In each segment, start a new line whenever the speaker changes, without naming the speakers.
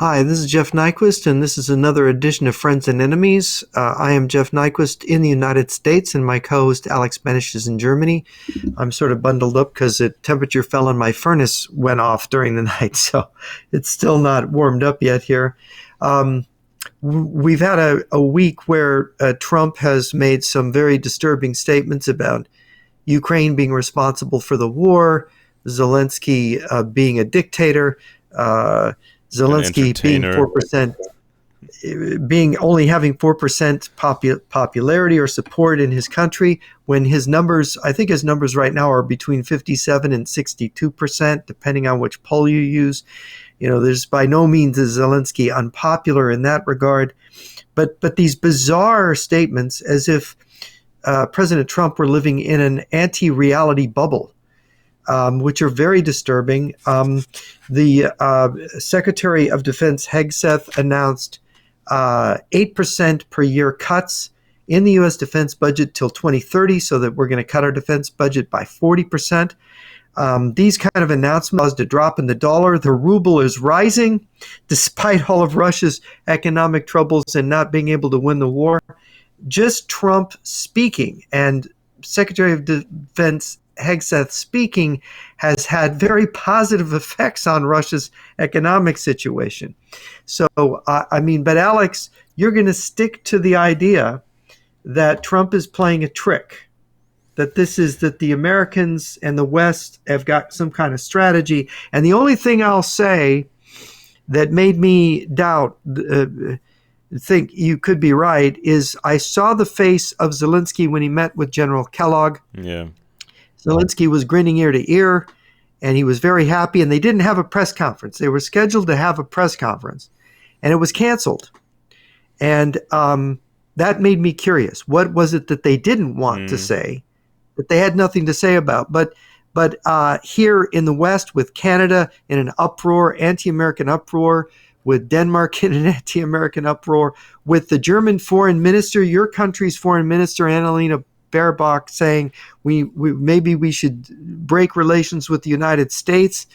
Hi, this is Jeff Nyquist, and this is another edition of Friends and Enemies. I am Jeff Nyquist in the United States, and my co-host Alex Benesch is in Germany. I'm sort of bundled up because the temperature fell and my furnace went off during the night, so it's still not warmed up yet here. We've had a week where Trump has made some very disturbing statements about Ukraine being responsible for the war, Zelensky being a dictator, Zelensky being 4%, only having 4% popularity or support in his country, when his numbers, I think his numbers right now are between 57 and 62%, depending on which poll you use. You know, there's by no means is Zelensky unpopular in that regard, but these bizarre statements, as if President Trump were living in an anti-reality bubble. Which are very disturbing. The Secretary of Defense Hegseth announced 8% per year cuts in the U.S. defense budget till 2030, so that we're going to cut our defense budget by 40%. These kind of announcements caused a drop in the dollar. The ruble is rising despite all of Russia's economic troubles and not being able to win the war. Just Trump speaking and Secretary of Defense Hegseth speaking has had very positive effects on Russia's economic situation. So, but Alex, you're going to stick to the idea that Trump is playing a trick, that the Americans and the West have got some kind of strategy. And the only thing I'll say that made me think you could be right is I saw the face of Zelensky when he met with General Kellogg.
Yeah.
Zelensky was grinning ear to ear, and he was very happy, and they didn't have a press conference. They were scheduled to have a press conference, and it was canceled. And that made me curious. What was it that they didn't want to say, that they had nothing to say about? But here in the West, with Canada in an uproar, anti-American uproar, with Denmark in an anti-American uproar, with the German foreign minister, your country's foreign minister, Annalena Baerbock, saying maybe we should break relations with the United States,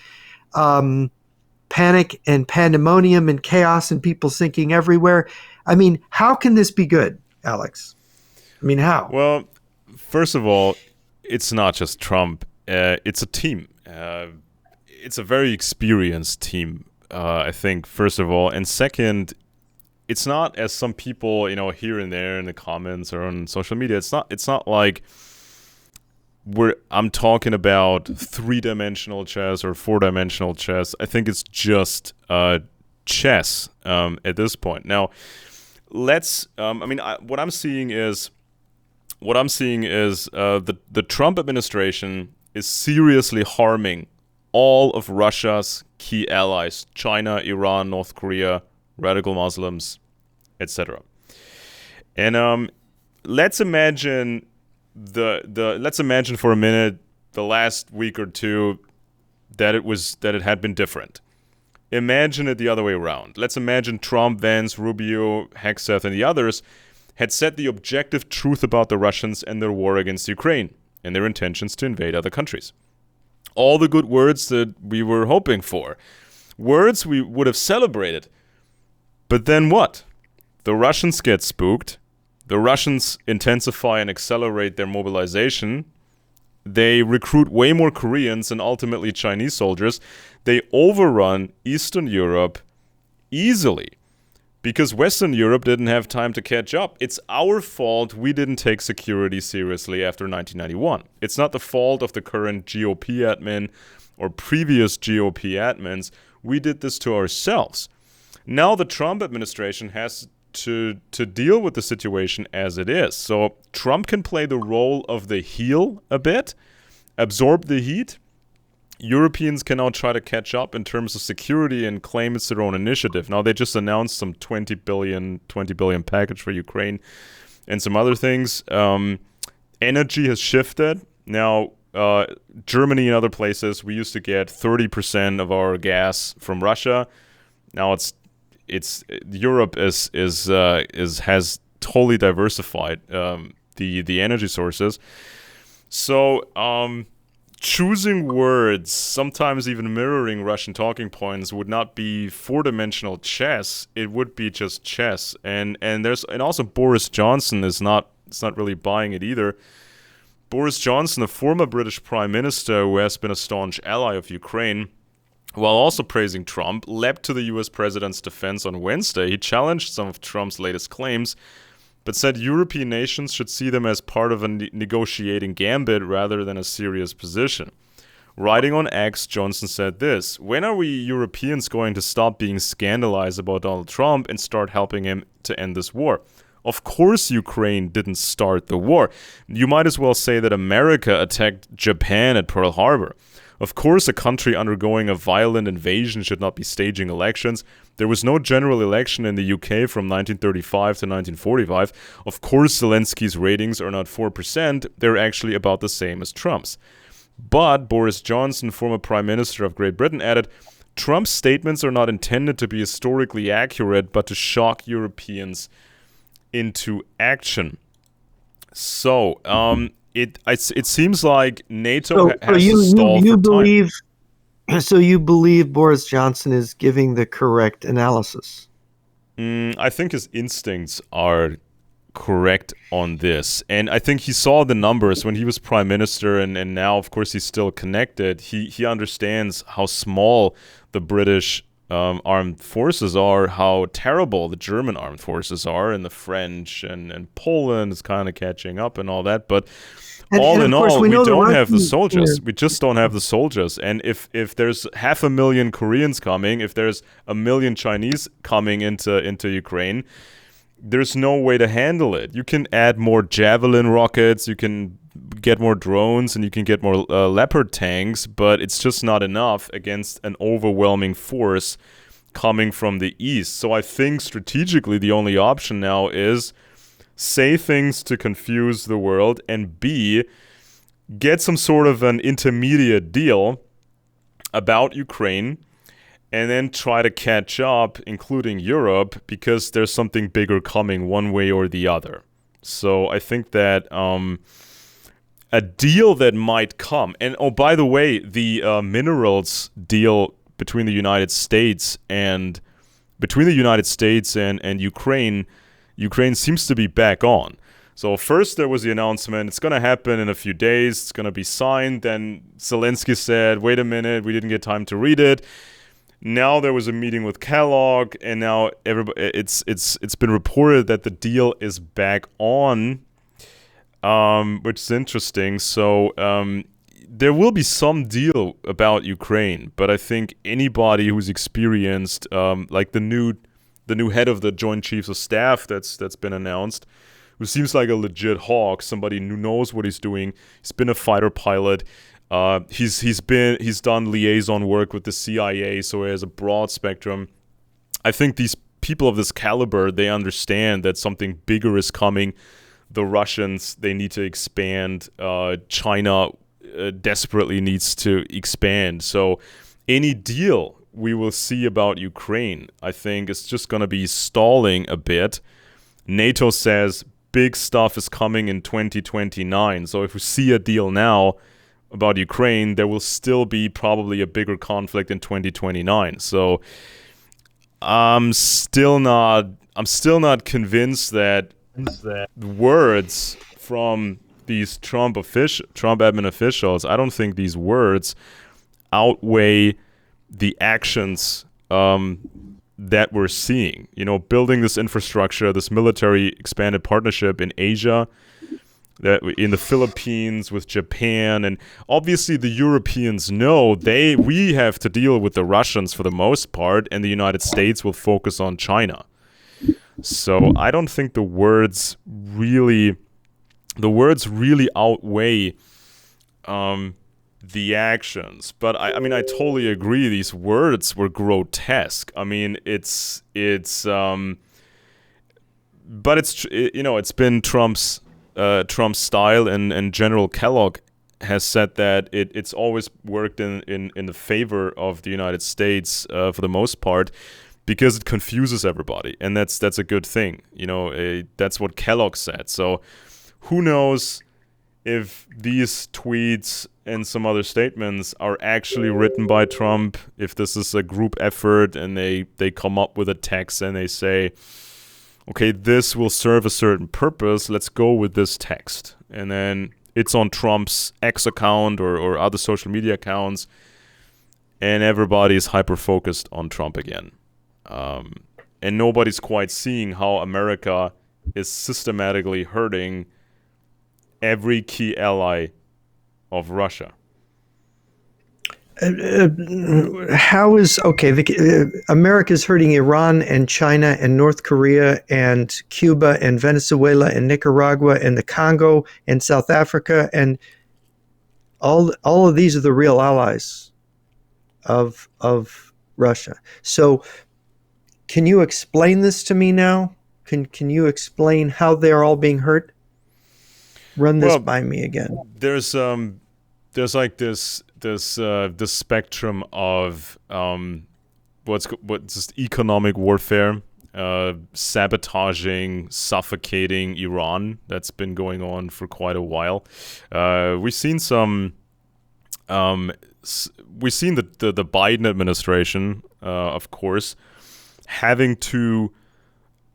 panic and pandemonium and chaos and people sinking everywhere. I mean, how can this be good, Alex? I mean, how?
Well, first of all, it's not just Trump. It's a team. It's a very experienced team, I think, first of all. And second, it's not, as some people, here and there in the comments or on social media, it's not like I'm talking about 3-dimensional chess or 4-dimensional chess. I think it's just chess at this point. Now, what I'm seeing is the Trump administration is seriously harming all of Russia's key allies: China, Iran, North Korea, radical Muslims, etc. And let's imagine for a minute the last week or two that it had been different. Imagine it the other way around. Let's imagine Trump, Vance, Rubio, Hegseth, and the others had said the objective truth about the Russians and their war against Ukraine and their intentions to invade other countries. All the good words that we were hoping for. Words we would have celebrated. But then what? The Russians get spooked. The Russians intensify and accelerate their mobilization. They recruit way more Koreans and ultimately Chinese soldiers. They overrun Eastern Europe easily because Western Europe didn't have time to catch up. It's our fault we didn't take security seriously after 1991. It's not the fault of the current GOP admin or previous GOP admins. We did this to ourselves. Now the Trump administration has to deal with the situation as it is. So Trump can play the role of the heel a bit, absorb the heat. Europeans can now try to catch up in terms of security and claim it's their own initiative. Now they just announced some 20 billion package for Ukraine and some other things. Energy has shifted. Now Germany and other places, we used to get 30% of our gas from Russia. Now it's Europe has totally diversified the energy sources. So choosing words, sometimes even mirroring Russian talking points, would not be four-dimensional chess. It would be just chess. And also Boris Johnson is not really buying it either. Boris Johnson, the former British Prime Minister who has been a staunch ally of Ukraine, while also praising Trump, leapt to the US president's defense on Wednesday. He challenged some of Trump's latest claims, but said European nations should see them as part of a negotiating gambit rather than a serious position. Writing on X, Johnson said this: "When are we Europeans going to stop being scandalized about Donald Trump and start helping him to end this war? Of course Ukraine didn't start the war. You might as well say that America attacked Japan at Pearl Harbor. Of course a country undergoing a violent invasion should not be staging elections. There was no general election in the UK from 1935 to 1945. Of course Zelensky's ratings are not 4%, they're actually about the same as Trump's." But Boris Johnson, former Prime Minister of Great Britain, added, "Trump's statements are not intended to be historically accurate, but to shock Europeans into action." So, it seems like NATO has to stall for time.
So you believe Boris Johnson is giving the correct analysis?
I think his instincts are correct on this. And I think he saw the numbers when he was prime minister, and now, of course, he's still connected. He understands how small the British armed forces are, how terrible the German armed forces are, and the French and Poland is kind of catching up and all that. But all in all, we don't have the soldiers. We just don't have the soldiers. And if there's 500,000 Koreans coming, if there's 1 million Chinese coming into Ukraine, there's no way to handle it. You can add more Javelin rockets, you can get more drones, and you can get more Leopard tanks, but it's just not enough against an overwhelming force coming from the east. So I think strategically the only option now is say things to confuse the world, and B, get some sort of an intermediate deal about Ukraine, and then try to catch up, including Europe, because there's something bigger coming one way or the other. So I think that a deal that might come, and oh, by the way, the minerals deal between the United States and Ukraine seems to be back on. So first there was the announcement, it's going to happen in a few days, it's going to be signed. Then Zelensky said, wait a minute, we didn't get time to read it. Now there was a meeting with Kellogg, and now it's been reported that the deal is back on, which is interesting. So there will be some deal about Ukraine, but I think anybody who's experienced, like the new head of the Joint Chiefs of Staff that's been announced, who seems like a legit hawk, somebody who knows what he's doing. He's been a fighter pilot. He's done liaison work with the CIA, so he has a broad spectrum. I think these people of this caliber, they understand that something bigger is coming. The Russians, they need to expand. China desperately needs to expand. So any deal we will see about Ukraine, I think, is just going to be stalling a bit. NATO says big stuff is coming in 2029. So if we see a deal now about Ukraine, there will still be probably a bigger conflict in 2029. So I'm still not convinced that the words from these Trump admin officials, I don't think these words outweigh the actions that we're seeing. You know, building this infrastructure, this military expanded partnership in Asia, that in the Philippines with Japan, and obviously the Europeans know we have to deal with the Russians for the most part, and the United States will focus on China. So I don't think the words really outweigh the actions. But I mean, I totally agree. These words were grotesque. I mean, but it's been Trump's style, and General Kellogg has said that it's always worked in the favor of the United States for the most part, because it confuses everybody, and that's a good thing. You know, that's what Kellogg said. So who knows if these tweets and some other statements are actually written by Trump, if this is a group effort and they come up with a text and they say, okay, this will serve a certain purpose, let's go with this text. And then it's on Trump's X account or other social media accounts, and everybody's hyper-focused on Trump again. And nobody's quite seeing how America is systematically hurting every key ally of Russia.
How is America's hurting Iran and China and North Korea and Cuba and Venezuela and Nicaragua and the Congo and South Africa, and all of these are the real allies of Russia. So can you explain this to me now? Can you explain how they're all being hurt? Run this by me again.
There's like this spectrum of what's just economic warfare, sabotaging, suffocating Iran. That's been going on for quite a while. We've seen the Biden administration, of course, having to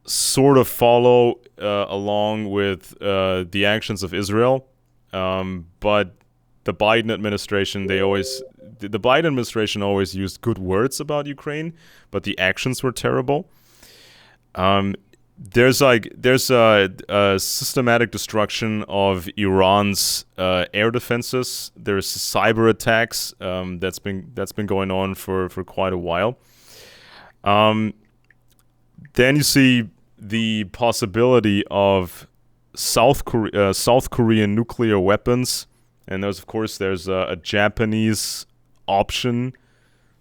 sort of follow along with the actions of Israel, but the Biden administration always used good words about Ukraine, but the actions were terrible. There's a systematic destruction of Iran's air defenses. There's cyber attacks that's been going on for quite a while. Then you see the possibility of South Korean nuclear weapons, and there's a Japanese option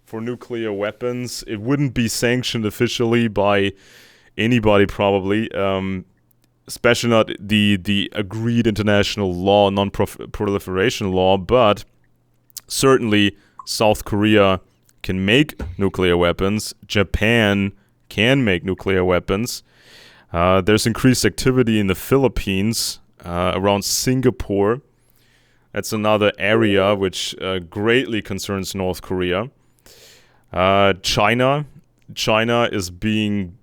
for nuclear weapons. It wouldn't be sanctioned officially by anybody, probably, especially not the agreed international law, non-proliferation law, but certainly South Korea can make nuclear weapons. Japan can make nuclear weapons. There's increased activity in the Philippines, around Singapore. That's another area which greatly concerns North Korea. China's being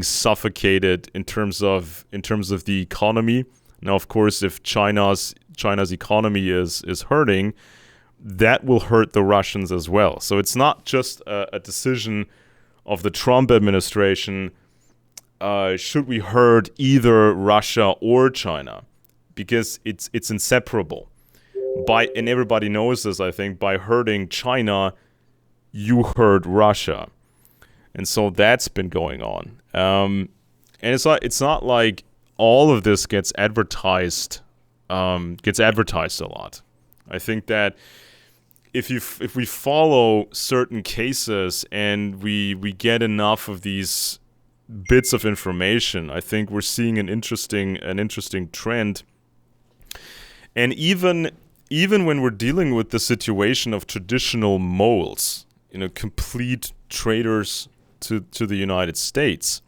suffocated in terms of the economy. Now, of course, if China's economy is hurting, that will hurt the Russians as well. So it's not just a decision of the Trump administration, should we hurt either Russia or China, because it's inseparable. And everybody knows this, I think, by hurting China, you hurt Russia. And so that's been going on. And it's not like all of this gets advertised a lot. I think that if we follow certain cases and we get enough of these bits of information, I think we're seeing an interesting trend. And even when we're dealing with the situation of traditional moles, complete traitors to the United States,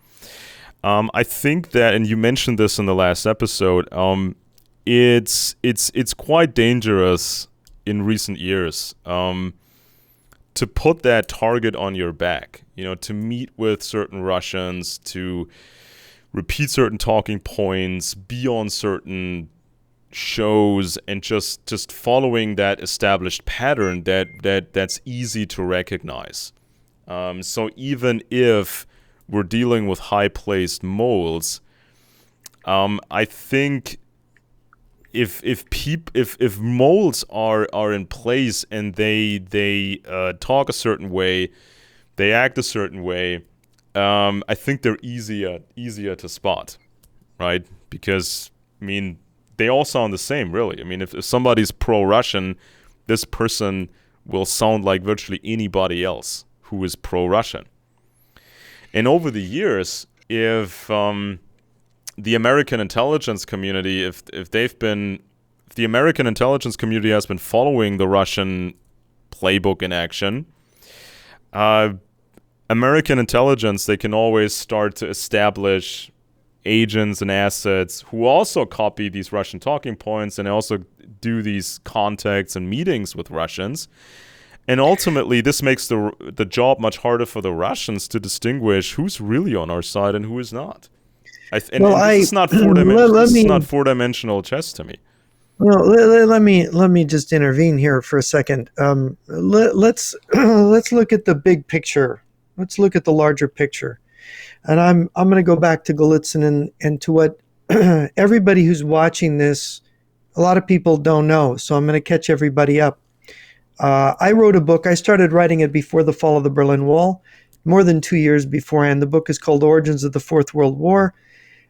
I think that, and you mentioned this in the last episode, it's quite dangerous in recent years to put that target on your back, to meet with certain Russians, to repeat certain talking points, be on certain shows, and just following that established pattern that's easy to recognize. So even if we're dealing with high-placed moles, I think if moles are in place and they talk a certain way, they act a certain way, I think they're easier to spot, right? Because they all sound the same, really. If somebody's pro-Russian, this person will sound like virtually anybody else who is pro-Russian. And over the years, if the American intelligence community, if the American intelligence community has been following the Russian playbook in action, American intelligence, they can always start to establish agents and assets who also copy these Russian talking points and also do these contacts and meetings with Russians. And ultimately, this makes the job much harder for the Russians to distinguish who's really on our side and who is not. This is not four-dimensional chess to me.
Well, let me just intervene here for a second. Let's look at the big picture. Let's look at the larger picture. And I'm going to go back to Gallitzin and to what everybody who's watching this, a lot of people don't know. So I'm going to catch everybody up. I wrote a book. I started writing it before the fall of the Berlin Wall, more than 2 years beforehand. The book is called Origins of the Fourth World War.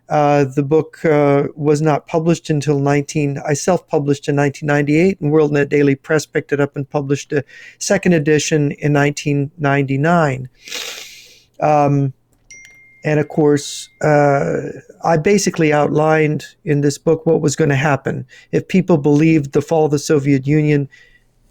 The book was not published until I self-published in 1998, and WorldNet Daily Press picked it up and published a second edition in 1999. And of course, I basically outlined in this book what was going to happen if people believed the fall of the Soviet Union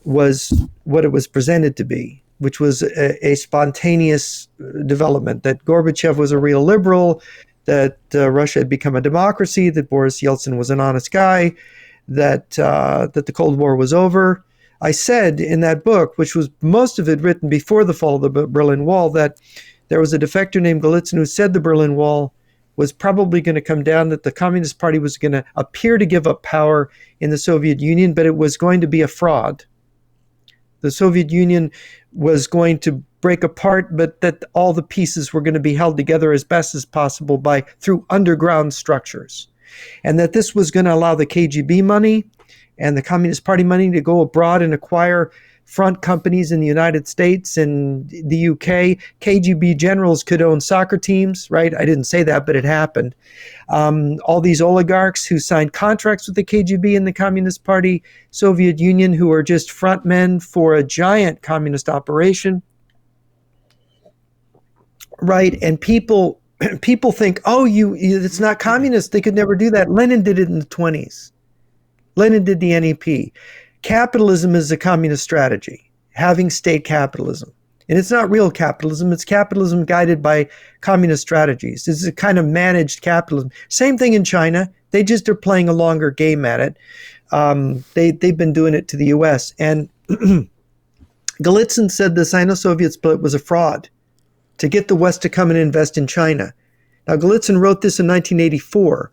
was what it was presented to be, which was a spontaneous development, that Gorbachev was a real liberal, that Russia had become a democracy, that Boris Yeltsin was an honest guy, that the Cold War was over. I said in that book, which was most of it written before the fall of the Berlin Wall, that there was a defector named Gallitzin who said the Berlin Wall was probably going to come down, that the Communist Party was going to appear to give up power in the Soviet Union, but it was going to be a fraud. The Soviet Union was going to break apart, but that all the pieces were going to be held together as best as possible through underground structures. And that this was going to allow the KGB money and the Communist Party money to go abroad and acquire front companies in the United States and the UK. KGB generals could own soccer teams, right? I didn't say that, but it happened. All these oligarchs who signed contracts with the KGB and the Communist Party, Soviet Union, who are just front men for a giant communist operation, right? And people think, it's not communist. They could never do that. Lenin did it in the 1920s. Lenin did the NEP. Capitalism is a communist strategy, having state capitalism. And it's not real capitalism. It's capitalism guided by communist strategies. It's a kind of managed capitalism. Same thing in China. They just are playing a longer game at it. They've been doing it to the U.S. And Gallitzin said the Sino-Soviet split was a fraud to get the West to come and invest in China. Now, Gallitzin wrote this in 1984.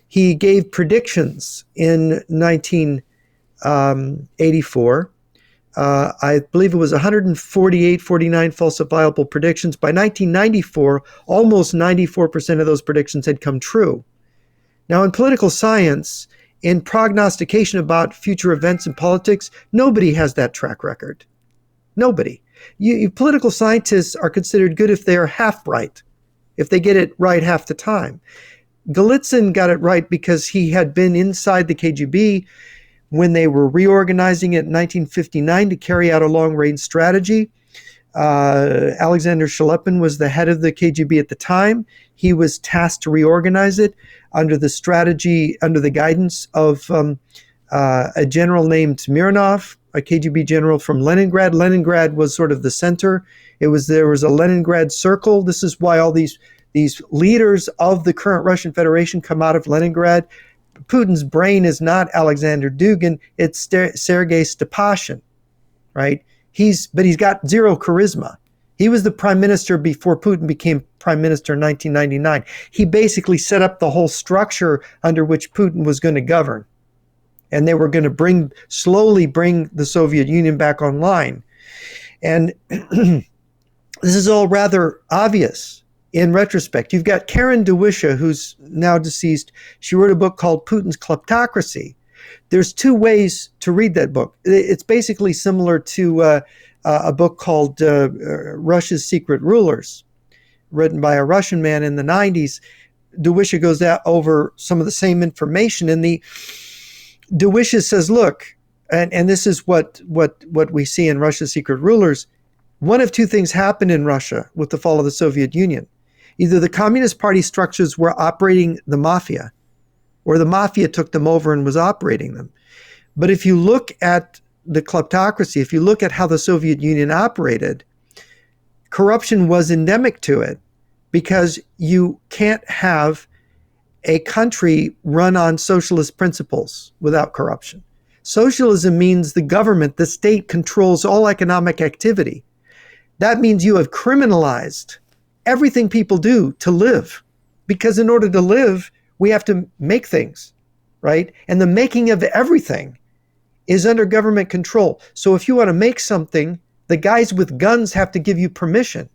He gave predictions in 1984. I believe it was 148, 49 falsifiable predictions. By 1994, almost 94% of those predictions had come true. Now, in political science, in prognostication about future events in politics, nobody has that track record. Nobody. Political scientists are considered good if they are half right, if they get it right half the time. Gallitzin got it right because he had been inside the KGB when they were reorganizing it in 1959 to carry out a long-range strategy. Alexander Shelepin was the head of the KGB at the time. He was tasked to reorganize it under the guidance of a general named Smirnov, a KGB general from Leningrad. Leningrad was sort of the center. There was a Leningrad circle. This is why all these leaders of the current Russian Federation come out of Leningrad. Putin's brain is not Alexander Dugin, it's Sergei Stepashin, right? But he's got zero charisma. He was the prime minister before Putin became prime minister in 1999. He basically set up the whole structure under which Putin was going to govern. And they were going to slowly bring the Soviet Union back online. And this is all rather obvious in retrospect. You've got Karen DeWisha, who's now deceased. She wrote a book called Putin's Kleptocracy. There's two ways to read that book. It's basically similar to a book called Russia's Secret Rulers, written by a Russian man in the 90s. DeWisha goes over some of the same information. And DeWisha says, look, and this is what we see in Russia's Secret Rulers, one of two things happened in Russia with the fall of the Soviet Union. Either the Communist Party structures were operating the mafia, or the mafia took them over and was operating them. But if you look at the kleptocracy, if you look at how the Soviet Union operated, corruption was endemic to it, because you can't have a country run on socialist principles without corruption. Socialism means the government, the state, controls all economic activity. That means you have criminalized everything people do to live. Because in order to live, we have to make things, right? And the making of everything is under government control. So if you want to make something, the guys with guns have to give you permission.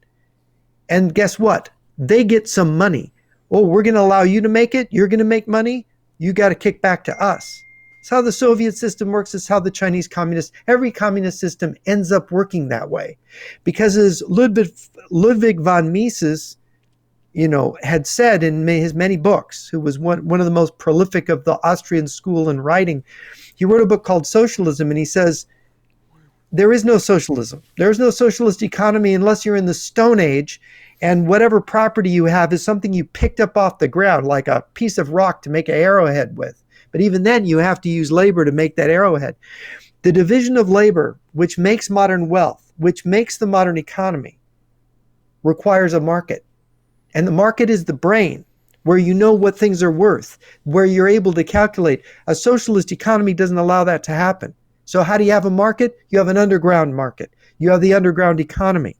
And guess what? They get some money. Oh, we're going to allow you to make it. You're going to make money. You got to kick back to us. It's how the Soviet system works. It's how the Chinese every communist system ends up working that way. Because as Ludwig von Mises, had said in his many books, who was one of the most prolific of the Austrian school in writing, he wrote a book called Socialism, and he says, there is no socialism. There is no socialist economy unless you're in the Stone Age, and whatever property you have is something you picked up off the ground, like a piece of rock to make an arrowhead with. But even then, you have to use labor to make that arrowhead. The division of labor, which makes modern wealth, which makes the modern economy, requires a market. And the market is the brain, where you know what things are worth, where you're able to calculate. A socialist economy doesn't allow that to happen. So how do you have a market? You have an underground market. You have the underground economy.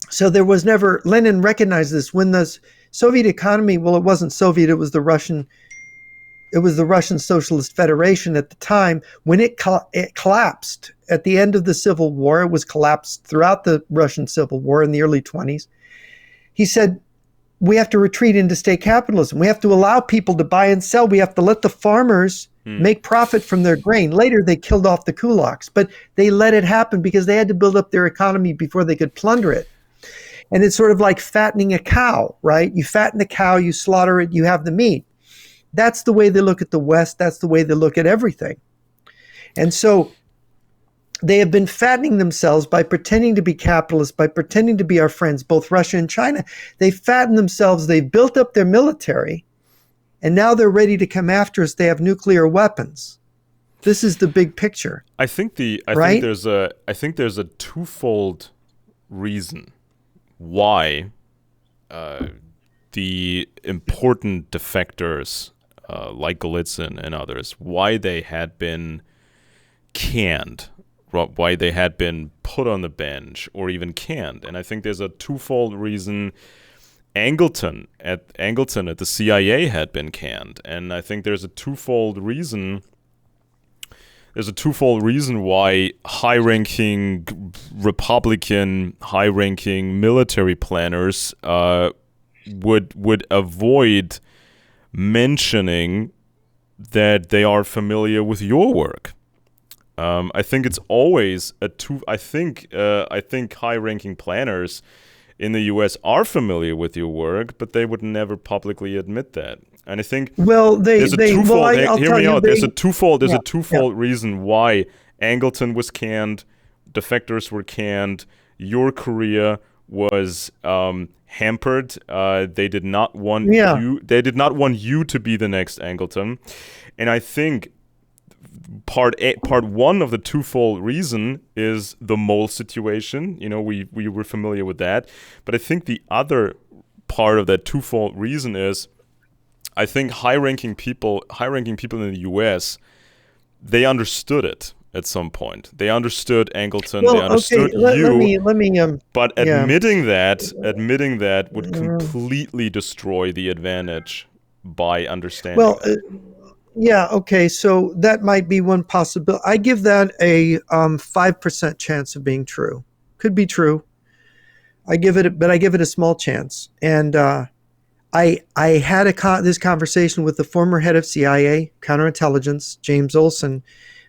So there was never, Lenin recognized this when the Soviet economy, well, it wasn't Soviet, it was the Russian Socialist Federation at the time. When it collapsed at the end of the Civil War, it was collapsed throughout the Russian Civil War in the early 1920s. He said, we have to retreat into state capitalism. We have to allow people to buy and sell. We have to let the farmers make profit from their grain. Later, they killed off the kulaks, but they let it happen because they had to build up their economy before they could plunder it. And it's sort of like fattening a cow, right? You fatten the cow, you slaughter it, you have the meat. That's the way they look at the West. That's the way they look at everything. And so they have been fattening themselves by pretending to be capitalists, by pretending to be our friends, both Russia and China. They fatten themselves. They've built up their military, and now they're ready to come after us. They have nuclear weapons. This is the big picture.
I think there's a twofold reason why the important defectors like Golitsyn and others, why they had been canned, why they had been put on the bench or even canned. And I think there's a twofold reason. Angleton at the CIA had been canned, and I think there's a twofold reason. There's a twofold reason why high-ranking Republican, high-ranking military planners would avoid mentioning that they are familiar with your work. I think it's always I think high-ranking planners in the U.S. are familiar with your work, but they would never publicly admit that. And I think there's a twofold reason why Angleton was canned, defectors were canned, your career was hampered. They did not want you. They did not want you to be the next Angleton. And I think part one of the twofold reason is the mole situation. We were familiar with that. But I think the other part of that twofold reason is, I think high-ranking people in the U.S., they understood it at some point. They understood Angleton. They understood you.
Let me.
But admitting that would completely destroy the advantage by understanding.
Well, okay. So that might be one possibility. I give that a 5% chance of being true. Could be true. I give it a small chance. And I had this conversation with the former head of CIA, Counterintelligence, James Olson.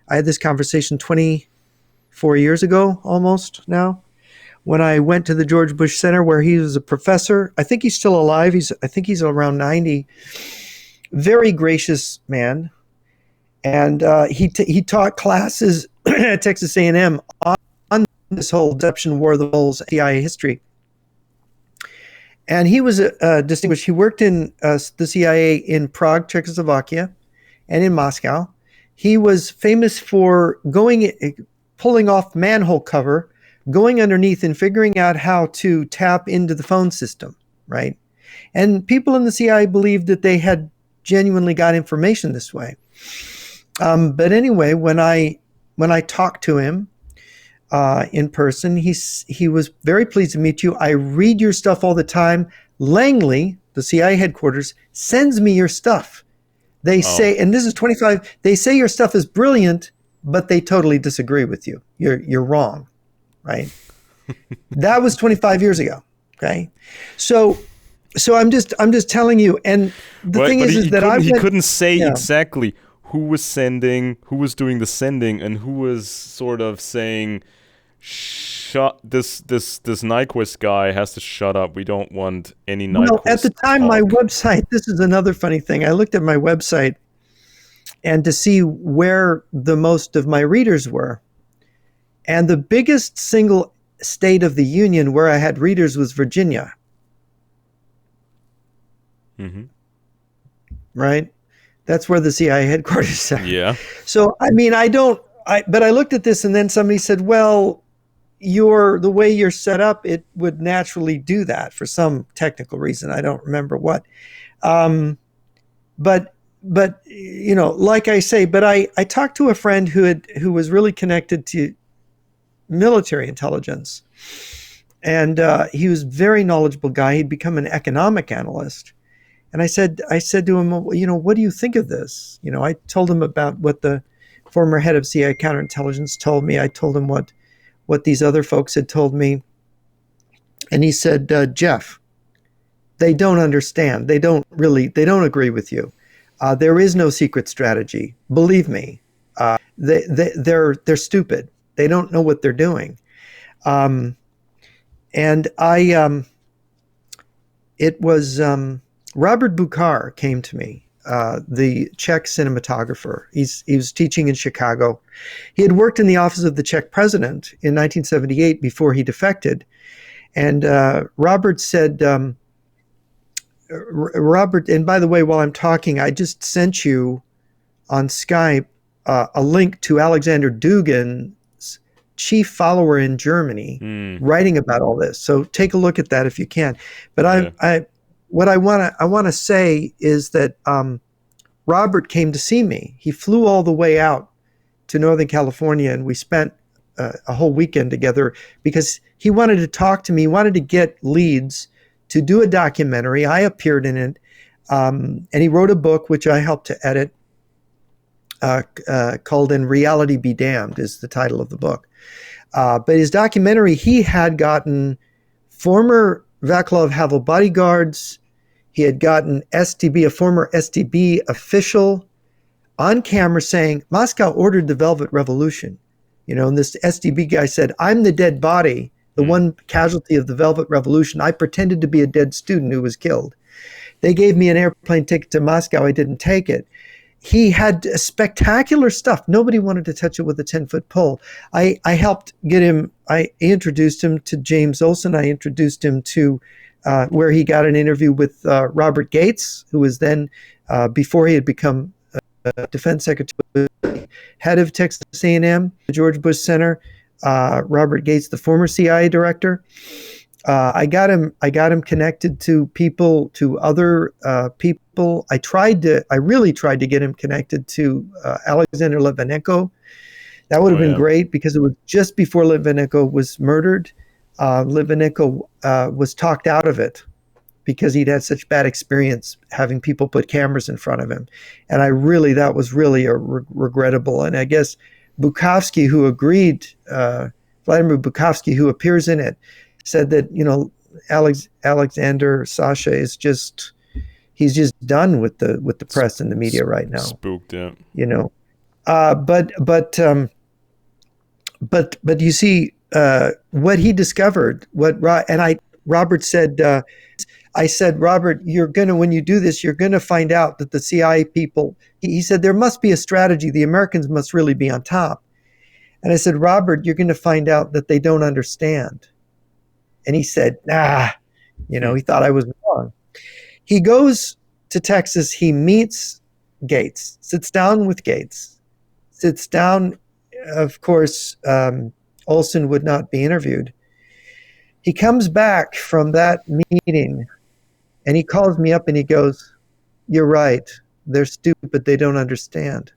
I had this conversation 24 years ago, almost now, when I went to the George Bush Center where he was a professor. I think he's still alive. I think he's around 90. Very gracious man. And he taught classes at Texas A&M on this whole deception war of the moles CIA history. And he was distinguished. He worked in the CIA in Prague, Czechoslovakia, and in Moscow. He was famous for pulling off manhole cover, going underneath and figuring out how to tap into the phone system, right? And people in the CIA believed that they had genuinely got information this way. But anyway, when I talked to him in person, he was very pleased to meet you. I read your stuff all the time. Langley, the CIA headquarters, sends me your stuff. They say, and this is 25. They say your stuff is brilliant, but they totally disagree with you. You're wrong, right? That was 25 years ago. Okay, so I'm just telling you. And the thing is that
he couldn't say exactly who was sending, who was doing the sending, and who was sort of saying, "Shut this Nyquist guy has to shut up. We don't want any Nyquist."
Well, at the time,
talk.
my website. This is another funny thing. I looked at my website, and to see where the most of my readers were, and the biggest single state of the union where I had readers was Virginia.
Mm-hmm.
Right? That's where the CIA headquarters are.
Yeah.
So, I mean, but I looked at this and then somebody said, well, the way you're set up, it would naturally do that for some technical reason. I don't remember what. But like I say, but I talked to a friend who was really connected to military intelligence. And he was a very knowledgeable guy. He'd become an economic analyst. And I said to him, what do you think of this? I told him about what the former head of CIA counterintelligence told me. I told him what these other folks had told me. And he said, Jeff, they don't understand. They don't agree with you. There is no secret strategy. Believe me, they're stupid. They don't know what they're doing. And it was Robert Buchar came to me, the Czech cinematographer. He was teaching in Chicago. He had worked in the office of the Czech president in 1978 before he defected. And Robert said, Robert, and by the way, while I'm talking, I just sent you on Skype a link to Alexander Dugin's chief follower in Germany writing about all this. So take a look at that if you can. But what I want to say is that Robert came to see me. He flew all the way out to Northern California, and we spent a whole weekend together because he wanted to talk to me. He wanted to get leads to do a documentary. I appeared in it, and he wrote a book which I helped to edit, called "In Reality Be Damned" is the title of the book. But his documentary, he had gotten former Vaclav Havel bodyguards. He had gotten STB, a former STB official, on camera saying, Moscow ordered the Velvet Revolution. And this STB guy said, I'm the dead body, the one casualty of the Velvet Revolution. I pretended to be a dead student who was killed. They gave me an airplane ticket to Moscow. I didn't take it. He had spectacular stuff. Nobody wanted to touch it with a 10-foot pole. I helped get him. I introduced him to James Olsen. I introduced him to where he got an interview with Robert Gates, who was then, before he had become defense secretary, head of Texas A&M, the George Bush Center. Robert Gates, the former CIA director. I got him connected to people, to other people. I really tried to get him connected to Alexander Litvinenko. That would have been great because it was just before Litvinenko was murdered. Litvinenko was talked out of it because he'd had such bad experience having people put cameras in front of him. And that was really regrettable. And I guess Bukovsky, who agreed, Vladimir Bukovsky, who appears in it, said that, Alexander Sasha is he's just done with the press and the media right now.
Spooked, yeah.
But you see, what he discovered, Robert said, I said, Robert, when you do this, you're gonna find out that the CIA people, he said, there must be a strategy. The Americans must really be on top. And I said, Robert, you're gonna find out that they don't understand. And he said, he thought I was wrong. He goes to Texas, he meets Gates, sits down with Gates, of course, Olsen would not be interviewed. He comes back from that meeting And he calls me up and he goes, "You're right. They're stupid. They don't understand."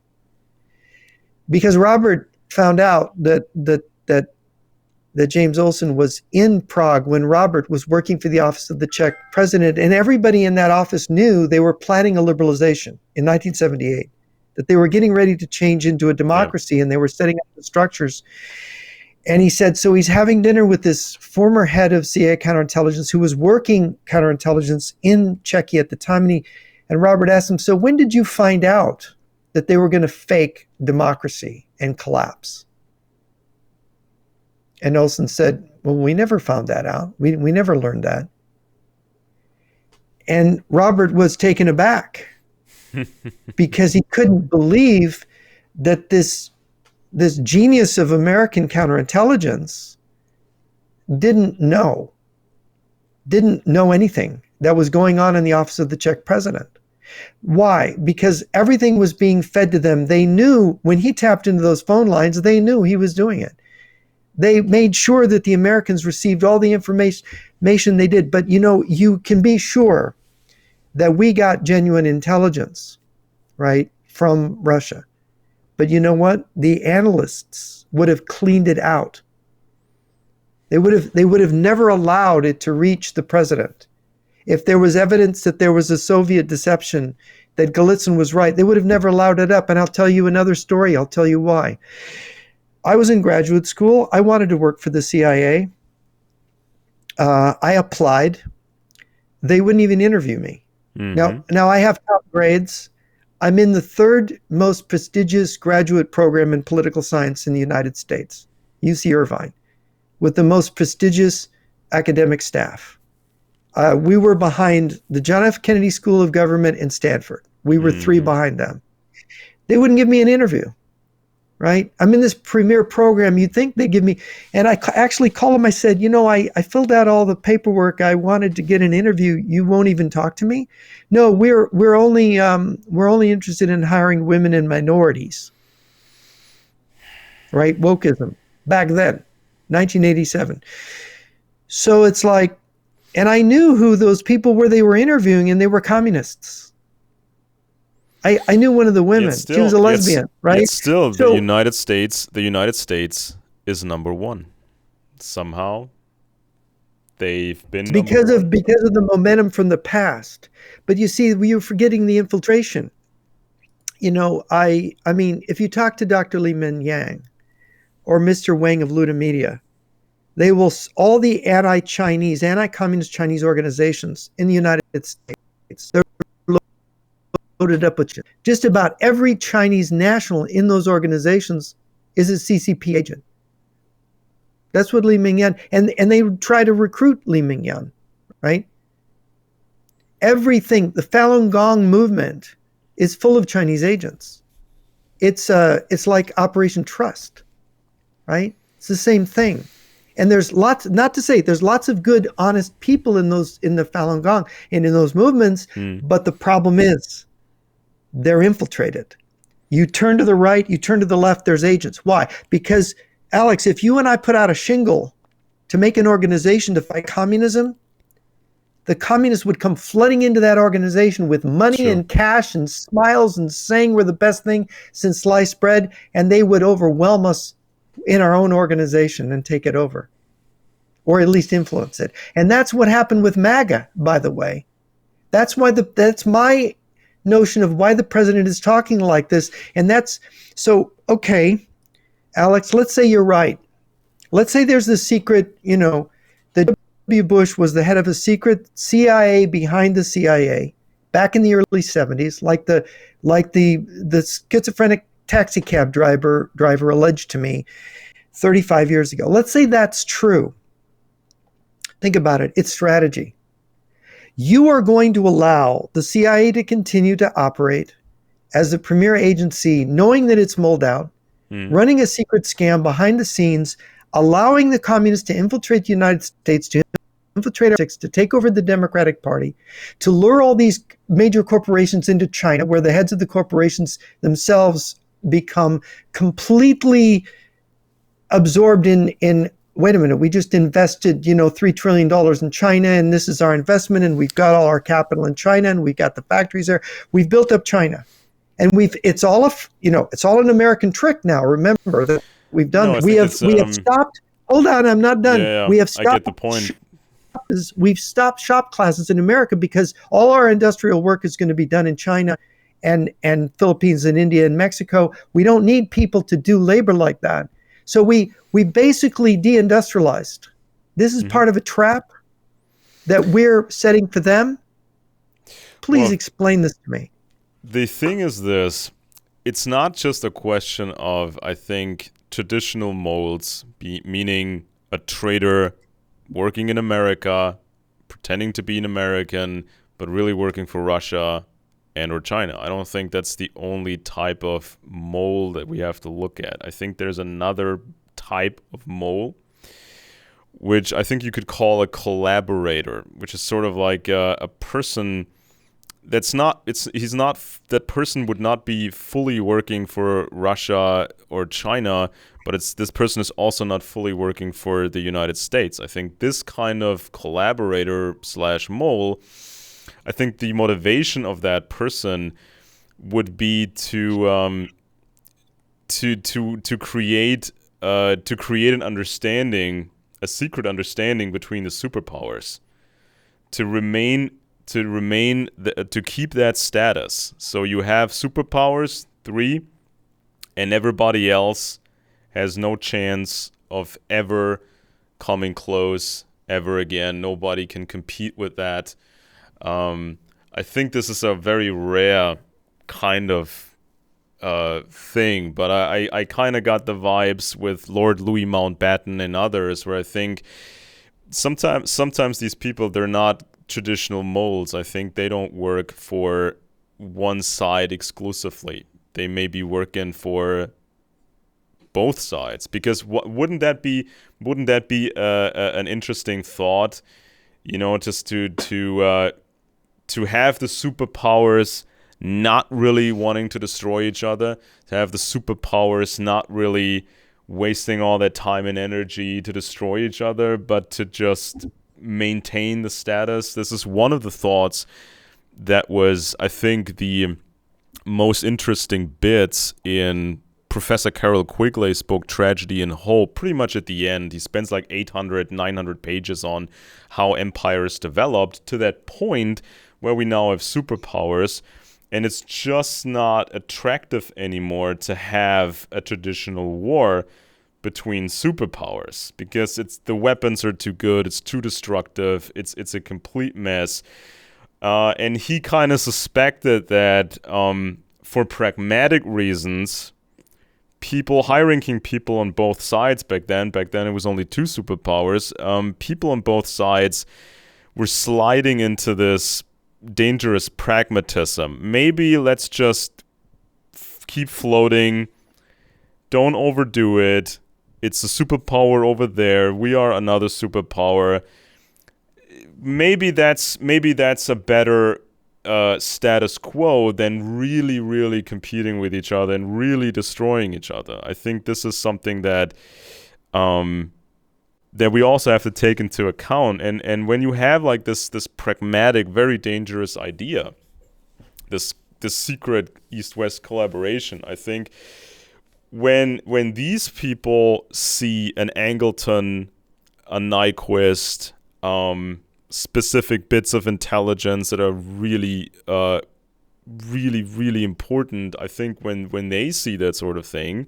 Because Robert found out that James Olson was in Prague when Robert was working for the office of the Czech president, and everybody in that office knew they were planning a liberalization in 1978, that they were getting ready to change into a democracy, and they were setting up the structures. And he said, so he's having dinner with this former head of CIA counterintelligence who was working counterintelligence in Czechia at the time, and Robert asked him, so when did you find out that they were going to fake democracy and collapse? And Olson said, well, we never found that out. We never learned that. And Robert was taken aback because he couldn't believe that this genius of American counterintelligence didn't know anything that was going on in the office of the Czech president. Why? Because everything was being fed to them. They knew when he tapped into those phone lines, they knew he was doing it. They made sure that the Americans received all the information they did. But, you can be sure that we got genuine intelligence, right, from Russia. But you know what? The analysts would have cleaned it out. They would have never allowed it to reach the president. If there was evidence that there was a Soviet deception, that Golitsyn was right, they would have never allowed it up. And I'll tell you another story. I'll tell you why. I was in graduate school. I wanted to work for the CIA. I applied. They wouldn't even interview me. Mm-hmm. Now I have top grades. I'm in the third most prestigious graduate program in political science in the United States, UC Irvine, with the most prestigious academic staff. We were behind the John F. Kennedy School of Government and Stanford. We were three behind them. They wouldn't give me an interview. Right? I'm in this premier program. You'd think they'd give me, and I actually called them. I said, I filled out all the paperwork. I wanted to get an interview. You won't even talk to me? No, we're only interested in hiring women and minorities. Right? Wokeism. Back then, 1987. So it's like, and I knew who those people were they were interviewing, and they were communists. I knew one of the women. Still, she was a lesbian, right?
Still, the United States is number one. Somehow, they've been
because of the momentum from the past. But you see, you're forgetting the infiltration. I mean, if you talk to Dr. Li Min Yang or Mr. Wang of Luda Media, they will all the anti-Chinese, anti-communist Chinese organizations in the United States. They're loaded up with just about every Chinese national in those organizations is a CCP agent. That's what Li Mingyan, and they try to recruit Li Mingyan, right? Everything, the Falun Gong movement is full of Chinese agents. It's like Operation Trust, right? It's the same thing. And there's lots, not to say there's lots of good, honest people in the Falun Gong and in those movements, but the problem is they're infiltrated. You turn to the right, you turn to the left, there's agents. Why? Because, Alex, if you and I put out a shingle to make an organization to fight communism, the communists would come flooding into that organization with money and cash and smiles and saying we're the best thing since sliced bread, and they would overwhelm us in our own organization and take it over, or at least influence it. And that's what happened with MAGA, by the way. That's my notion of why the president is talking like this. And that's so, okay, Alex, let's say you're right. Let's say there's this secret, that W. Bush was the head of a secret CIA behind the CIA back in the early 70s, like the schizophrenic taxi cab driver alleged to me 35 years ago. Let's say that's true. Think about it. It's strategy. You are going to allow the CIA to continue to operate as the premier agency, knowing that it's mulled out, running a secret scam behind the scenes, allowing the communists to infiltrate the United States, to infiltrate our to take over the Democratic Party, to lure all these major corporations into China, where the heads of the corporations themselves become completely absorbed in wait a minute, we just invested, $3 trillion in China, and this is our investment, and we've got all our capital in China, and we've got the factories there. We've built up China. And it's all an American trick now. Remember that we've done
No, I
we
think
have stopped. Hold on, I'm not done.
yeah,
We have
I get
stopped
the point.
we've stopped shop classes in America because all our industrial work is going to be done in China and Philippines and India and Mexico. We don't need people to do labor like that. So we basically deindustrialized. This is part of a trap that we're setting for them. Please explain this to me.
The thing is this, it's not just a question of, I think, traditional molds, meaning a trader working in America, pretending to be an American, but really working for Russia and or China. I don't think that's the only type of mole that we have to look at. I think there's another type of mole, which I think you could call a collaborator, which is sort of like a person that person would not be fully working for Russia or China, but this person is also not fully working for the United States. I think this kind of collaborator / mole, I think the motivation of that person would be to create an understanding, a secret understanding between the superpowers, to keep that status. So you have superpowers, 3, and everybody else has no chance of ever coming close ever again. Nobody can compete with that. I think this is a very rare kind of thing, but I kind of got the vibes with Lord Louis Mountbatten and others, where I think sometimes these people, they're not traditional molds. I think they don't work for one side exclusively. They may be working for both sides, because wouldn't that be an interesting thought, just to have the superpowers not really wanting to destroy each other, to have the superpowers not really wasting all their time and energy to destroy each other, but to just maintain the status. This is one of the thoughts that was, I think, the most interesting bits in Professor Carroll Quigley's book Tragedy and Hope. Pretty much at the end, he spends like 900 pages on how empires developed to that point where we now have superpowers, and it's just not attractive anymore to have a traditional war between superpowers, because the weapons are too good, it's too destructive, it's a complete mess. And he kind of suspected that for pragmatic reasons, high-ranking people on both sides back then it was only 2 superpowers, people on both sides were sliding into this dangerous pragmatism. Maybe let's just keep floating, don't overdo it. It's a superpower over there. We are another superpower. Maybe that's a better status quo than really, really competing with each other and really destroying each other. I think this is something that we also have to take into account. And when you have like this pragmatic, very dangerous idea, this secret East-West collaboration, I think when these people see an Angleton, a Nyquist, specific bits of intelligence that are really, really, really important, I think when they see that sort of thing,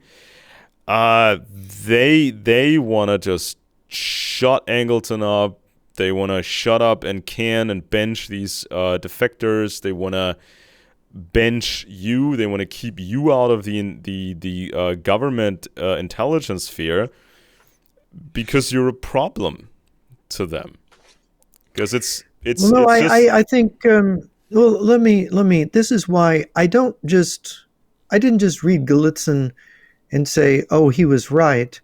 they want to just shut Angleton up. They want to shut up and can and bench these defectors. They want to bench you. They want to keep you out of the government intelligence sphere, because you're a problem to them. Because it's
well, no, I think let me. This is why I didn't just read Gallitzin and say, oh, he was right.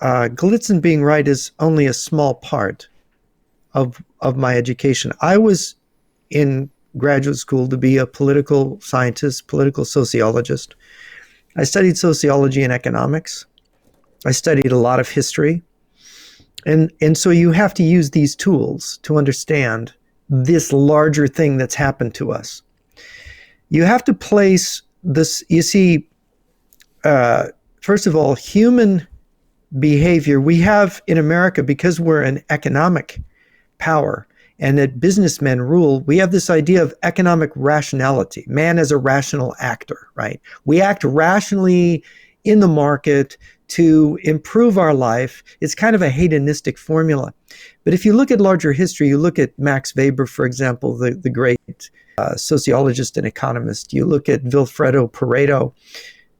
Gallitzin being right is only a small part of my education. I was in graduate school to be a political scientist, political sociologist. I studied sociology and economics. I studied a lot of history. And so you have to use these tools to understand this larger thing that's happened to us. You have to place this, you see, first of all, human behavior. We have in America, because we're an economic power and that businessmen rule, we have this idea of economic rationality, man as a rational actor, right? We act rationally in the market to improve our life. It's kind of a hedonistic formula. But if you look at larger history, you look at Max Weber, for example, the great sociologist and economist, you look at Vilfredo Pareto,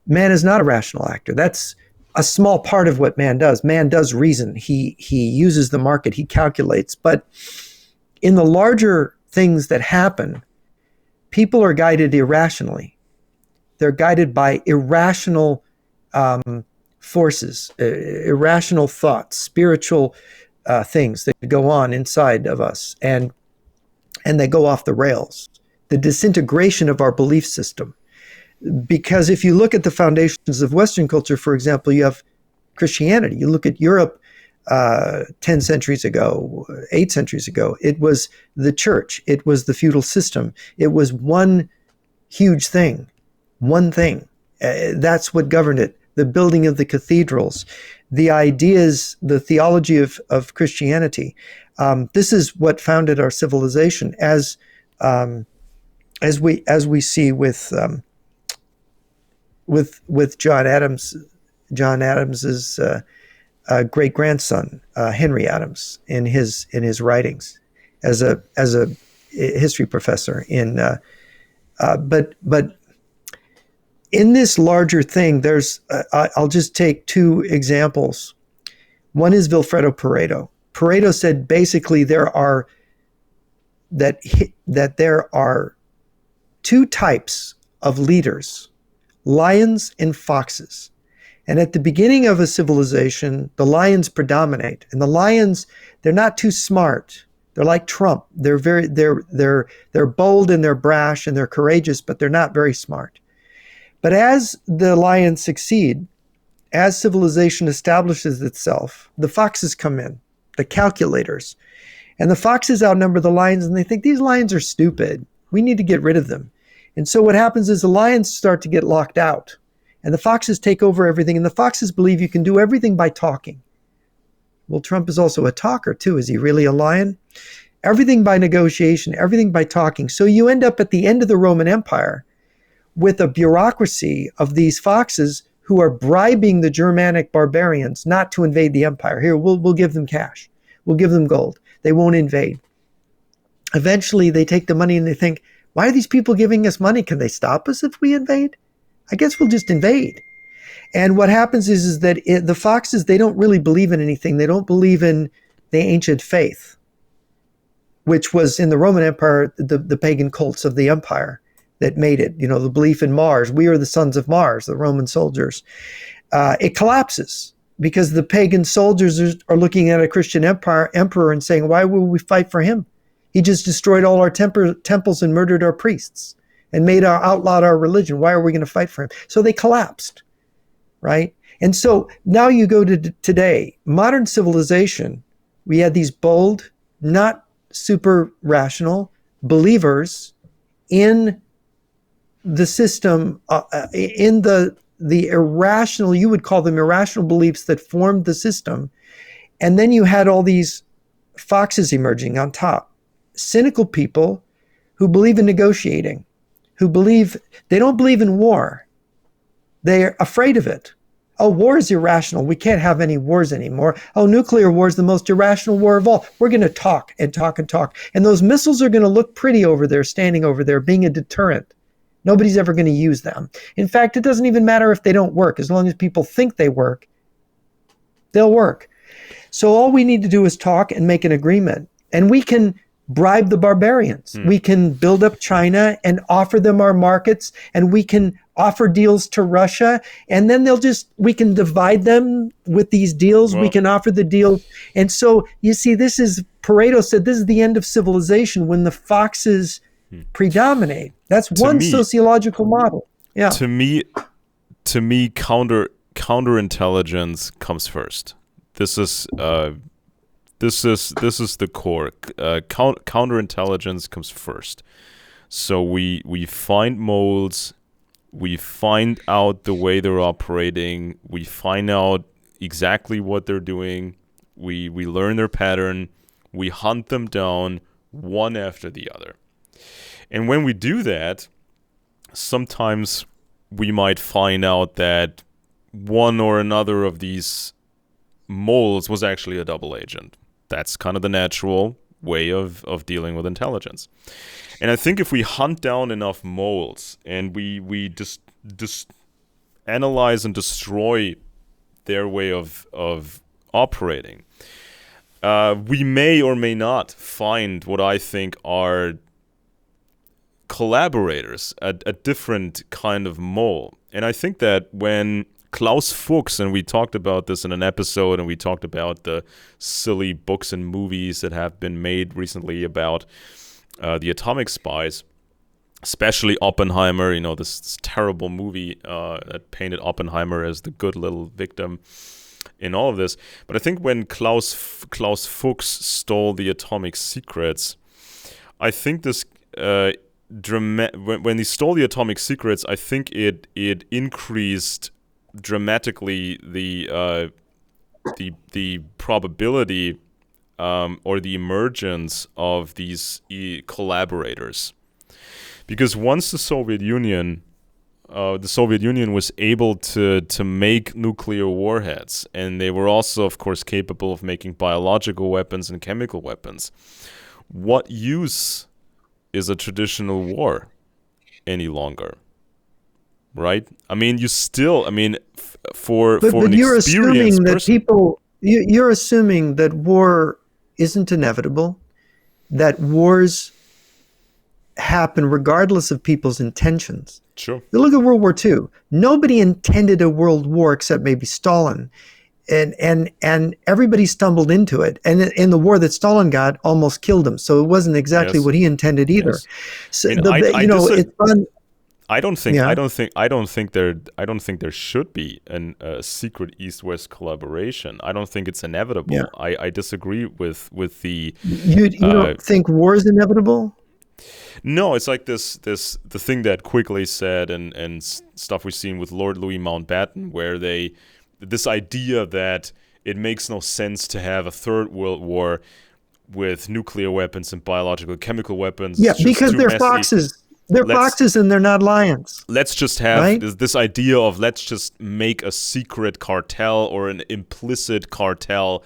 man is not a rational actor. That's a small part of what man does. Man does reason. He uses the market. He calculates. But in the larger things that happen, people are guided irrationally. They're guided by irrational forces, irrational thoughts, spiritual things that go on inside of us, and they go off the rails. The disintegration of our belief system. Because if you look at the foundations of Western culture, for example, you have Christianity. You look at Europe 10 centuries ago, 8 centuries ago, it was the church. It was the feudal system. It was one huge thing, one thing. That's what governed it. The building of the cathedrals, the ideas, the theology of Christianity. This is what founded our civilization, as we see with John Adams. John Adams's great grandson, Henry Adams, in his writings as a history professor. But in this larger thing, there's I'll just take 2 examples. One is Vilfredo Pareto. Pareto said basically there are 2 types of leaders: lions and foxes. And at the beginning of a civilization, the lions predominate. And the lions, they're not too smart. They're like Trump. They're bold and they're brash and they're courageous, but they're not very smart. But as the lions succeed, as civilization establishes itself, the foxes come in, the calculators. And the foxes outnumber the lions, and they think these lions are stupid. We need to get rid of them. And so what happens is the lions start to get locked out. And the foxes take over everything. And the foxes believe you can do everything by talking. Well, Trump is also a talker too. Is he really a lion? Everything by negotiation, everything by talking. So you end up at the end of the Roman Empire with a bureaucracy of these foxes who are bribing the Germanic barbarians not to invade the empire. Here, we'll give them cash. We'll give them gold. They won't invade. Eventually, they take the money and they think, why are these people giving us money? Can they stop us if we invade? I guess we'll just invade. And what happens is that the foxes, they don't really believe in anything. They don't believe in the ancient faith, which was in the Roman Empire, the pagan cults of the empire that made it. You know, the belief in Mars. We are the sons of Mars, the Roman soldiers. It collapses because the pagan soldiers are looking at a Christian emperor and saying, why will we fight for him? He just destroyed all our temples and murdered our priests and outlawed our religion. Why are we going to fight for him? So they collapsed, right? And so now you go to today, modern civilization, we had these bold, not super rational believers in the system, in the irrational, you would call them irrational beliefs that formed the system. And then you had all these foxes emerging on top, cynical people who believe in negotiating, they don't believe in war. They're afraid of it. Oh, war is irrational. We can't have any wars anymore. Oh, nuclear war is the most irrational war of all. We're going to talk and talk and talk. And those missiles are going to look pretty over there, standing over there, being a deterrent. Nobody's ever going to use them. In fact, it doesn't even matter if they don't work. As long as people think they work, they'll work. So all we need to do is talk and make an agreement. And we can bribe the barbarians. We can build up China and offer them our markets, and we can offer deals to Russia, and then we can divide them with these deals. Well, we can offer the deal. And so you see, Pareto said, this is the end of civilization when the foxes predominate. That's one sociological model. Yeah.
To me, counterintelligence comes first. This is This is the core. Counterintelligence comes first. So we find moles, we find out the way they're operating, we find out exactly what they're doing, we learn their pattern, we hunt them down one after the other. And when we do that, sometimes we might find out that one or another of these moles was actually a double agent. That's kind of the natural way of dealing with intelligence. And I think if we hunt down enough moles and we just analyze and destroy their way of operating, we may or may not find what I think are collaborators, a different kind of mole. And I think that when Klaus Fuchs, and we talked about this in an episode, and we talked about the silly books and movies that have been made recently about the atomic spies, especially Oppenheimer, this terrible movie that painted Oppenheimer as the good little victim in all of this. But I think when Klaus Fuchs stole the atomic secrets, I think this when he stole the atomic secrets, I think it increased dramatically the probability or the emergence of these collaborators, because once the Soviet Union was able to make nuclear warheads, and they were also, of course, capable of making biological weapons and chemical weapons. What use is a traditional war any longer? Right? I mean, for an
you're
experienced
assuming that
person,
you're assuming that war isn't inevitable, that wars happen regardless of people's intentions.
sure.
You look at World War II. Nobody intended a world war except maybe Stalin, and everybody stumbled into it. And in the war that Stalin got, almost killed him. So it wasn't exactly
Yes.
what he intended either.
Yes.
So
And
it's fun.
I don't think
Yeah.
I don't think there should be a secret East-West collaboration. I don't think it's inevitable.
Yeah.
I disagree with the
You don't think war is inevitable?
no. It's like the thing that Quigley said and stuff we've seen with Lord Louis Mountbatten, where this idea that it makes no sense to have a third world war with nuclear weapons and biological chemical weapons.
Yeah,
It's just
because
too
they're
messy.
foxes. They're
Let's-
foxes and they're not lions.
Let's just have
Right?
this idea of let's just make a secret cartel or an implicit cartel,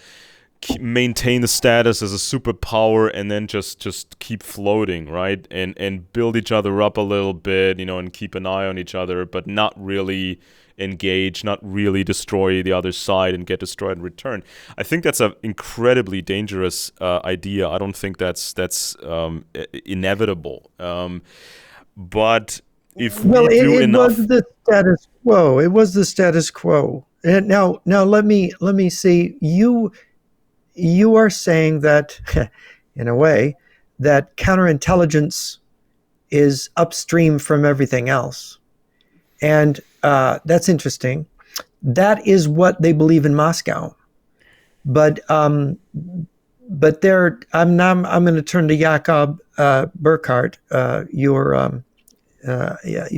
maintain the status as a superpower, and then just keep floating, right? And build each other up a little bit, and keep an eye on each other, but not really engage, not really destroy the other side and get destroyed in return. I think that's an incredibly dangerous idea. I don't think that's inevitable. But if we do
it
enough,
was the status quo. It was the status quo. And now let me see. You are saying that, in a way, that counterintelligence is upstream from everything else, and that's interesting. That is what they believe in Moscow, but there. I'm going to turn to Jakob Burckhardt, your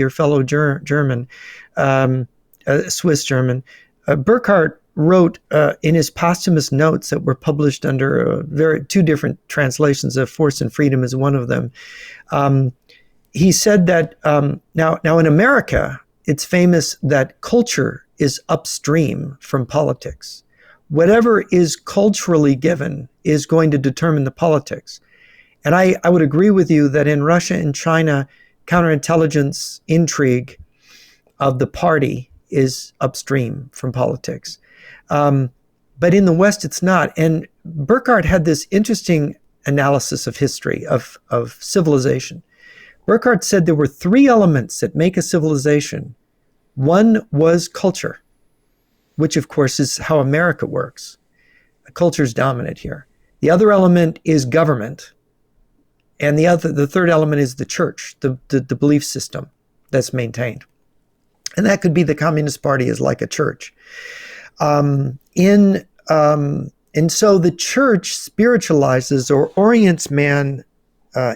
fellow German, Swiss German. Burckhardt wrote in his posthumous notes that were published under two different translations of Force and Freedom is one of them. He said that now in America, it's famous that culture is upstream from politics. Whatever is culturally given is going to determine the politics. And I would agree with you that in Russia and China, counterintelligence intrigue of the party is upstream from politics. But in the West, it's not. And Burckhardt had this interesting analysis of history, of civilization. Burckhardt said there were three elements that make a civilization. One was culture, which of course is how America works. Culture is dominant here. The other element is government. And the third element is the church, the belief system that's maintained. And that could be the Communist Party is like a church. In And so the church spiritualizes or orients man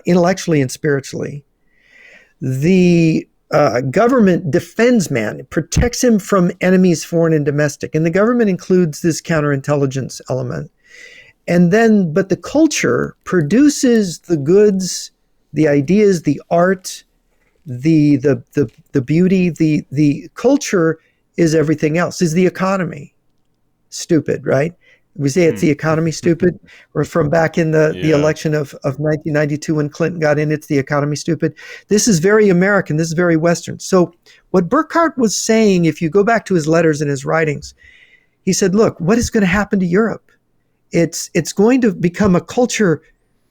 intellectually and spiritually. The government defends man, it protects him from enemies, foreign and domestic. And the government includes this counterintelligence element. And then, but the culture produces the goods, the ideas, the art, the beauty. The culture is everything else, is the economy. Stupid, right? We say it's the economy, stupid. Or from back in the election of 1992 when Clinton got in, it's the economy, stupid. This is very American. This is very Western. So what Burckhardt was saying, if you go back to his letters and his writings, he said, look, what is going to happen to Europe? It's going to become a culture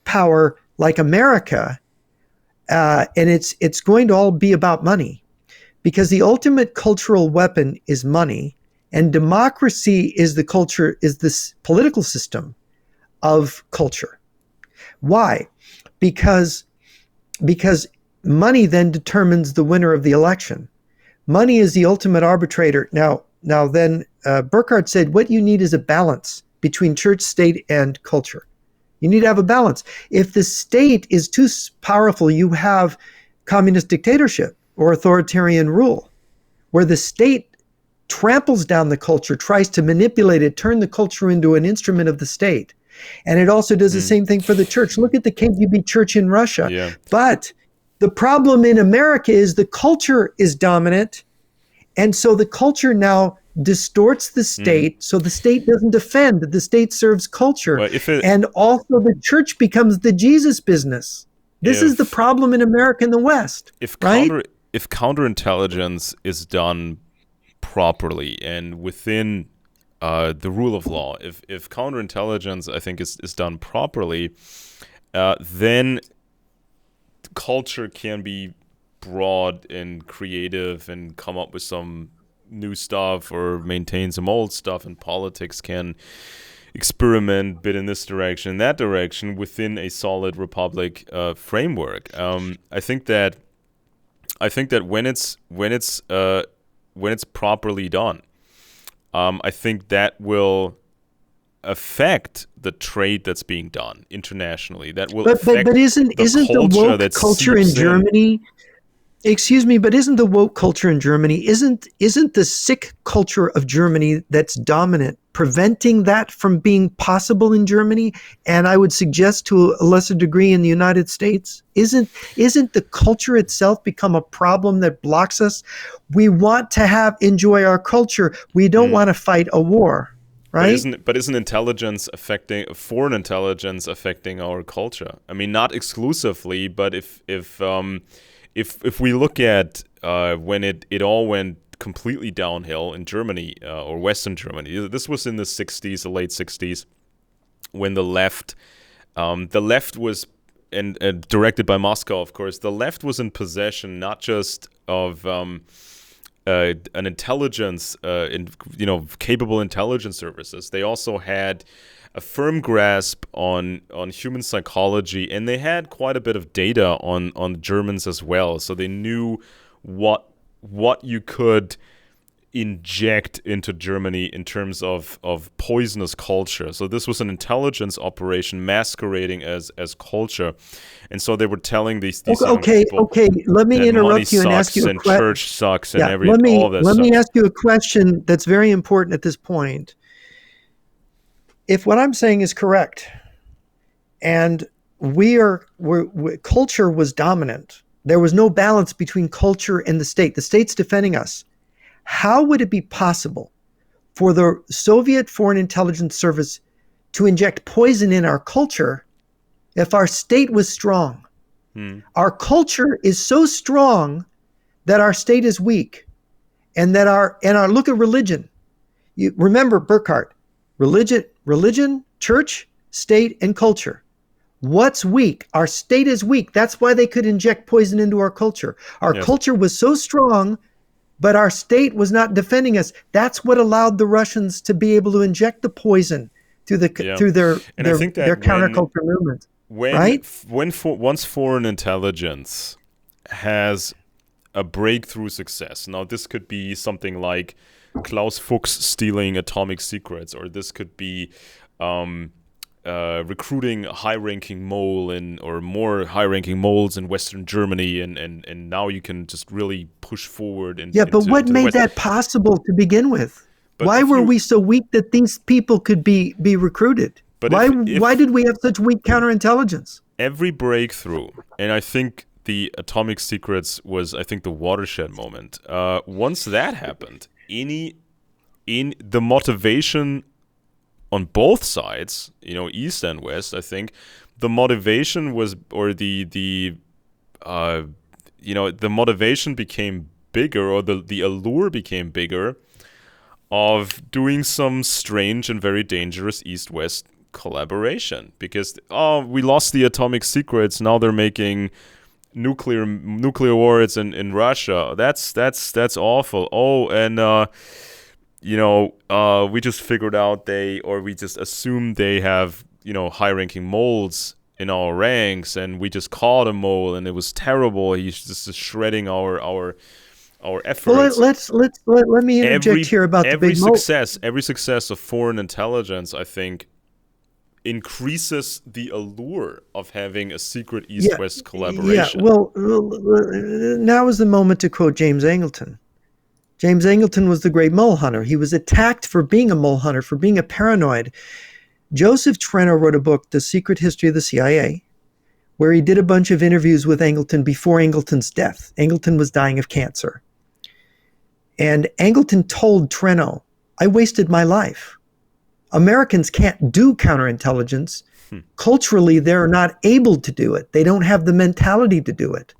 power like America, and it's going to all be about money, because the ultimate cultural weapon is money. And democracy is the culture, is this political system of culture. Why? Because money then determines the winner of the election. Money is the ultimate arbitrator. Now then, Burckhardt said, what you need is a balance between church, state, and culture. You need to have a balance. If the state is too powerful, you have communist dictatorship or authoritarian rule, where the state tramples down the culture, tries to manipulate it, turn the culture into an instrument of the state. And it also does the same thing for the church. Look at the KGB church in Russia.
Yeah.
But the problem in America is the culture is dominant. And so the culture now distorts the state. So the state doesn't defend. The state serves culture.
Well,
and also the church becomes the Jesus business. This is the problem in America and the West.
If
right?
if counterintelligence is done properly and within the rule of law, if counterintelligence, I think, is done properly, then culture can be broad and creative and come up with some new stuff or maintain some old stuff, and politics can experiment bit in this direction, that direction within a solid republic framework. I think that when it's properly done, I think that will affect the trade that's being done internationally. That will affect
but isn't the woke culture in Germany? Excuse me, but isn't the woke culture in Germany, isn't the sick culture of Germany that's dominant preventing that from being possible in Germany? And I would suggest to a lesser degree in the United States. Isn't the culture itself become a problem that blocks us? We want to enjoy our culture. We don't want to fight a war, right?
But isn't intelligence affecting foreign intelligence affecting our culture? I mean, not exclusively, but if we look at when it all went completely downhill in Germany or Western Germany, this was in the 60s, the late 60s, when the left was, and directed by Moscow, of course, the left was in possession not just of an intelligence, capable intelligence services. They also had a firm grasp on human psychology, and they had quite a bit of data on Germans as well. So they knew what you could inject into Germany in terms of poisonous culture. So this was an intelligence operation masquerading as culture. And so they were telling these young people,
okay, let me interrupt you and ask you a question.
Church sucks and
all this
stuff.
Let me ask you a question that's very important at this point. If what I'm saying is correct, and culture was dominant, there was no balance between culture and the state. The state's defending us. How would it be possible for the Soviet Foreign Intelligence Service to inject poison in our culture if our state was strong? Our culture is so strong that our state is weak, and that our look at religion. You remember Burckhardt. Religion, church, state, and culture. What's weak? Our state is weak. That's why they could inject poison into our culture. Our culture was so strong, but our state was not defending us. That's what allowed the Russians to be able to inject the poison through their counterculture movement.
Once foreign intelligence has a breakthrough success, now this could be something like Klaus Fuchs stealing atomic secrets, or this could be recruiting high-ranking mole or more high-ranking moles in Western Germany, and now you can just really push forward.
But what made that possible to begin with? Why were we so weak that these people could be recruited? Why did we have such weak counterintelligence?
Every breakthrough, and I think the atomic secrets was, I think, the watershed moment. Once that happened, in the motivation on both sides, East and West, I think the motivation was, or the motivation became bigger, or the allure became bigger of doing some strange and very dangerous East-West collaboration, because we lost the atomic secrets, now they're making nuclear wars in Russia. That's awful. We just figured out we just assumed they have, high-ranking moles in our ranks, and we just caught a mole, and it was terrible. He's just shredding our efforts.
Well, let me interject here about the big mole.
Every success of foreign intelligence, I think, increases the allure of having a secret East-West collaboration.
Yeah, well, now is the moment to quote James Angleton. James Angleton was the great mole hunter. He was attacked for being a mole hunter, for being a paranoid. Joseph Treno wrote a book, The Secret History of the CIA, where he did a bunch of interviews with Angleton before Angleton's death. Angleton was dying of cancer. And Angleton told Treno, I wasted my life. Americans can't do counterintelligence. Culturally, they're not able to do it. They don't have the mentality to do it.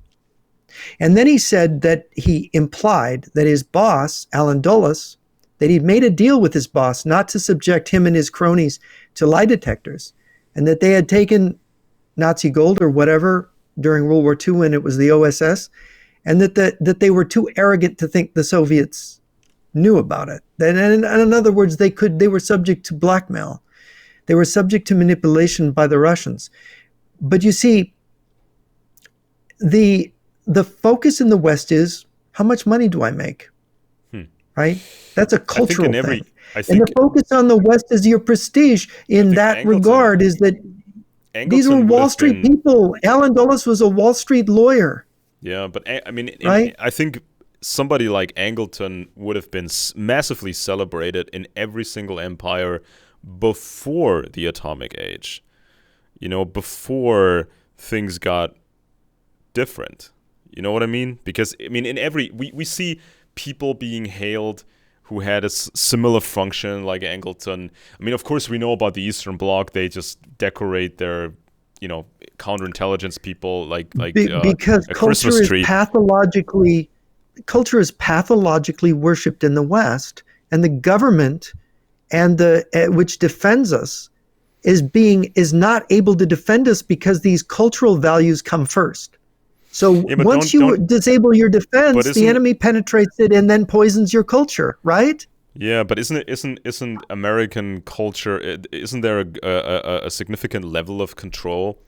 And then he said that he implied that his boss, Alan Dulles, that he'd made a deal with his boss not to subject him and his cronies to lie detectors, and that they had taken Nazi gold or whatever during World War II when it was the OSS, and that they were too arrogant to think the Soviets knew about it. And in other words, they were subject to blackmail. They were subject to manipulation by the Russians. But you see, the focus in the West is, how much money do I make? Right? That's a cultural thing. And the focus on the West is your prestige. In that regard, is that these were Wall Street people. Alan Dulles was a Wall Street lawyer.
Yeah, but I mean,
right?
I think somebody like Angleton would have been massively celebrated in every single empire before the atomic age. Before things got different. You know what I mean? Because, I mean, we see people being hailed who had a similar function like Angleton. I mean, of course, we know about the Eastern Bloc. They just decorate their, counterintelligence people because
a Christmas tree. Culture is pathologically worshipped in the West, and the government and which defends us is not able to defend us because these cultural values come first. So once you disable your defense, the enemy penetrates it and then poisons your culture, right?
Yeah, but isn't American culture? Isn't there a significant level of control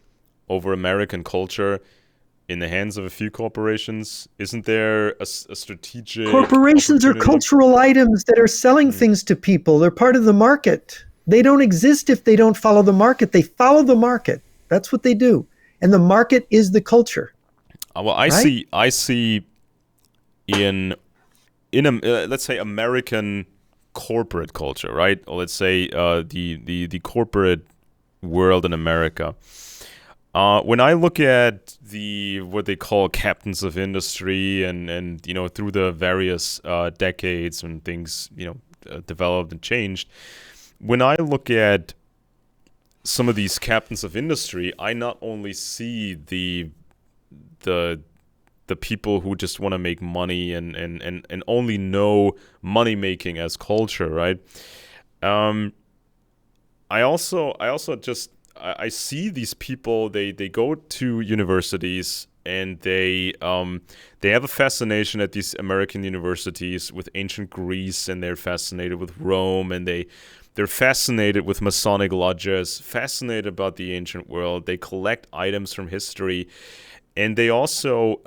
over American culture in the hands of a few corporations? Isn't there a strategic?
Corporations are cultural items that are selling things to people. They're part of the market. They don't exist if they don't follow the market. They follow the market. That's what they do, and the market is the culture.
Well, I see in let's say American corporate culture, right? Or let's say the corporate world in America. When I look at what they call captains of industry and through the various decades when things developed and changed, when I look at some of these captains of industry, I not only see the people who just want to make money and only know money making as culture, right? I see these people. They go to universities and they have a fascination at these American universities with ancient Greece, and they're fascinated with Rome, and they're fascinated with Masonic lodges, fascinated about the ancient world. They collect items from history. And they also,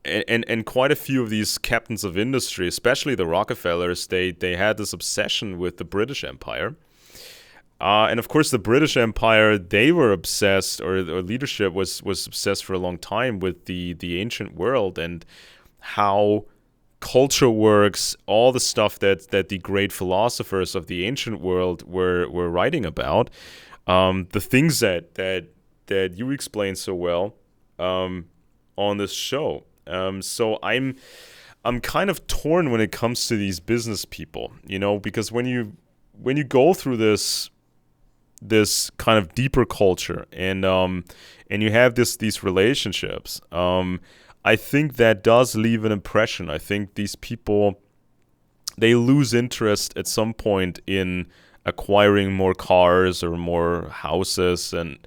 and quite a few of these captains of industry, especially the Rockefellers, they had this obsession with the British Empire. And of course, the British Empire, they were obsessed, or leadership was obsessed for a long time with the ancient world and how culture works, all the stuff that the great philosophers of the ancient world were writing about. The things that you explained so well on this show. So I'm kind of torn when it comes to these business people, because when you go through this kind of deeper culture and you have these relationships, I think that does leave an impression. I think these people, they lose interest at some point in acquiring more cars or more houses, and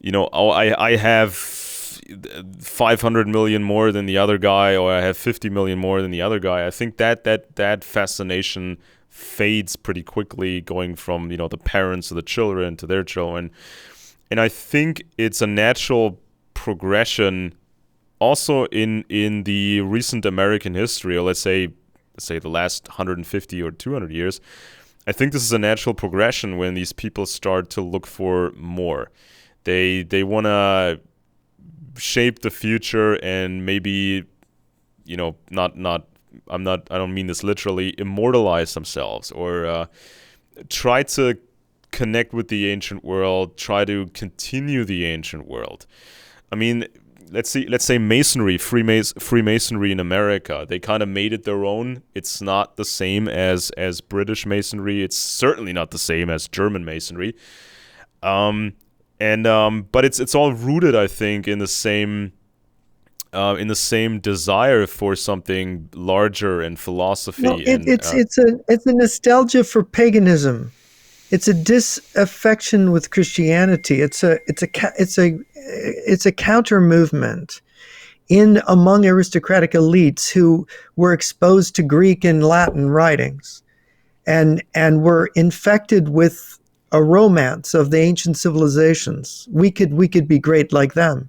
I have 500 million more than the other guy, or I have 50 million more than the other guy. I think that fascination fades pretty quickly, going from the parents to the children to their children, and I think it's a natural progression also in the recent American history, or let's say the last 150 or 200 years. I think this is a natural progression when these people start to look for more. They want to shape the future and maybe, I don't mean this literally, immortalize themselves, or try to connect with the ancient world, try to continue the ancient world. I mean, let's say Masonry, Freemasonry in America, they kind of made it their own. It's not the same as British Masonry. It's certainly not the same as German Masonry. But it's all rooted, I think, in the same desire for something larger and philosophy.
No, it's a nostalgia for paganism. It's a disaffection with Christianity. It's a counter movement among aristocratic elites who were exposed to Greek and Latin writings, and were infected with a romance of the ancient civilizations. We could be great like them.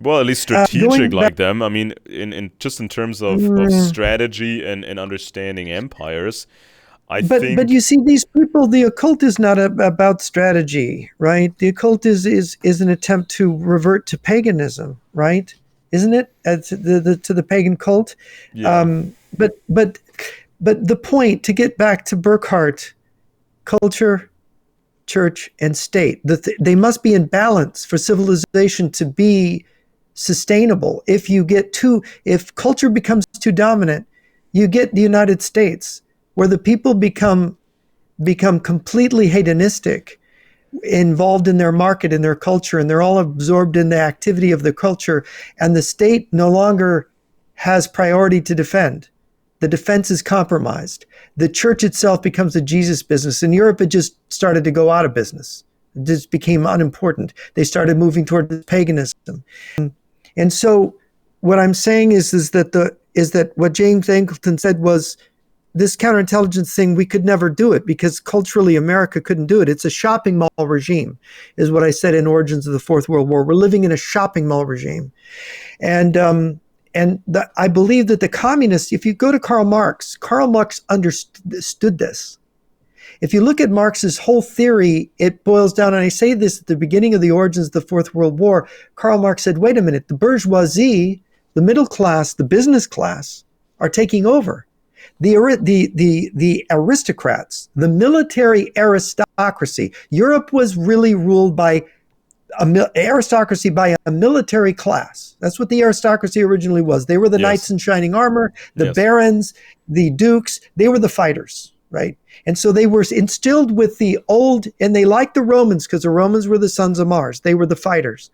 Well, at least strategic like them. I mean, in terms of strategy and understanding empires.
But you see, these people, the occult is not about strategy, right? The occult is an attempt to revert to paganism, right? Isn't it? To the pagan cult.
Yeah.
But the point, to get back to Burckhardt, culture, church, and state, they must be in balance for civilization to be sustainable. If culture becomes too dominant, you get the United States, where the people become completely hedonistic, involved in their market, in their culture, and they're all absorbed in the activity of the culture, and the state no longer has priority to defend. The defense is compromised. The church itself becomes a Jesus business. In Europe, it just started to go out of business. It just became unimportant. They started moving toward paganism. And so what I'm saying is that what James Angleton said was, this counterintelligence thing, we could never do it because culturally America couldn't do it. It's a shopping mall regime, is what I said in Origins of the Fourth World War. We're living in a shopping mall regime. And I believe that the communists, if you go to Karl Marx understood this. If you look at Marx's whole theory, it boils down, and I say this at the beginning of the Origins of the Fourth World War, Karl Marx said, wait a minute, the bourgeoisie, the middle class, the business class are taking over. The aristocrats, the military aristocracy. Europe was really ruled by aristocracy by a military class. That's what the aristocracy originally was. They were the knights in shining armor, the barons, the dukes. They were the fighters, right? And so they were instilled with the old, and they liked the Romans because the Romans were the sons of Mars. They were the fighters.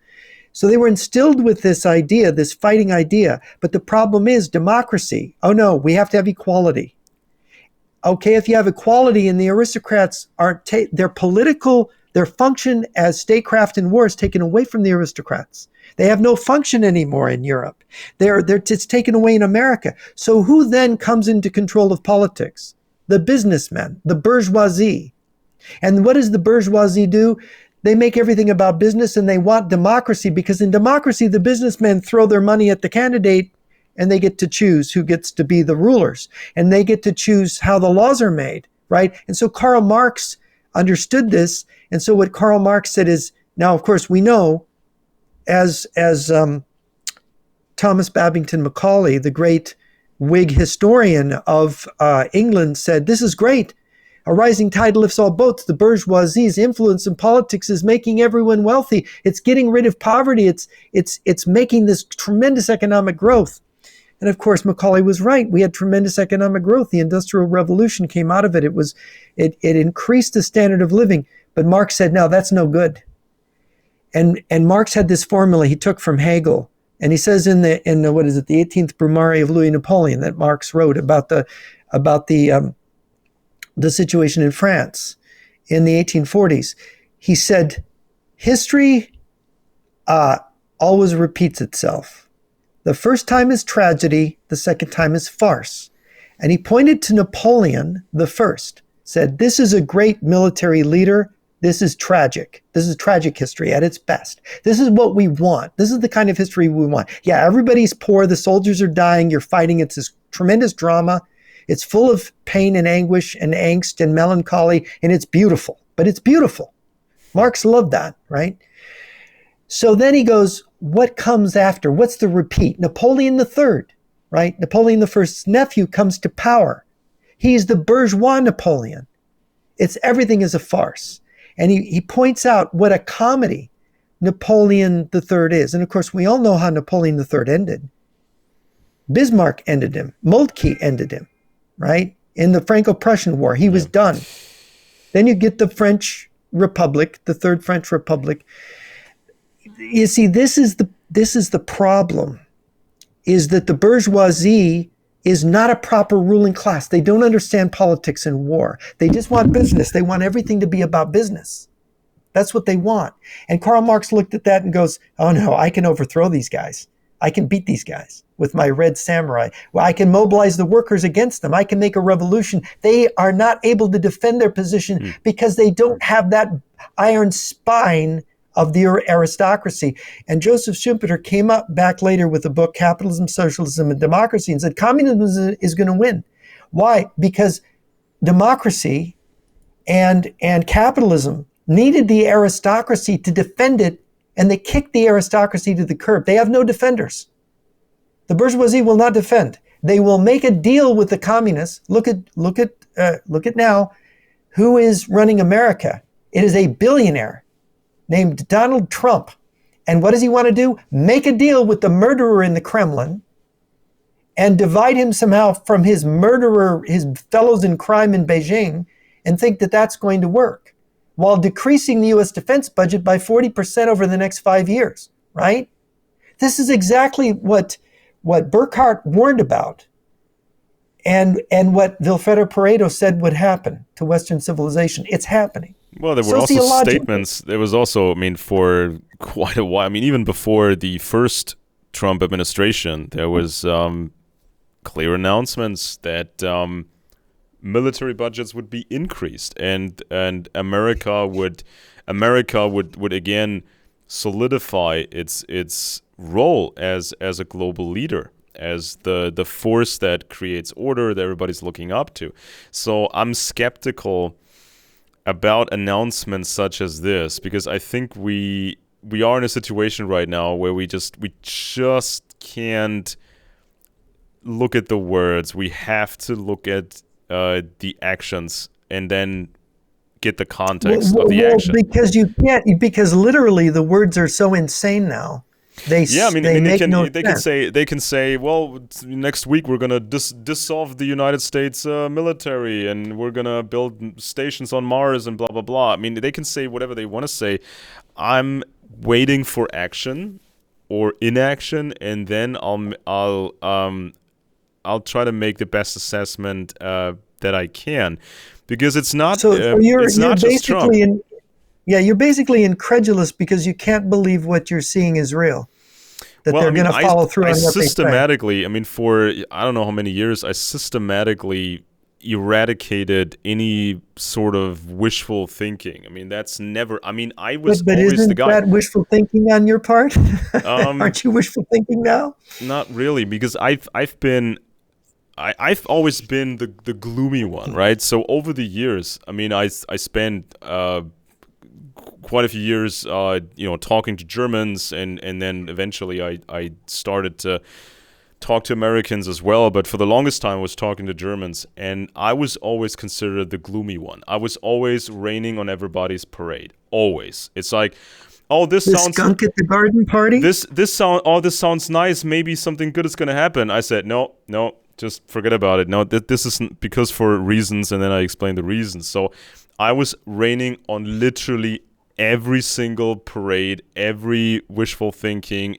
So they were instilled with this idea, this fighting idea. But the problem is democracy. Oh no, we have to have equality. Okay, if you have equality and the aristocrats their function as statecraft in war is taken away from the aristocrats. They have no function anymore in Europe. It's taken away in America. So who then comes into control of politics? The businessmen, the bourgeoisie. And what does the bourgeoisie do? They make everything about business, and they want democracy, because in democracy, the businessmen throw their money at the candidate and they get to choose who gets to be the rulers, and they get to choose how the laws are made, right? And so Karl Marx understood this. And so what Karl Marx said is, now, of course, we know, as Thomas Babington Macaulay, the great Whig historian of England, said, this is great. A rising tide lifts all boats. The bourgeoisie's influence in politics is making everyone wealthy. It's getting rid of poverty. It's making this tremendous economic growth. And of course, Macaulay was right. We had tremendous economic growth. The Industrial Revolution came out of it. It increased the standard of living. But Marx said, no, that's no good. And Marx had this formula he took from Hegel. And he says in the 18th Brumaire of Louis Napoleon that Marx wrote about the situation in France in the 1840s. He said, history always repeats itself. The first time is tragedy, the second time is farce. And he pointed to Napoleon the First, said, this is a great military leader. This is tragic. This is tragic history at its best. This is what we want. This is the kind of history we want. Yeah, everybody's poor. The soldiers are dying. You're fighting. It's this tremendous drama. It's full of pain and anguish and angst and melancholy, and it's beautiful. But it's beautiful. Marx loved that, right? So then he goes, what comes after? What's the repeat? Napoleon III, right? Napoleon I's nephew comes to power. He's the bourgeois Napoleon. Everything is a farce. And he points out what a comedy Napoleon III is. And of course, we all know how Napoleon III ended. Bismarck ended him. Moltke ended him, right? In the Franco-Prussian War, he was done. Then you get the French Republic, the Third French Republic. You see, this is the problem, is that the bourgeoisie is not a proper ruling class. They don't understand politics and war. They just want business. They want everything to be about business. That's what they want. And Karl Marx looked at that and goes, oh no, I can overthrow these guys. I can beat these guys with my red samurai. Well, I can mobilize the workers against them. I can make a revolution. They are not able to defend their position because they don't have that iron spine of the aristocracy. And Joseph Schumpeter came up back later with the book Capitalism, Socialism, and Democracy and said communism is going to win. Why? Because democracy and capitalism needed the aristocracy to defend it, and they kicked the aristocracy to the curb. They have no defenders. The bourgeoisie will not defend. They will make a deal with the communists. Look at now who is running America. It is a billionaire named Donald Trump. And what does he want to do? Make a deal with the murderer in the Kremlin and divide him somehow from his murderer, his fellows in crime in Beijing, and think that that's going to work, while decreasing the U.S. defense budget by 40% over the next 5 years, right? This is exactly what Burckhardt warned about and what Vilfredo Pareto said would happen to Western civilization. It's happening.
Well, there were also statements. There was also, for quite a while, even before the first Trump administration, there was clear announcements that military budgets would be increased, and America would again solidify its role as a global leader, as the force that creates order that everybody's looking up to. So I'm skeptical about announcements such as this, because I think we are in a situation right now where we just can't look at the words. We have to look at the actions and then get the context of the action.
Because you can't, because literally the words are so insane now. They can say, well, next week we're gonna dissolve the United States military and we're gonna build stations on Mars and blah blah blah. They can say whatever they want to say. I'm waiting for action or inaction, and then I'll try to make the best assessment that I can, because it's not just Trump. You're basically incredulous because you can't believe what you're seeing is real. They're going to follow through on what
systematically, for I don't know how many years, I systematically eradicated any sort of wishful thinking. That's never. I was always the guy.
Isn't that wishful thinking on your part? Aren't you wishful thinking now?
Not really, because I've been I've always been the gloomy one, right? So over the years, I mean, I spent quite a few years, talking to Germans, and then eventually I started to talk to Americans as well. But for the longest time, I was talking to Germans, and I was always considered the gloomy one. I was always raining on everybody's parade. Always. It's like, oh, this
The
sounds
skunk at the garden party?
this sounds nice. Maybe something good is gonna happen. I said, no, just forget about it. No, this isn't, because for reasons, and then I explained the reasons. So I was raining on literally every single parade, every wishful thinking,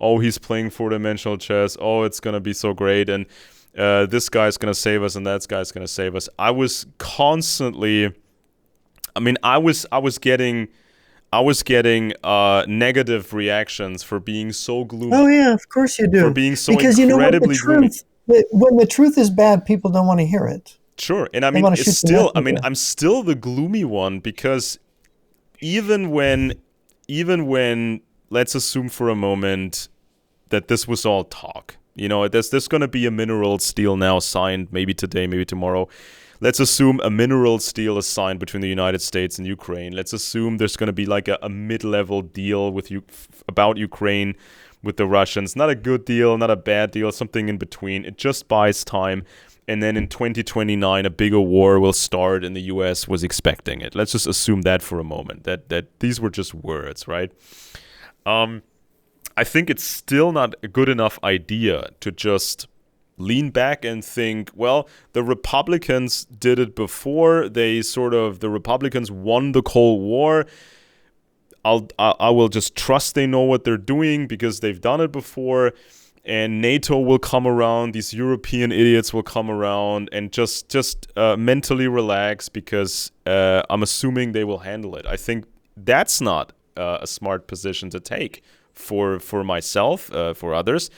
oh, he's playing four-dimensional chess, oh, it's going to be so great, and this guy's going to save us, and that guy's going to save us. I was constantly, I was getting negative reactions for being so gloomy.
Oh, yeah, of course you do.
For being so
because
incredibly gloomy.
When the truth is bad, people don't want to hear it.
Sure, and it's still, I'm still the gloomy one, because even when, let's assume for a moment that this was all talk. There's going to be a minerals deal now signed, maybe today, maybe tomorrow. Let's assume a minerals deal is signed between the United States and Ukraine. Let's assume there's going to be like a mid-level deal about Ukraine with the Russians. Not a good deal, not a bad deal, something in between. It just buys time. And then in 2029, a bigger war will start, and the U.S. was expecting it. Let's just assume that for a moment, that these were just words, right? I think it's still not a good enough idea to just lean back and think, well, the Republicans did it before. The Republicans won the Cold War. I will just trust they know what they're doing because they've done it before. And NATO will come around, these European idiots will come around, and just mentally relax, because I'm assuming they will handle it. I think that's not a smart position to take for myself, for others,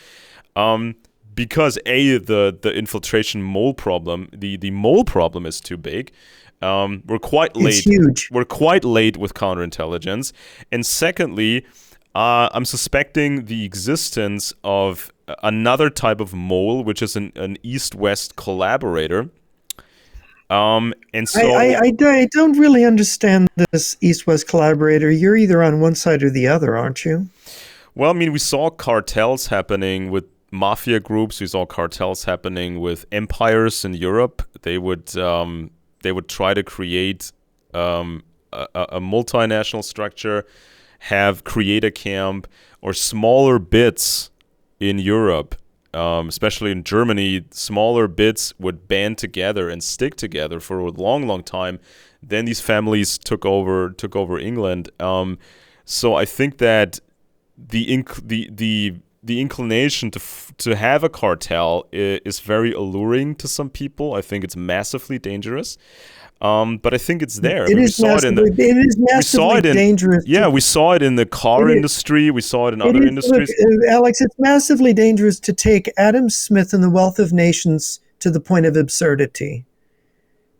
because the infiltration mole problem, the mole problem is too big. We're quite late.
It's huge.
We're quite late with counterintelligence, and secondly, I'm suspecting the existence of another type of mole, which is an East-West collaborator. And so
I don't really understand this East-West collaborator. You're either on one side or the other, aren't you?
Well, we saw cartels happening with mafia groups. We saw cartels happening with empires in Europe. They would try to create a multinational structure, create a camp, or smaller bits in Europe, especially in Germany. Smaller bits would band together and stick together for a long, long time. Then these families took over England. So I think that the inclination to have a cartel is very alluring to some people. I think it's massively dangerous. But I think it's there.
It is massively dangerous.
Yeah, we saw it in the car industry. We saw it in other industries.
Look, Alex, it's massively dangerous to take Adam Smith and the Wealth of Nations to the point of absurdity.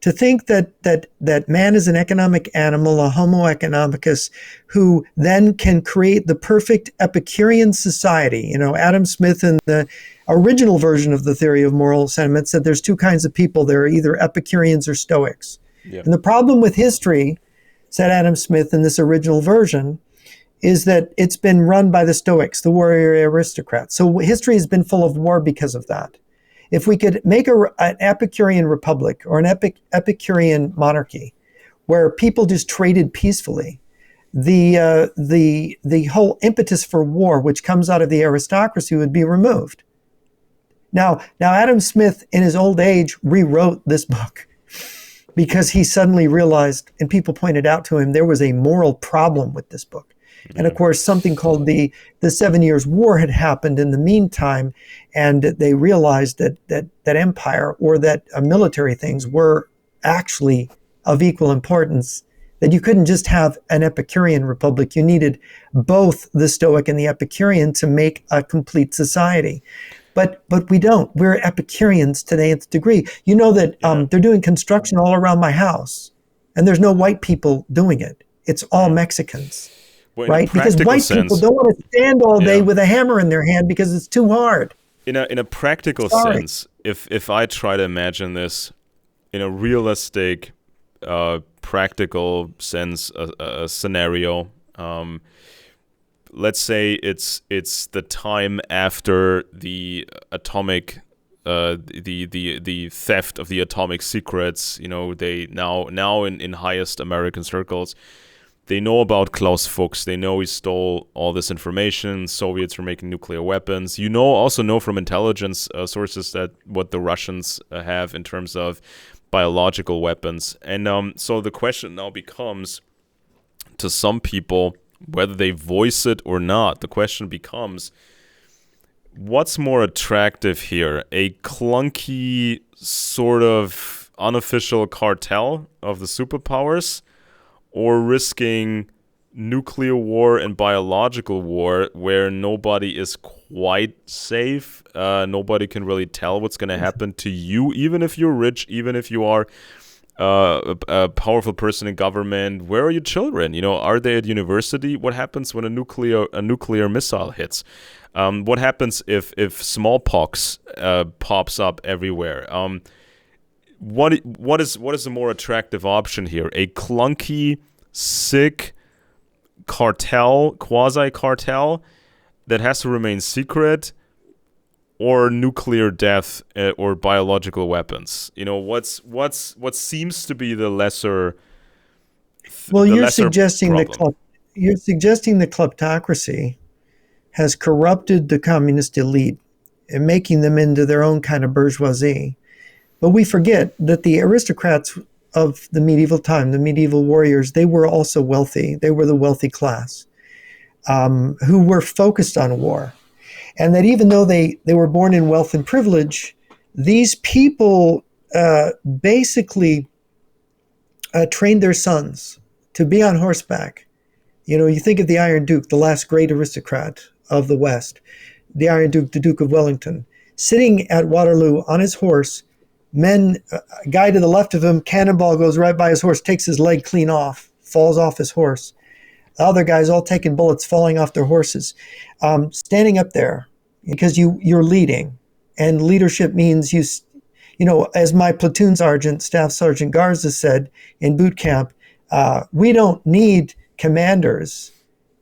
To think that man is an economic animal, a homo economicus, who then can create the perfect Epicurean society. Adam Smith in the original version of the theory of moral sentiment said there's two kinds of people. They're either Epicureans or Stoics. Yep. And the problem with history, said Adam Smith in this original version, is that it's been run by the Stoics, the warrior aristocrats. So history has been full of war because of that. If we could make an Epicurean republic or an Epicurean monarchy where people just traded peacefully, the whole impetus for war, which comes out of the aristocracy, would be removed. Now Adam Smith, in his old age, rewrote this book because he suddenly realized, and people pointed out to him, there was a moral problem with this book. And of course, something called the 7 Years' War had happened in the meantime, and they realized that empire or that military things were actually of equal importance, that you couldn't just have an Epicurean republic. You needed both the Stoic and the Epicurean to make a complete society. But we don't. We're Epicureans to the nth degree. You know that they're doing construction all around my house, and there's no white people doing it. It's all Mexicans. Right? Because white people don't want to stand all day with a hammer in their hand because it's too hard.
in a practical sense, if I try to imagine this in a realistic, practical sense, a scenario, let's say it's the time after the atomic, the theft of the atomic secrets. They now in highest American circles, they know about Klaus Fuchs. They know he stole all this information. Soviets were making nuclear weapons. Also know from intelligence sources that what the Russians have in terms of biological weapons. And so the question now becomes, to some people, whether they voice it or not, the question becomes, what's more attractive here? A clunky sort of unofficial cartel of the superpowers, or risking nuclear war and biological war where nobody is quite safe? Nobody can really tell what's going to happen to you, even if you're rich, even if you are a powerful person in government. Where are your children? Are they at university? What happens when a nuclear missile hits? What happens if smallpox pops up everywhere? What is the more attractive option here? A clunky, sick cartel, quasi-cartel that has to remain secret, or nuclear death or biological weapons? What seems to be the lesser.
Well,
the
you're
lesser
suggesting
problem?
you're suggesting the kleptocracy has corrupted the communist elite and making them into their own kind of bourgeoisie. But we forget that the aristocrats of the medieval time, the medieval warriors, they were also wealthy. They were the wealthy class who were focused on war. And that even though they were born in wealth and privilege, these people basically trained their sons to be on horseback. You think of the Iron Duke, the last great aristocrat of the West, the Iron Duke, the Duke of Wellington, sitting at Waterloo on his horse. A guy to the left of him, cannonball goes right by his horse, takes his leg clean off, falls off his horse. The other guys all taking bullets, falling off their horses. Standing up there, because you're leading. And leadership means as my platoon sergeant, Staff Sergeant Garza said in boot camp, we don't need commanders.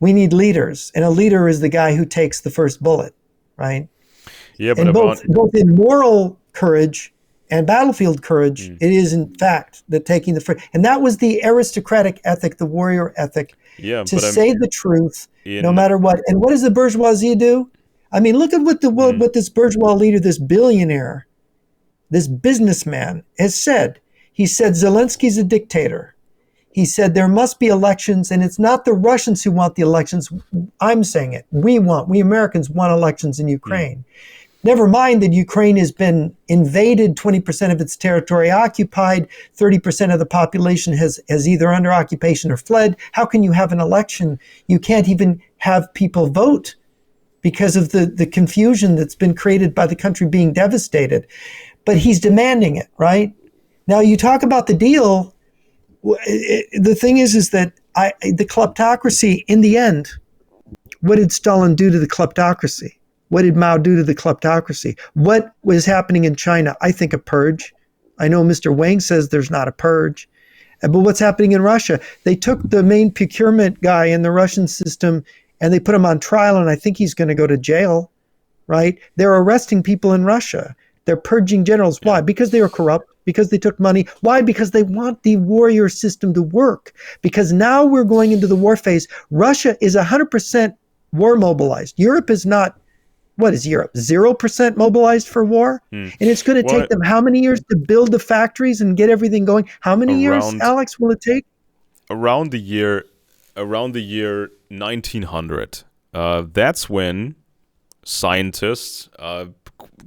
We need leaders. And a leader is the guy who takes the first bullet, right?
Yeah, but
and both in moral courage and battlefield courage, it is in fact that taking the first. And that was the aristocratic ethic, the warrior ethic, to say the truth no matter what. And what does the bourgeoisie do? I mean, look at what this bourgeois leader, this billionaire, this businessman has said. He said Zelensky's a dictator. He said there must be elections, and it's not the Russians who want the elections. I'm saying it. We Americans want elections in Ukraine. Never mind that Ukraine has been invaded, 20% of its territory occupied, 30% of the population has either under occupation or fled. How can you have an election? You can't even have people vote because of the confusion that's been created by the country being devastated. But he's demanding it, right? Now you talk about the deal. The thing is that the kleptocracy, in the end, what did Stalin do to the kleptocracy? What did Mao do to the kleptocracy? What was happening in China? I think a purge. I know Mr. Wang says there's not a purge. But what's happening in Russia? They took the main procurement guy in the Russian system and they put him on trial, and I think he's going to go to jail, right? They're arresting people in Russia. They're purging generals. Why? Because they were corrupt. Because they took money. Why? Because they want the warrior system to work. Because now we're going into the war phase. Russia is 100% war mobilized. Europe is not. What is Europe? 0% mobilized for war? And it's going to take them how many years to build the factories and get everything going? How many years, Alex, will it take?
Around the year 1900. That's when scientists,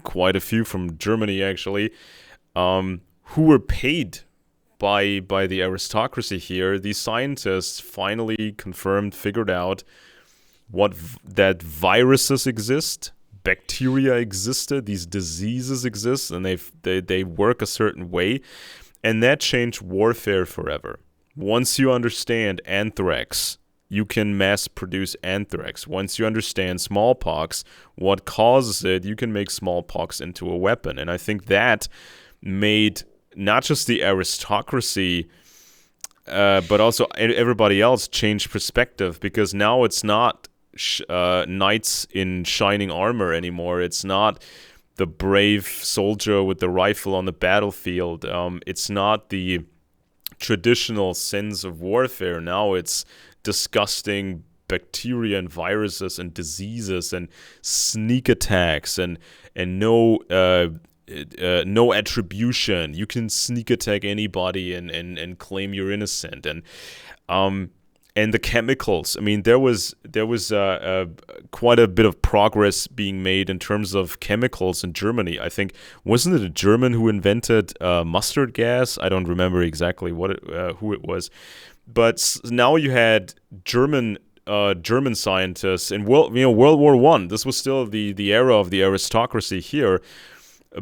quite a few from Germany actually, who were paid by the aristocracy here, these scientists finally figured out that viruses exist, bacteria existed, these diseases exist, and they work a certain way, and that changed warfare forever. Once you understand anthrax, you can mass produce anthrax. Once you understand smallpox, what causes it, you can make smallpox into a weapon. And I think that made not just the aristocracy, but also everybody else change perspective, because now it's not knights in shining armor anymore. It's not the brave soldier with the rifle on the battlefield. It's not the traditional sins of warfare. Now it's disgusting bacteria and viruses and diseases and sneak attacks and no attribution. You can sneak attack anybody and claim you're innocent. And the chemicals. I mean, there was quite a bit of progress being made in terms of chemicals in Germany. I think, wasn't it a German who invented mustard gas? I don't remember exactly who it was. But now you had German scientists in World War I. This was still the era of the aristocracy here.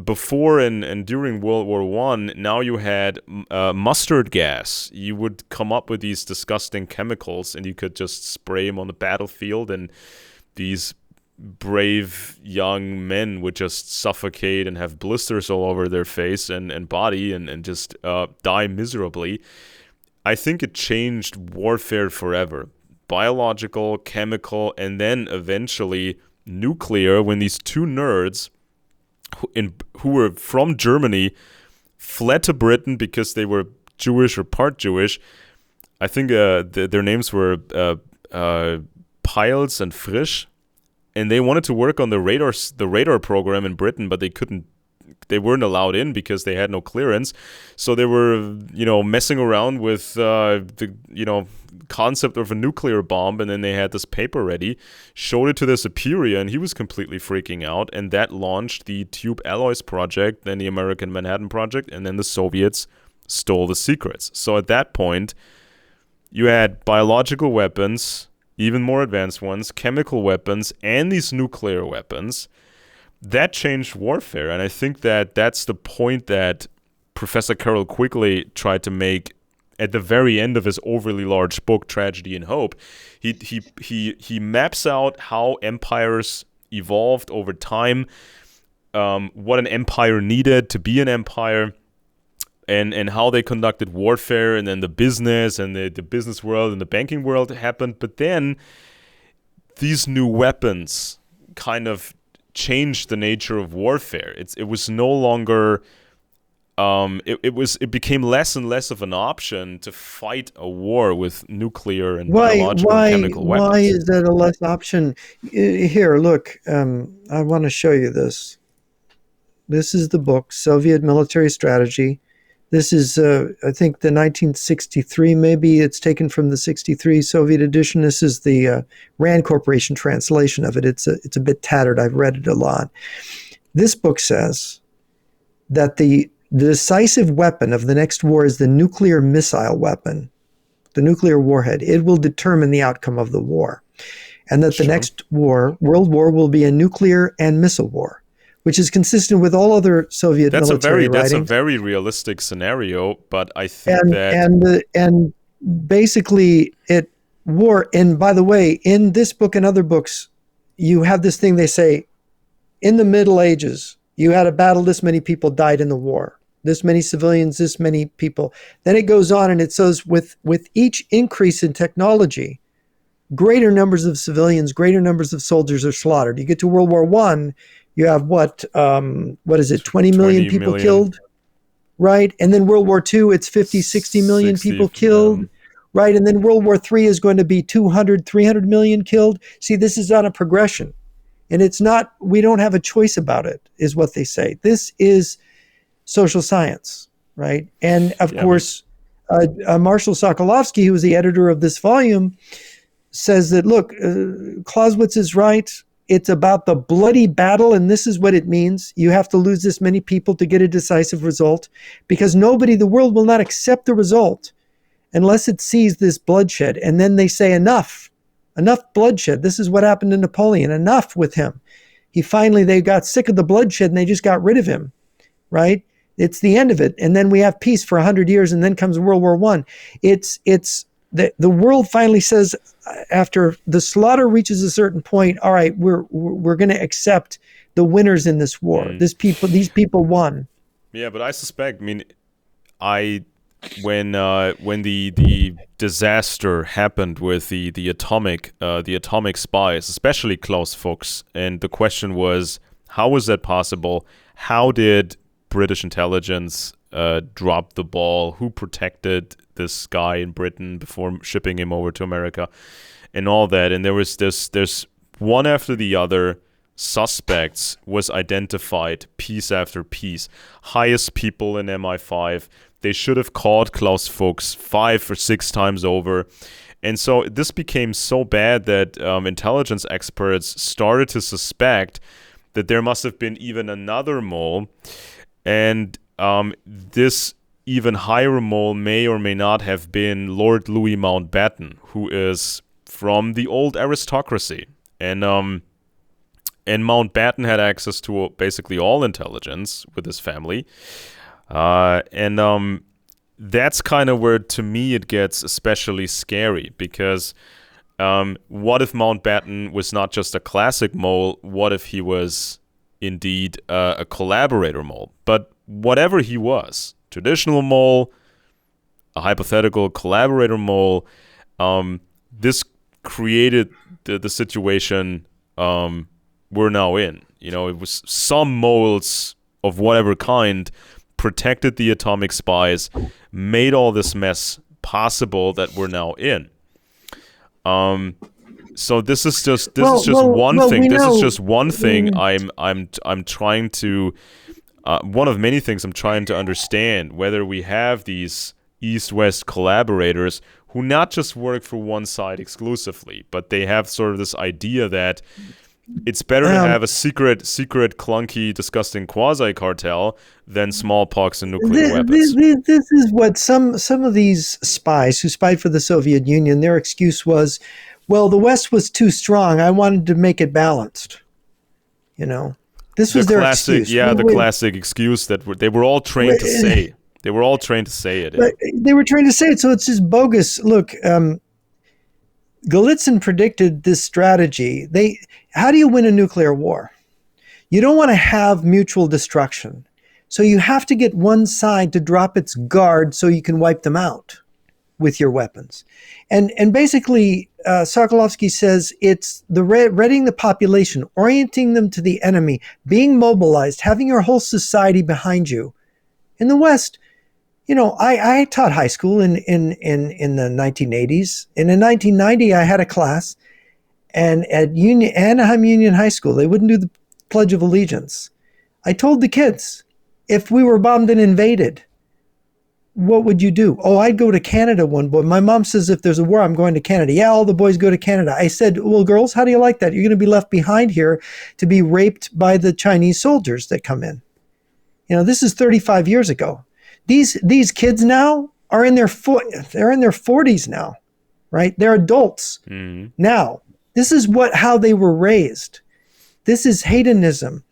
Before and during World War I, now you had mustard gas. You would come up with these disgusting chemicals, and you could just spray them on the battlefield, and these brave young men would just suffocate and have blisters all over their face and body and just die miserably. I think it changed warfare forever. Biological, chemical, and then eventually nuclear, when these two nerds who were from Germany fled to Britain because they were Jewish or part Jewish. I think their names were Piles and Frisch, and they wanted to work on the radar program in Britain, but they weren't allowed in because they had no clearance. So they were, messing around with the concept of a nuclear bomb, and then they had this paper ready, showed it to their superior, and he was completely freaking out, and that launched the Tube Alloys Project, then the American Manhattan Project, and then the Soviets stole the secrets. So at that point, you had biological weapons, even more advanced ones, chemical weapons, and these nuclear weapons. That changed warfare, and I think that that's the point that Professor Carroll Quigley tried to make at the very end of his overly large book, Tragedy and Hope. He maps out how empires evolved over time, what an empire needed to be an empire, and how they conducted warfare, and then the business and the business world and the banking world happened. But then these new weapons kind of changed the nature of warfare. It was no longer it became less and less of an option to fight a war with nuclear and biological and chemical weapons.
Why is that a less option? Here, look, I want to show you this. This is the book, Soviet Military Strategy. This is, I think, the 1963, maybe it's taken from the 63 Soviet edition. This is the Rand Corporation translation of it. It's a bit tattered. I've read it a lot. This book says that the decisive weapon of the next war is the nuclear missile weapon, the nuclear warhead. It will determine the outcome of the war. And that the next war, World War, will be a nuclear and missile war, which is consistent with all other Soviet military writings.
That's a very realistic scenario, but I think
and basically war. And by the way, in this book and other books, you have this thing they say, in the Middle Ages, you had a battle, this many people died in the war. This many civilians, this many people. Then it goes on and it says with each increase in technology, greater numbers of civilians, greater numbers of soldiers are slaughtered. You get to World War I, you have what is it, 20 million people killed, right? And then World War II, it's 50, 60 million people killed, right? And then World War III is going to be 200, 300 million killed. See, this is on a progression. And it's not, we don't have a choice about it, is what they say. This is social science, right? And of course, Marshall Sokolovsky, who was the editor of this volume, says that, look, Clausewitz is right. It's about the bloody battle, and this is what it means. You have to lose this many people to get a decisive result, because the world will not accept the result unless it sees this bloodshed. And then they say, enough bloodshed. This is what happened to Napoleon. Enough with him. They got sick of the bloodshed and they just got rid of him, right? It's the end of it. And then we have peace for 100 years, and then comes World War I. It's the world finally says, after the slaughter reaches a certain point, all right, we're going to accept the winners in this war. These people won.
Yeah, but I suspect. I mean, when the disaster happened with the atomic spies, especially Klaus Fuchs, and the question was, how was that possible? How did British intelligence drop the ball? Who protected this guy in Britain before shipping him over to America, and all that? And there's one after the other suspects was identified piece after piece. Highest people in MI5. They should have called Klaus Fuchs 5 or 6 times over. And so this became so bad that intelligence experts started to suspect that there must have been even another mole. And this even higher mole may or may not have been Lord Louis Mountbatten, who is from the old aristocracy. And Mountbatten had access to basically all intelligence with his family. That's kind of where, to me, it gets especially scary, because what if Mountbatten was not just a classic mole? What if he was indeed a collaborator mole? But whatever he was, traditional mole, a hypothetical collaborator mole, this created the situation we're now in. You know, it was some moles of whatever kind protected the atomic spies, made all this mess possible that we're now in. So this is just one thing. This is just one thing I'm trying to one of many things I'm trying to understand, whether we have these East-West collaborators who not just work for one side exclusively, but they have sort of this idea that it's better to have a secret, clunky, disgusting quasi-cartel than smallpox and nuclear weapons.
This is what some of these spies who spied for the Soviet Union, their excuse was, well, the West was too strong. I wanted to make it balanced. You know, this was their excuse.
Yeah, the classic excuse that they were all trained to say. They were all trained to say it.
They were trained to say it, so it's just bogus. Look, Galitzin predicted this strategy. How do you win a nuclear war? You don't want to have mutual destruction. So you have to get one side to drop its guard so you can wipe them out with your weapons. And basically, Sokolovsky says it's the readying the population, orienting them to the enemy, being mobilized, having your whole society behind you. In the West, you know, I taught high school in the 1980s. And in 1990, I had a class, and at Anaheim Union High School, they wouldn't do the Pledge of Allegiance. I told the kids, if we were bombed and invaded, what would you do? Oh, I'd go to Canada, one boy. My mom says if there's a war, I'm going to Canada. Yeah, all the boys go to Canada. I said, well, girls, how do you like that? You're going to be left behind here to be raped by the Chinese soldiers that come in. You know, this is 35 years ago. These kids now are in their 40s now, right? They're adults now. This is how they were raised. This is hedonism.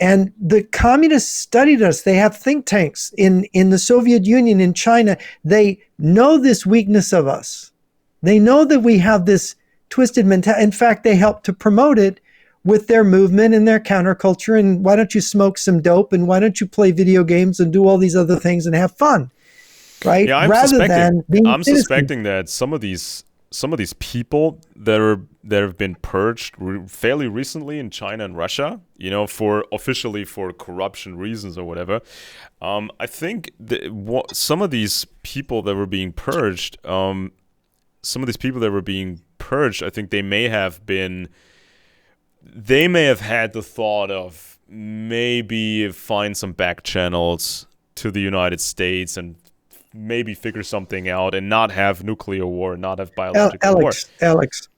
And the communists studied us. They have think tanks in the Soviet Union, in China. They know this weakness of us. They know that we have this twisted mentality. In fact, they help to promote it with their movement and their counterculture. And why don't you smoke some dope? And why don't you play video games and do all these other things and have fun? Right?
Yeah, I'm suspecting that some of these people that have been purged fairly recently in China and Russia, you know, officially for corruption reasons or whatever. I think some of these people that were being purged, I think they may have had the thought of maybe find some back channels to the United States and maybe figure something out and not have nuclear war, not have biological war.
Alex,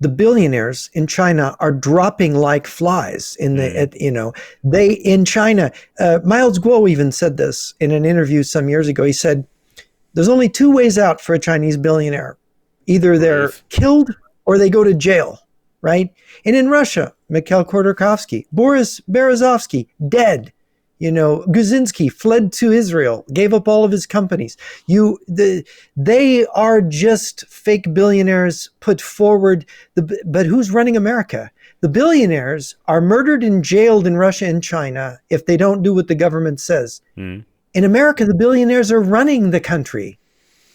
the billionaires in China are dropping like flies in in China. Miles Guo even said this in an interview some years ago. He said, there's only two ways out for a Chinese billionaire. Either they're killed or they go to jail, right? And in Russia, Mikhail Khodorkovsky, Boris Berezovsky, dead. Guzinski fled to Israel, gave up all of his companies. They are just fake billionaires put forward. But who's running America? The billionaires are murdered and jailed in Russia and China if they don't do what the government says. In America, the billionaires are running the country.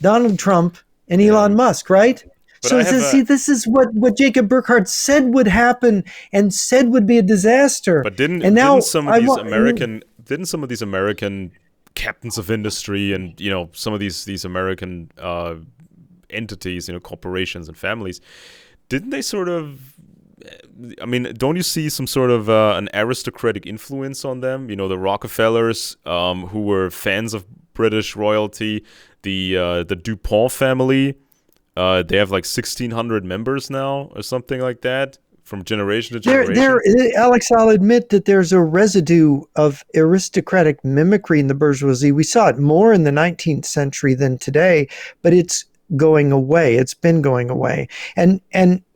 Donald Trump and Elon Musk, right? But so this is what Jacob Burckhardt said would happen and said would be a disaster.
But didn't some of these American captains of industry and some of these American entities, corporations and families, didn't they sort of? I mean, don't you see some sort of an aristocratic influence on them? The Rockefellers, who were fans of British royalty, the DuPont family. They have like 1,600 members now, or something like that, from generation to generation.
Alex, I'll admit that there's a residue of aristocratic mimicry in the bourgeoisie. We saw it more in the 19th century than today, but it's going away. It's been going away. And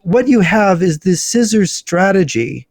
what you have is this scissors strategy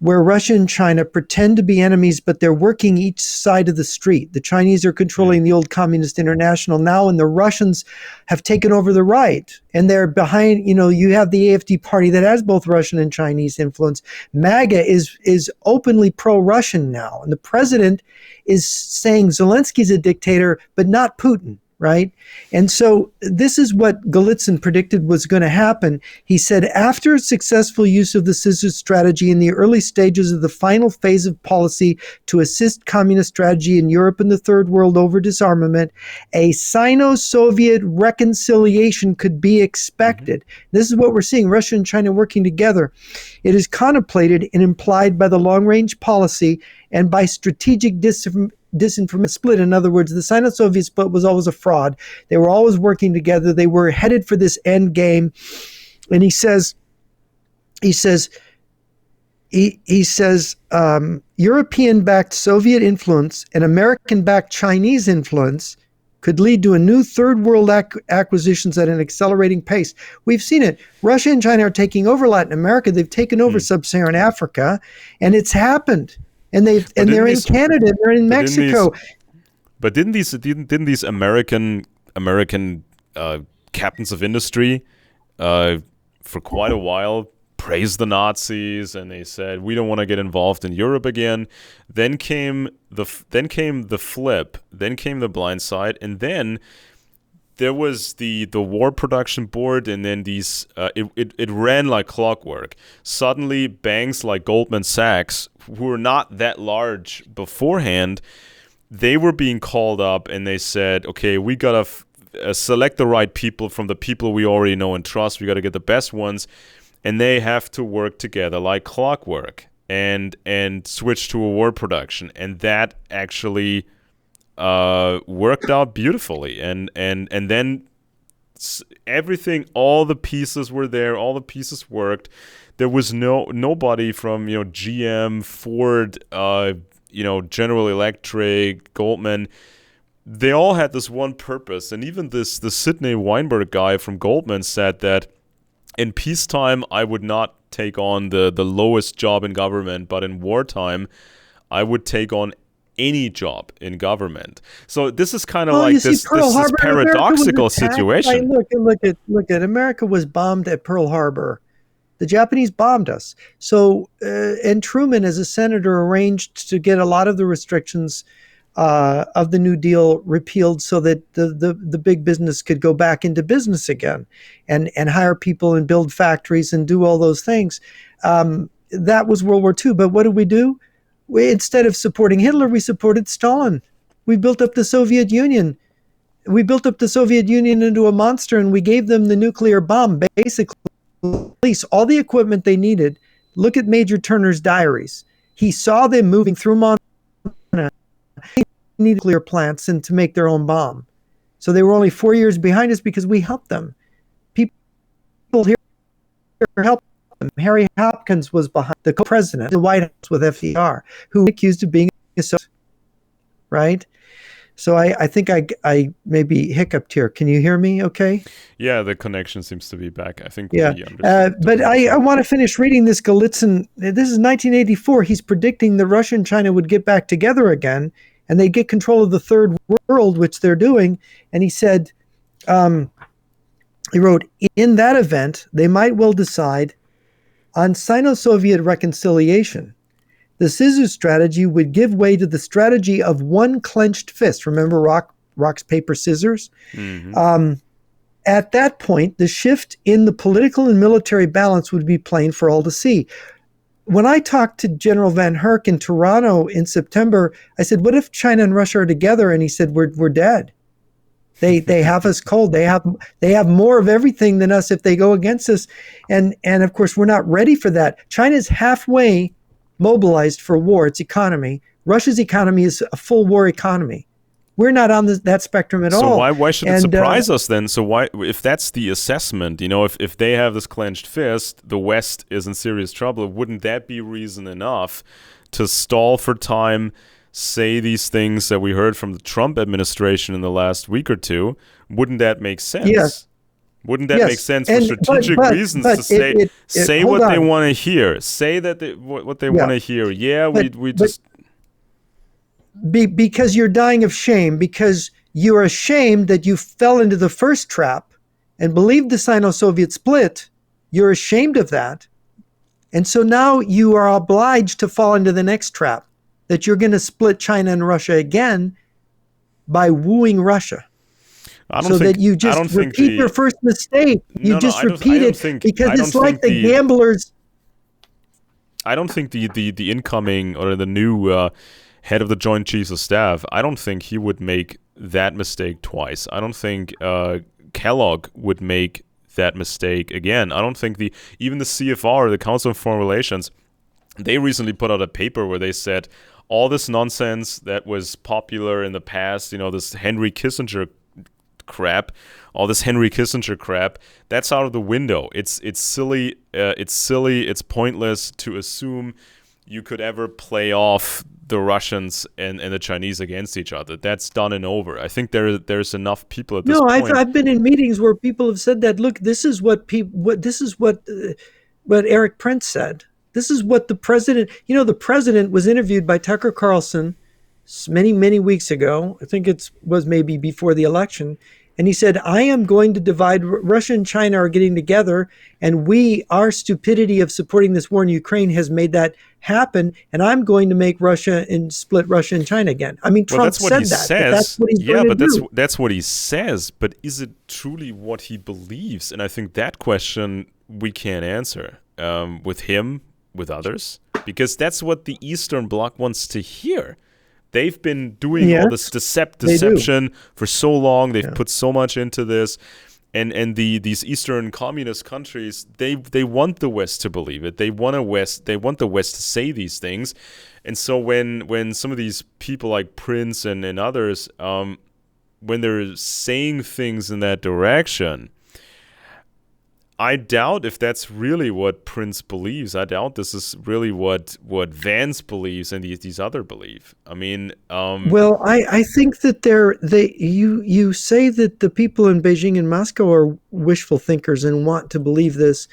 where Russia and China pretend to be enemies, but they're working each side of the street. The Chinese are controlling the old Communist International now, and the Russians have taken over the right. And they're behind, you have the AfD party that has both Russian and Chinese influence. MAGA is openly pro-Russian now. And the president is saying Zelensky's a dictator, but not Putin. Right? And so this is what Golitsyn predicted was going to happen. He said, after successful use of the scissors strategy in the early stages of the final phase of policy to assist communist strategy in Europe and the Third World over disarmament, a Sino-Soviet reconciliation could be expected. This is what we're seeing, Russia and China working together. It is contemplated and implied by the long-range policy and by strategic disinformation split. In other words, the Sino-Soviet split was always a fraud. They were always working together. They were headed for this end game. And he says, European-backed Soviet influence and American-backed Chinese influence could lead to a new third world acquisitions at an accelerating pace. We've seen it. Russia and China are taking over Latin America. They've taken over sub-Saharan Africa, and it's happened. And they're in Canada, they're in Mexico.
Didn't these American captains of industry for quite a while praise the Nazis, and they said we don't want to get involved in Europe again. Then came the flip, then came the blind side, and then there was the War Production Board, and then these it ran like clockwork. Suddenly, banks like Goldman Sachs, who were not that large beforehand, they were being called up, and they said, "Okay, we gotta select the right people from the people we already know and trust. We gotta get the best ones." And they have to work together like clockwork and switch to a war production. And that actually worked out beautifully. And then everything, all the pieces were there, all the pieces worked. There was nobody from GM, Ford, General Electric, Goldman. They all had this one purpose. And even the Sidney Weinberg guy from Goldman said that in peacetime, I would not take on the lowest job in government, but in wartime, I would take on any job in government. So this is kind of this paradoxical situation.
Look at America was bombed at Pearl Harbor. The Japanese bombed us. So and Truman, as a senator, arranged to get a lot of the restrictions of the New Deal repealed so that the big business could go back into business again and hire people and build factories and do all those things. That was World War II. But what did we do? Instead of supporting Hitler, we supported Stalin. We built up the Soviet Union. We built up the Soviet Union into a monster, and we gave them the nuclear bomb, basically. All the equipment they needed. Look at Major Turner's diaries. He saw them moving through Montana. Need nuclear plants and to make their own bomb. So they were only 4 years behind us because we helped them. People here helped them. Harry Hopkins was behind the co-president in the White House with FDR, who was accused of being a socialist, right? So I think I maybe hiccuped here. Can you hear me okay?
Yeah, the connection seems to be back. I think
Yeah.
we understood.
But I want to finish reading this Galitzin. This is 1984. He's predicting that Russia and China would get back together again and they'd get control of the third world, which they're doing. And he said, he wrote, in that event, they might well decide on Sino-Soviet reconciliation. The scissors strategy would give way to the strategy of one clenched fist. Remember rocks, paper, scissors?
Mm-hmm.
At that point, the shift in the political and military balance would be plain for all to see. When I talked to General Van Herk in Toronto in September, I said, what if China and Russia are together? And he said, we're dead. They have us cold. They have more of everything than us if they go against us. And of course, we're not ready for that. China's halfway mobilized for war, its economy. Russia's economy is a full war economy. We're not on that spectrum at all.
So why should it surprise us then? So why, if that's the assessment, if they have this clenched fist, the West is in serious trouble, wouldn't that be reason enough to stall for time, say these things that we heard from the Trump administration in the last week or two? Wouldn't that make sense?
Yes.
Wouldn't that make sense for strategic reasons to say what they want to hear? Say that what they want to hear. Yeah, we just...
Because you're dying of shame, because you're ashamed that you fell into the first trap and believed the Sino-Soviet split. You're ashamed of that. And so now you are obliged to fall into the next trap, that you're going to split China and Russia again by wooing Russia. That you just repeat your first mistake. You just repeat it because it's like the gamblers.
I don't think the incoming or the new head of the Joint Chiefs of Staff, I don't think he would make that mistake twice. I don't think Kellogg would make that mistake again. I don't think even the CFR, the Council on Foreign Relations, they recently put out a paper where they said all this nonsense that was popular in the past, this Henry Kissinger crap, that's out of the window. It's silly. It's pointless to assume you could ever play off the Russians and the Chinese against each other. That's done and over. I think there's enough people at this point.
No, I've been in meetings where people have said that. Look, this is what Eric Prince said. This is what the president. The president was interviewed by Tucker Carlson many weeks ago. I think it was maybe before the election. And he said, I am going to divide. Russia and China are getting together, and our stupidity of supporting this war in Ukraine has made that happen, and I'm going to make Russia and split Russia and China again. I mean, Trump said that. That's what he's going to do.
That's what he says, but is it truly what he believes? And I think that question we can't answer with him, with others, because that's what the Eastern Bloc wants to hear. They've been doing all this deception for so long. They've put so much into this. And these Eastern communist countries, they want the West to believe it. They want the West to say these things. And so when some of these people like Prince and others, when they're saying things in that direction, I doubt if that's really what Prince believes. I doubt this is really what Vance believes and these other believe. I mean,
well, I think that you say that the people in Beijing and Moscow are wishful thinkers and want to believe this,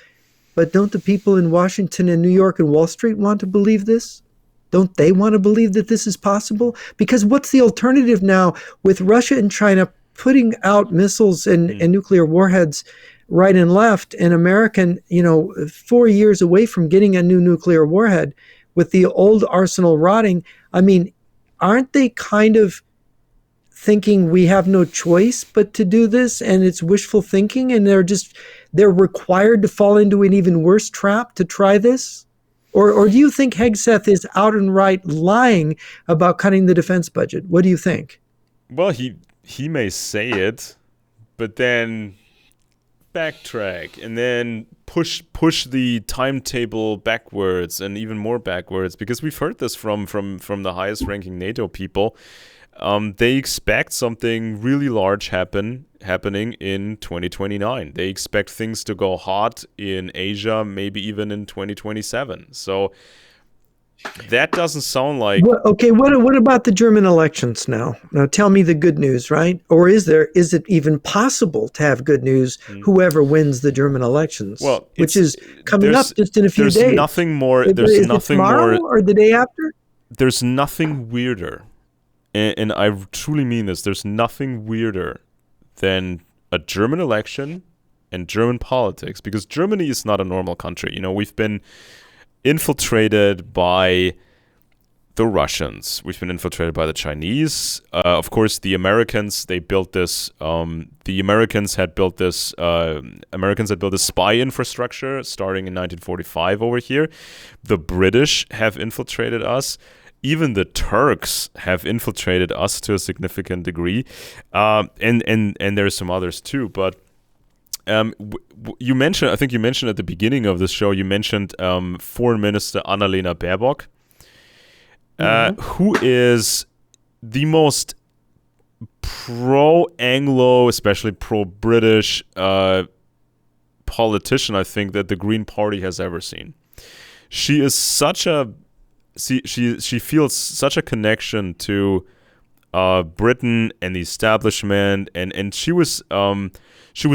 but don't the people in Washington and New York and Wall Street want to believe this? Don't they want to believe that this is possible? Because what's the alternative now with Russia and China putting out missiles and nuclear warheads right and left, and American, 4 years away from getting a new nuclear warhead with the old arsenal rotting? I mean, aren't they kind of thinking we have no choice but to do this, and it's wishful thinking, and they're required to fall into an even worse trap to try this? Or do you think Hegseth is out and right lying about cutting the defense budget? What do you think?
Well, he may say it, but then backtrack and then push the timetable backwards and even more backwards, because we've heard this from the highest ranking NATO people. They expect something really large happening in 2029. They expect things to go hot in Asia, maybe even in 2027. So That doesn't sound like.
Okay, what about the German elections now? Now tell me the good news, right? Or is it even possible to have good news, whoever wins the German elections,
Well,
which
it's
is coming up
there's
just in a few
there's
days?
nothing more. There's
Is it
nothing
tomorrow
more.
or the day after?
There's nothing weirder, and I truly mean this. There's nothing weirder than a German election and German politics, because Germany is not a normal country. You know, we've been infiltrated by the Russians. We've been infiltrated by the Chinese. Of course, the Americans. They built this. The Americans had built this. Americans had built a spy infrastructure starting in 1945 over here. The British have infiltrated us. Even the Turks have infiltrated us to a significant degree, and there's some others too. But you mentioned, I think you mentioned at the beginning of this show, you mentioned Foreign Minister Annalena Baerbock, who is the most pro-Anglo, especially pro-British politician, I think, that the Green Party has ever seen. She is such a she feels such a connection to Britain and the establishment, and she was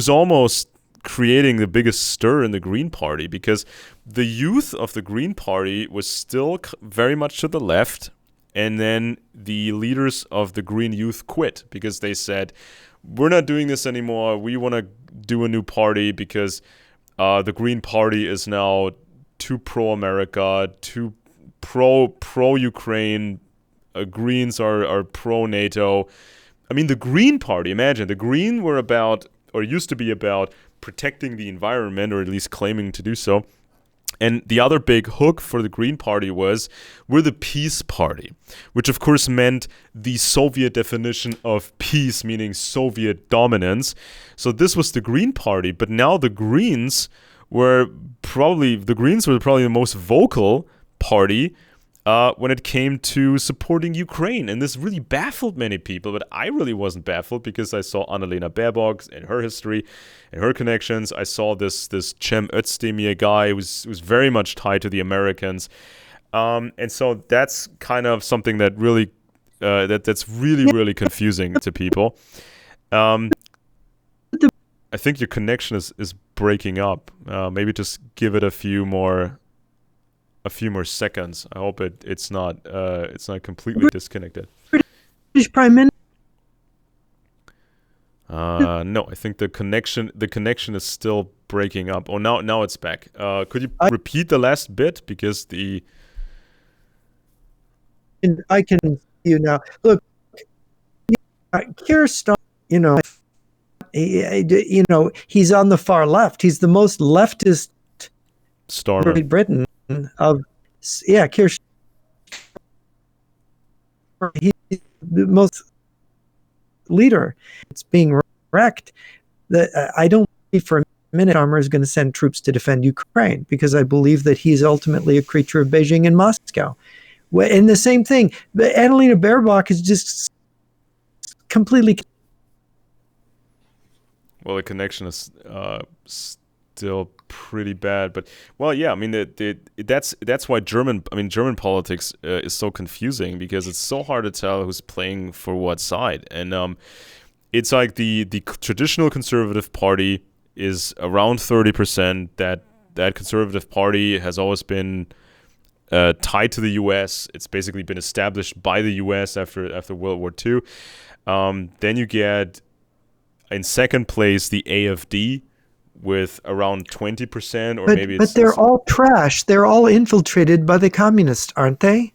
almost creating the biggest stir in the Green Party, because the youth of the Green Party was still very much to the left, and then the leaders of the Green Youth quit because they said, we're not doing this anymore, we want to do a new party because the Green Party is now too pro-America, too pro-Ukraine, Greens are pro-NATO. I mean, the Green Party, imagine, the Green were about, or used to be about, protecting the environment, or at least claiming to do so. And the other big hook for the Green Party was, we're the peace party, which of course meant the Soviet definition of peace, meaning Soviet dominance. So this was the Green Party, but now the Greens were probably the most vocal party when it came to supporting Ukraine. And this really baffled many people, but I really wasn't baffled because I saw Annalena Baerbock and her history and her connections. I saw this Cem Özdemir guy who was very much tied to the Americans. And so that's kind of something that really that's really, really confusing to people. I think your connection is breaking up. Maybe just give it a few more seconds. I hope it's not completely disconnected.
British Prime Minister.
No, I think the connection is still breaking up. Oh, now it's back. Could you repeat the last bit, because
I can see you now. Look, Keir Starmer, he's on the far left. He's the most leftist
Starmer.
in Britain of, Keir Starmer. He's the most leader. It's being wrecked. I don't believe for a minute Starmer is going to send troops to defend Ukraine, because I believe that he's ultimately a creature of Beijing and Moscow. And the same thing, Annalena Baerbock is just completely.
Well, the connection is still pretty bad, but yeah, I mean that's why German politics is so confusing, because it's so hard to tell who's playing for what side, and it's like the traditional Conservative Party is around 30%. That Conservative Party has always been tied to the U.S. It's basically been established by the U.S. after World War II. Then you get in second place the AfD with around 20%, or maybe.
But they're all trash. They're all infiltrated by the communists, aren't they?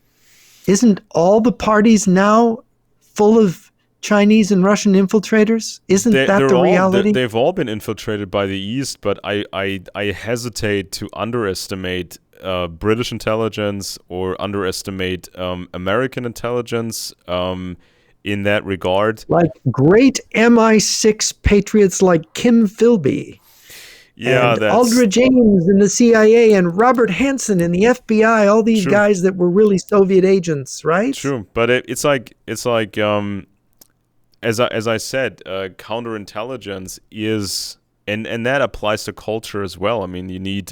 Isn't all the parties now full of Chinese and Russian infiltrators? Isn't that the reality?
They've all been infiltrated by the East, but I hesitate to underestimate British intelligence or underestimate American intelligence in that regard.
Like great MI6 patriots like Kim Philby.
Yeah,
and Aldrich Ames in the CIA and Robert Hansen in the FBI, all these guys that were really Soviet agents, right?
True, but it's like as I said, counterintelligence is, and that applies to culture as well. I mean, you need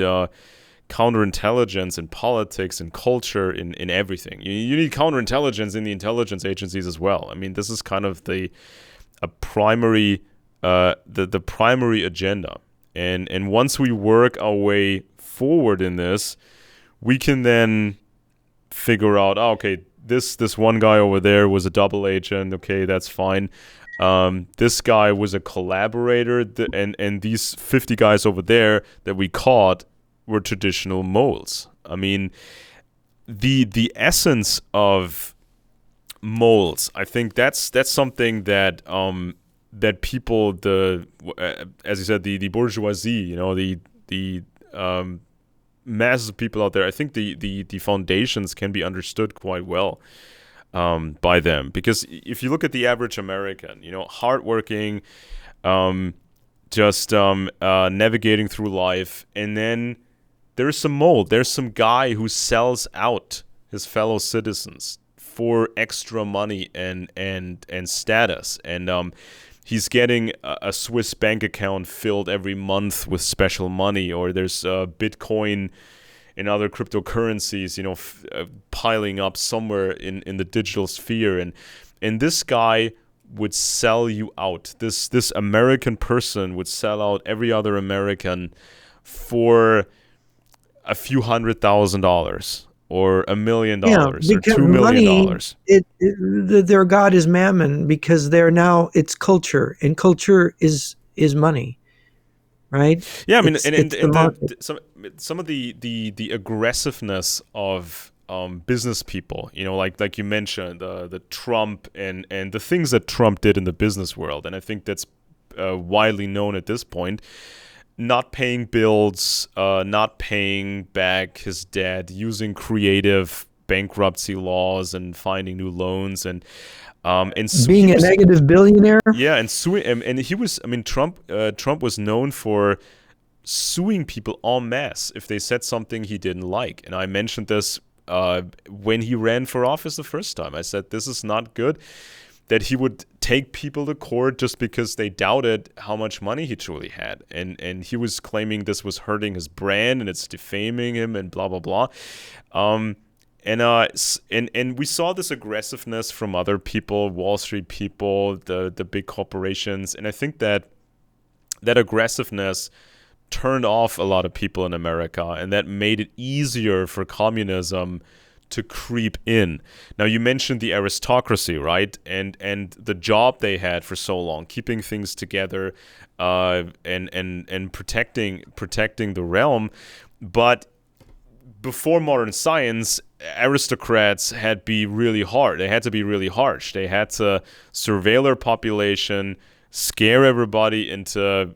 counterintelligence in politics, in culture, in everything. You need counterintelligence in the intelligence agencies as well. I mean, this is kind of the primary agenda. And once we work our way forward in this, we can then figure out, okay, this one guy over there was a double agent. Okay, that's fine. This guy was a collaborator, and these 50 guys over there that we caught were traditional moles. I mean, the essence of moles, I think that's something that that people, as you said, the bourgeoisie, the masses of people out there, I think the foundations can be understood quite well by them. Because if you look at the average American, hardworking, just navigating through life, and then there's some mold. There's some guy who sells out his fellow citizens for extra money and status, and he's getting a Swiss bank account filled every month with special money, or there's Bitcoin and other cryptocurrencies, piling up somewhere in the digital sphere, and this guy would sell you out. This American person would sell out every other American for a few $100,000 or $1 million or $2 million.
Their god is mammon, because it's culture, and culture is money, right?
Yeah, I mean, some of the aggressiveness of business people, like you mentioned, the Trump and the things that Trump did in the business world, and I think that's widely known at this point. Not paying bills, not paying back his debt, using creative bankruptcy laws and finding new loans, and
being a negative billionaire.
Yeah, and suing, and he was. I mean, Trump was known for suing people en masse if they said something he didn't like. And I mentioned this when he ran for office the first time. I said this is not good. That he would take people to court just because they doubted how much money he truly had. And he was claiming this was hurting his brand and it's defaming him and blah, blah, blah. And we saw this aggressiveness from other people, Wall Street people, the big corporations. And I think that aggressiveness turned off a lot of people in America, and that made it easier for communism to creep in. Now, you mentioned the aristocracy, right? And the job they had for so long, keeping things together, and protecting the realm. But before modern science, aristocrats had to be really hard. They had to be really harsh. They had to surveil their population, scare everybody into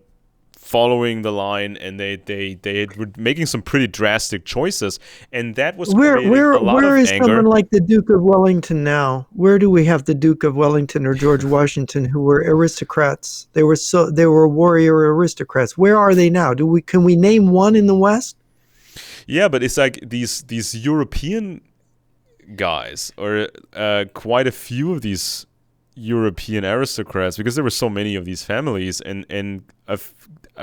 following the line, and they were making some pretty drastic choices, and that was creating a lot of anger.
Where is someone like the Duke of Wellington now? Where do we have the Duke of Wellington or George Washington, who were aristocrats? They were warrior aristocrats. Where are they now? Can we name one in the West?
Yeah, but it's like these European guys, or quite a few of these European aristocrats, because there were so many of these families, and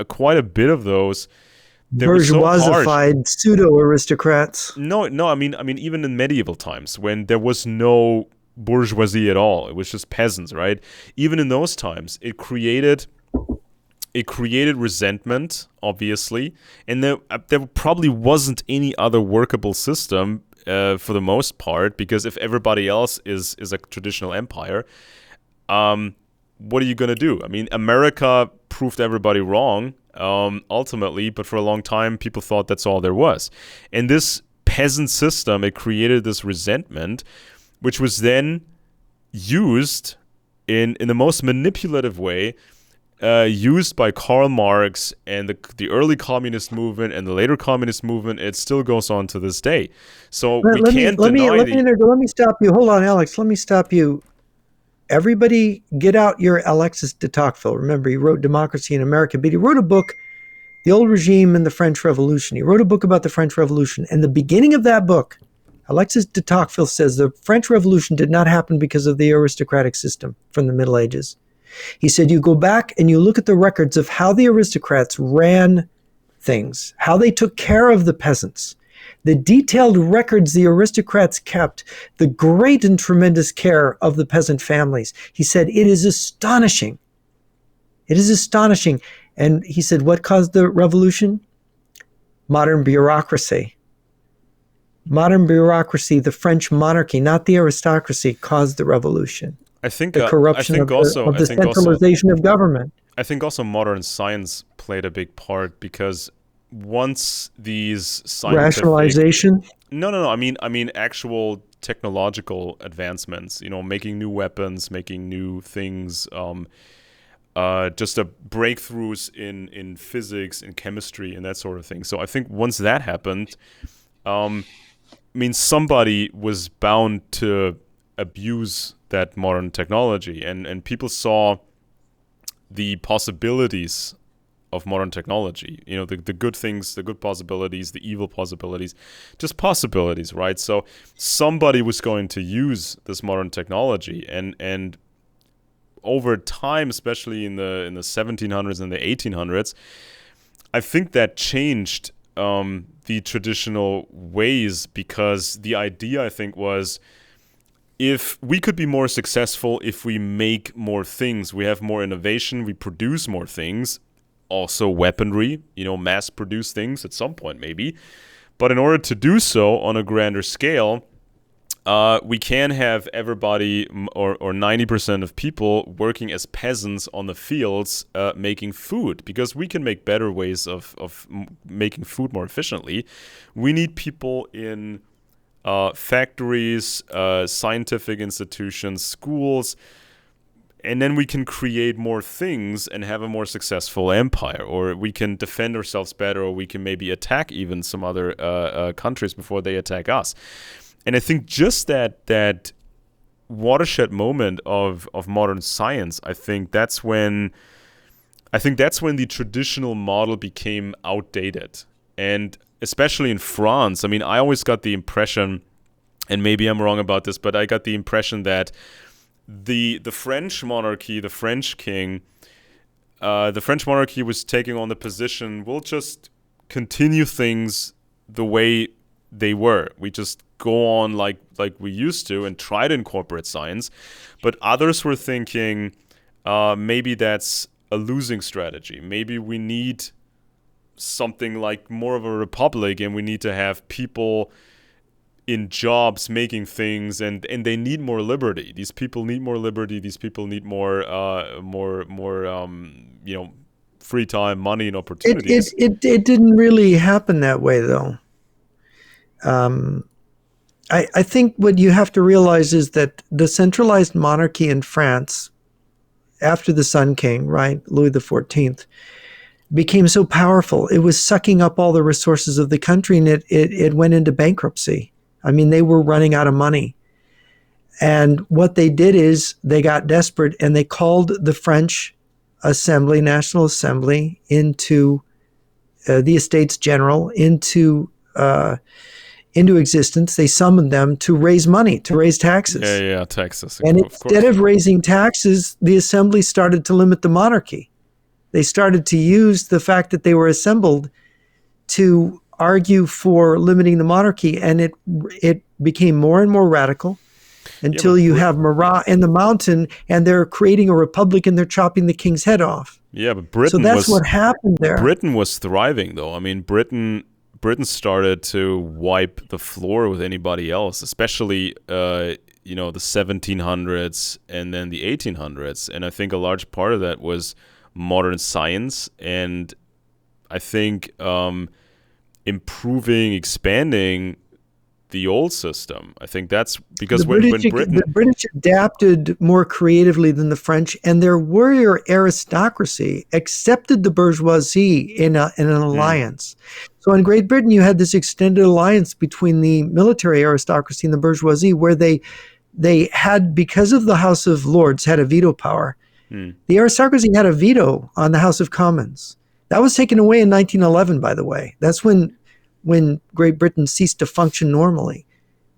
quite a bit of those, they
bourgeoisified
were
pseudo aristocrats.
No, I mean even in medieval times, when there was no bourgeoisie at all, it was just peasants, right? Even in those times, it created resentment, obviously, and there probably wasn't any other workable system for the most part, because if everybody else is a traditional empire, what are you going to do? I mean, America proved everybody wrong, ultimately, but for a long time, people thought that's all there was. And this peasant system, it created this resentment, which was then used in the most manipulative way, used by Karl Marx and the early communist movement and the later communist movement. It still goes on to this day. So let
me stop you. Hold on, Alex. Let me stop you. Everybody get out your Alexis de Tocqueville. Remember, he wrote Democracy in America, but he wrote a book, The Old Regime and the French Revolution. He wrote a book about the French Revolution. And the beginning of that book, Alexis de Tocqueville says the French Revolution did not happen because of the aristocratic system from the Middle Ages. He said, you go back and you look at the records of how the aristocrats ran things, how they took care of the peasants, the detailed records the aristocrats kept, the great and tremendous care of the peasant families. He said, it is astonishing. It is astonishing. And he said, what caused the revolution? Modern bureaucracy. Modern bureaucracy, the French monarchy, not the aristocracy, caused the revolution.
I think
the corruption of the centralization of government.
I think also modern science played a big part, because once these scientific
rationalization.
No. I mean actual technological advancements. Making new weapons, making new things. Just breakthroughs in physics, in chemistry, and that sort of thing. So I think once that happened, somebody was bound to abuse that modern technology, and people saw the possibilities of modern technology. The good things, the good possibilities, the evil possibilities, just possibilities, right? So somebody was going to use this modern technology, and over time, especially in the 1700s and the 1800s, I think that changed the traditional ways, because the idea, I think, was if we could be more successful if we make more things, we have more innovation, we produce more things, also weaponry, mass produce things at some point maybe. But in order to do so on a grander scale, we can have everybody or 90% of people working as peasants on the fields making food, because we can make better ways of making food more efficiently. We need people in factories, scientific institutions, schools, and then we can create more things and have a more successful empire, or we can defend ourselves better, or we can maybe attack even some other countries before they attack us. And I think just that watershed moment of modern science, I think that's when the traditional model became outdated. And especially in France, I always got the impression, and maybe I'm wrong about this, but I got the impression that the French monarchy, the French king, the French monarchy was taking on the position, we'll just continue things the way they were. We just go on like we used to and try to incorporate science. But others were thinking maybe that's a losing strategy. Maybe we need something like more of a republic, and we need to have people in jobs making things, and they need more liberty. These people need more liberty. These people need more free time, money, and opportunities.
It didn't really happen that way, though. I think what you have to realize is that the centralized monarchy in France, after the Sun King, right, Louis XIV, became so powerful. It was sucking up all the resources of the country, and it went into bankruptcy. They were running out of money. And what they did is they got desperate, and they called the French Assembly, National Assembly, into the Estates General, into existence. They summoned them to raise money, to raise taxes.
Yeah, taxes.
And instead of raising taxes, the Assembly started to limit the monarchy. They started to use the fact that they were assembled to argue for limiting the monarchy, and it became more and more radical until you have Marat in the mountain, and they're creating a republic, and they're chopping the king's head off.
Yeah, but Britain.
So that's what happened there.
Britain was thriving, though. Britain started to wipe the floor with anybody else, especially the 1700s and then the 1800s. And I think a large part of that was modern science, and I think improving, expanding the old system. I think that's because the
British adapted more creatively than the French, and their warrior aristocracy accepted the bourgeoisie in an alliance. So in Great Britain, you had this extended alliance between the military aristocracy and the bourgeoisie, where they had, because of the House of Lords, had a veto power. The aristocracy had a veto on the House of Commons. That was taken away in 1911, by the way. That's when Great Britain ceased to function normally.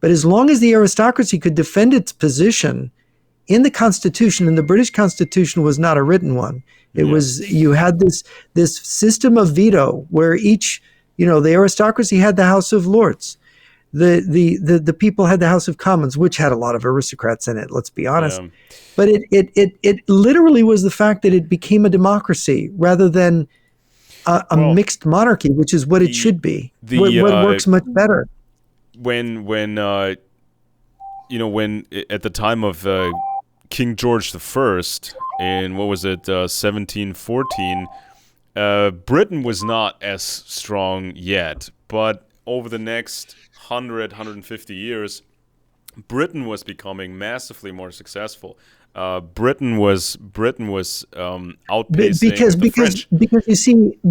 But as long as the aristocracy could defend its position in the Constitution, and the British Constitution was not a written one, It was, you had this system of veto where each, the aristocracy had the House of Lords. The people had the House of Commons, which had a lot of aristocrats in it, let's be honest.
Yeah.
But it literally was the fact that it became a democracy rather than a mixed monarchy, which is what it should be. What works much better.
When at the time of King George I in, 1714, Britain was not as strong yet, but over the next 150 years, Britain was becoming massively more successful. Britain was outpacing the French.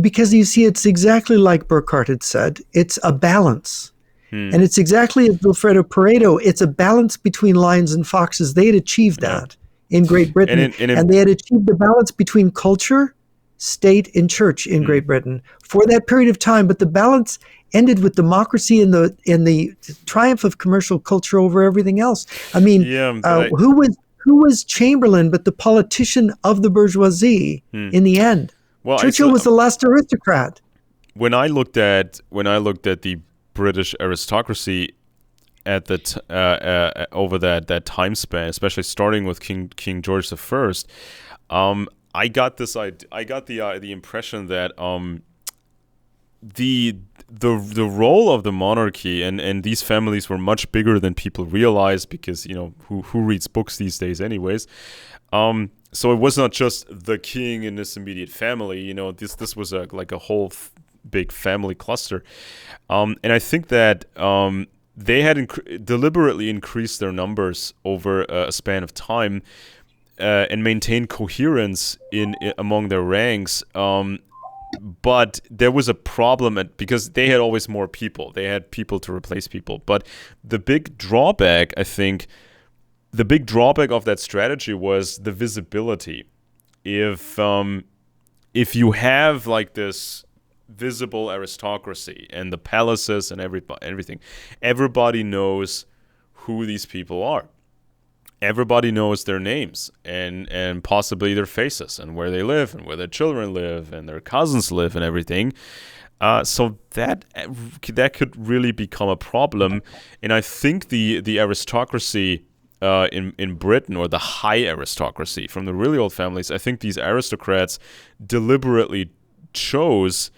Because you see, it's exactly like Burckhardt had said. It's a balance. And it's exactly as Vilfredo Pareto, it's a balance between lions and foxes. They had achieved that in Great Britain. And they had achieved the balance between culture, state, and church in Great Britain for that period of time. But the balance ended with democracy and the triumph of commercial culture over everything else. I mean, who was Chamberlain but the politician of the bourgeoisie in the end? Well, Churchill was the last aristocrat.
When I looked at the British aristocracy at the over that time span, especially starting with King George I, I got the impression that the role of the monarchy and these families were much bigger than people realize, because who reads books these days anyways. So it was not just the king and his immediate family. This was like a whole big family cluster, and I think that they had deliberately increased their numbers over a span of time and maintained coherence among their ranks. But there was a problem because they had always more people. They had people to replace people. But the big drawback, I think, of that strategy was the visibility. If you have like this visible aristocracy and the palaces and everything, everybody knows who these people are. Everybody knows their names and possibly their faces and where they live and where their children live and their cousins live and everything. So that could really become a problem. And I think the aristocracy in Britain, or the high aristocracy from the really old families, I think these aristocrats deliberately chose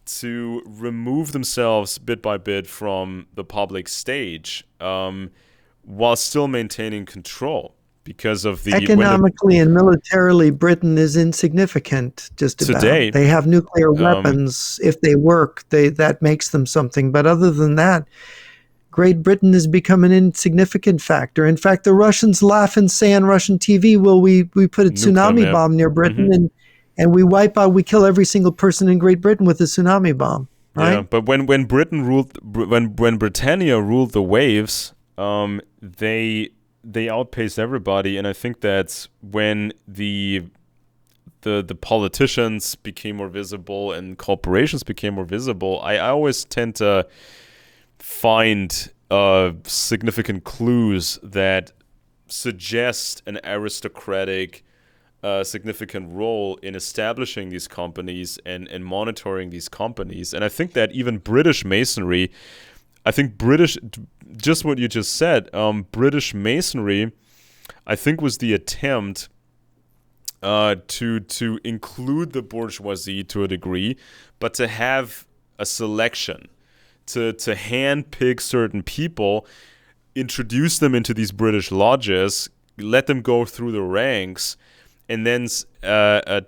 to remove themselves bit by bit from the public stage, while still maintaining control because of the
economically and militarily, Britain is insignificant. Just
today,
they have nuclear weapons. If they work, that makes them something. But other than that, Great Britain has become an insignificant factor. In fact, the Russians laugh and say on Russian TV, "Well, we put a tsunami bomb near Britain and we wipe out, we kill every single person in Great Britain with a tsunami bomb." Right?
Yeah, but when Britain ruled, when Britannia ruled the waves, they outpaced everybody, and I think that's when the politicians became more visible and corporations became more visible. I always tend to find significant clues that suggest an aristocratic significant role in establishing these companies and monitoring these companies. And I think that even British Masonry, just what you just said, British Masonry, I think, was the attempt to include the bourgeoisie to a degree, but to have a selection, to handpick certain people, introduce them into these British lodges, let them go through the ranks, and then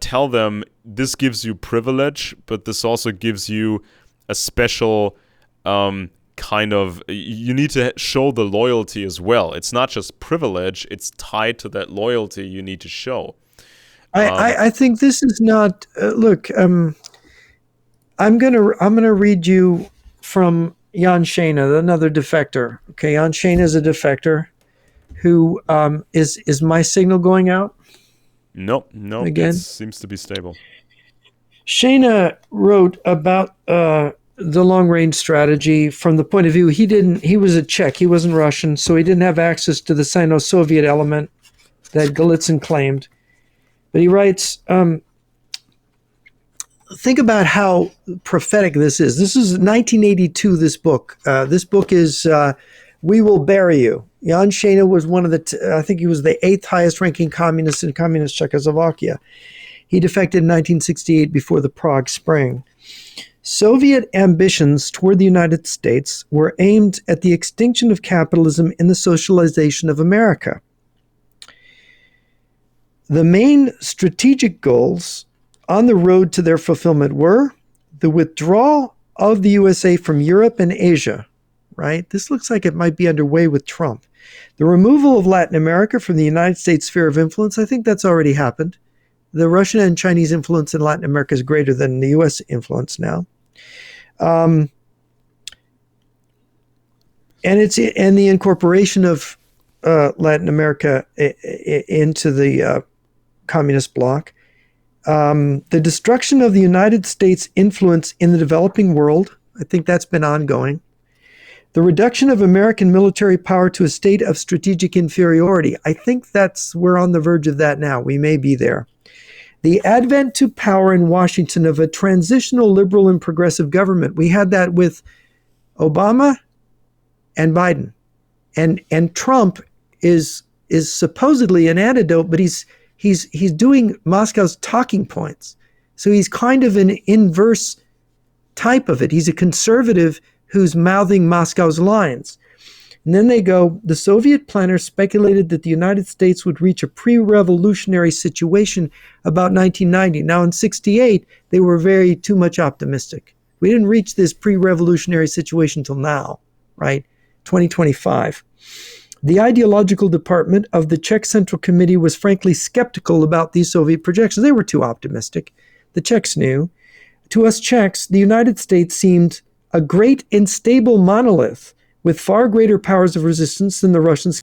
tell them this gives you privilege, but this also gives you a special you need to show the loyalty as well. It's not just privilege, it's tied to that loyalty you need to show.
I think this is not look, I'm gonna read you from Jan Schene, another defector. Okay, Jan Schene is a defector who is my signal going out?
Nope.
Again?
It seems to be stable.
Schene wrote about the long-range strategy from the point of view he was a Czech, he wasn't Russian, so he didn't have access to the Sino-Soviet element that Golitsyn claimed. But he writes, think about how prophetic this is. This is 1982, this book. This book is We Will Bury You. Jan Šejna was one of I think he was the 8th highest ranking communist in communist Czechoslovakia. He defected in 1968 before the Prague Spring. Soviet ambitions toward the United States were aimed at the extinction of capitalism and the socialization of America. The main strategic goals on the road to their fulfillment were the withdrawal of the USA from Europe and Asia, right? This looks like it might be underway with Trump. The removal of Latin America from the United States sphere of influence, I think that's already happened. The Russian and Chinese influence in Latin America is greater than the U.S. influence now. And the incorporation of Latin America into the communist bloc. The destruction of the United States' influence in the developing world, I think that's been ongoing. The reduction of American military power to a state of strategic inferiority. I think we're on the verge of that now. We may be there. The advent to power in Washington of a transitional liberal and progressive government. We had that with Obama and Biden. And Trump is supposedly an antidote, but he's doing Moscow's talking points. So he's kind of an inverse type of it. He's a conservative who's mouthing Moscow's lines. And then they go, the Soviet planners speculated that the United States would reach a pre-revolutionary situation about 1990. Now in 68, they were too much optimistic. We didn't reach this pre-revolutionary situation till now, right? 2025. The ideological department of the Czech Central Committee was frankly skeptical about these Soviet projections. They were too optimistic. The Czechs knew. To us Czechs, the United States seemed a great unstable monolith with far greater powers of resistance than the Russians.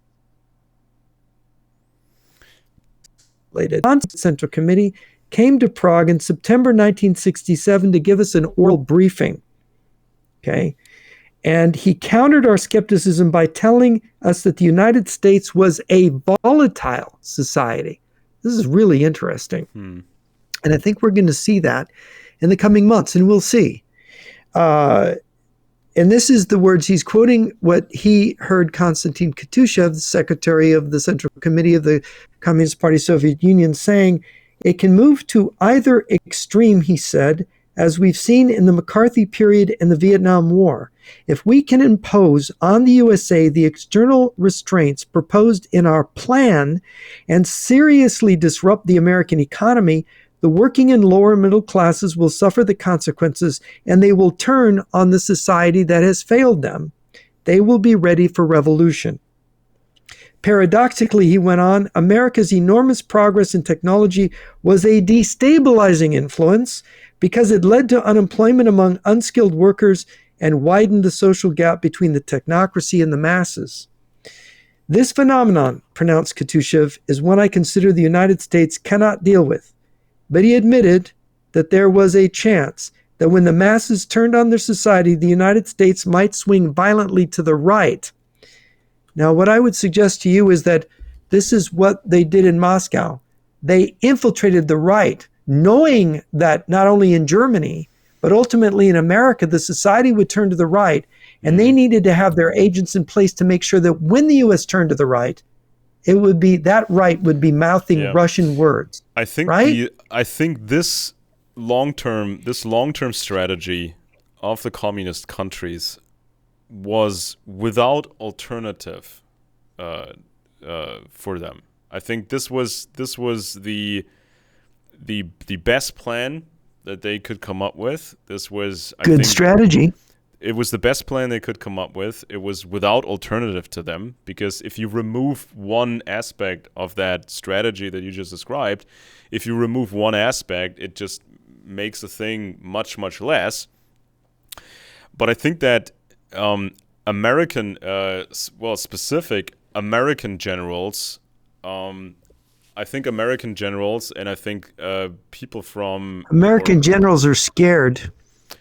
The Central Committee came to Prague in September 1967 to give us an oral briefing. Okay? And he countered our skepticism by telling us that the United States was a volatile society. This is really interesting. And I think we're going to see that in the coming months, and we'll see. And this is the words he's quoting, what he heard Konstantin Katushev, the secretary of the Central Committee of the Communist Party Soviet Union, saying, it can move to either extreme, he said, as we've seen in the McCarthy period and the Vietnam War. If we can impose on the USA the external restraints proposed in our plan and seriously disrupt the American economy, the working and lower middle classes will suffer the consequences, and they will turn on the society that has failed them. They will be ready for revolution. Paradoxically, he went on, America's enormous progress in technology was a destabilizing influence because it led to unemployment among unskilled workers and widened the social gap between the technocracy and the masses. This phenomenon, pronounced Katushev, is one I consider the United States cannot deal with. But he admitted that there was a chance that when the masses turned on their society, the United States might swing violently to the right. Now, what I would suggest to you is that this is what they did in Moscow. They infiltrated the right, knowing that not only in Germany, but ultimately in America, the society would turn to the right, and they needed to have their agents in place to make sure that when the U.S. turned to the right, it would be that right would be mouthing Russian words.
I think this long-term strategy of the communist countries was without alternative for them. I think this was the best plan that they could come up with. This was
good strategy.
It was the best plan they could come up with. It was without alternative to them, because if you remove one aspect of that strategy that you just described, if you remove one aspect, it just makes the thing much, much less. But I think that specific American generals, I think American generals, and I think people from...
American generals are scared.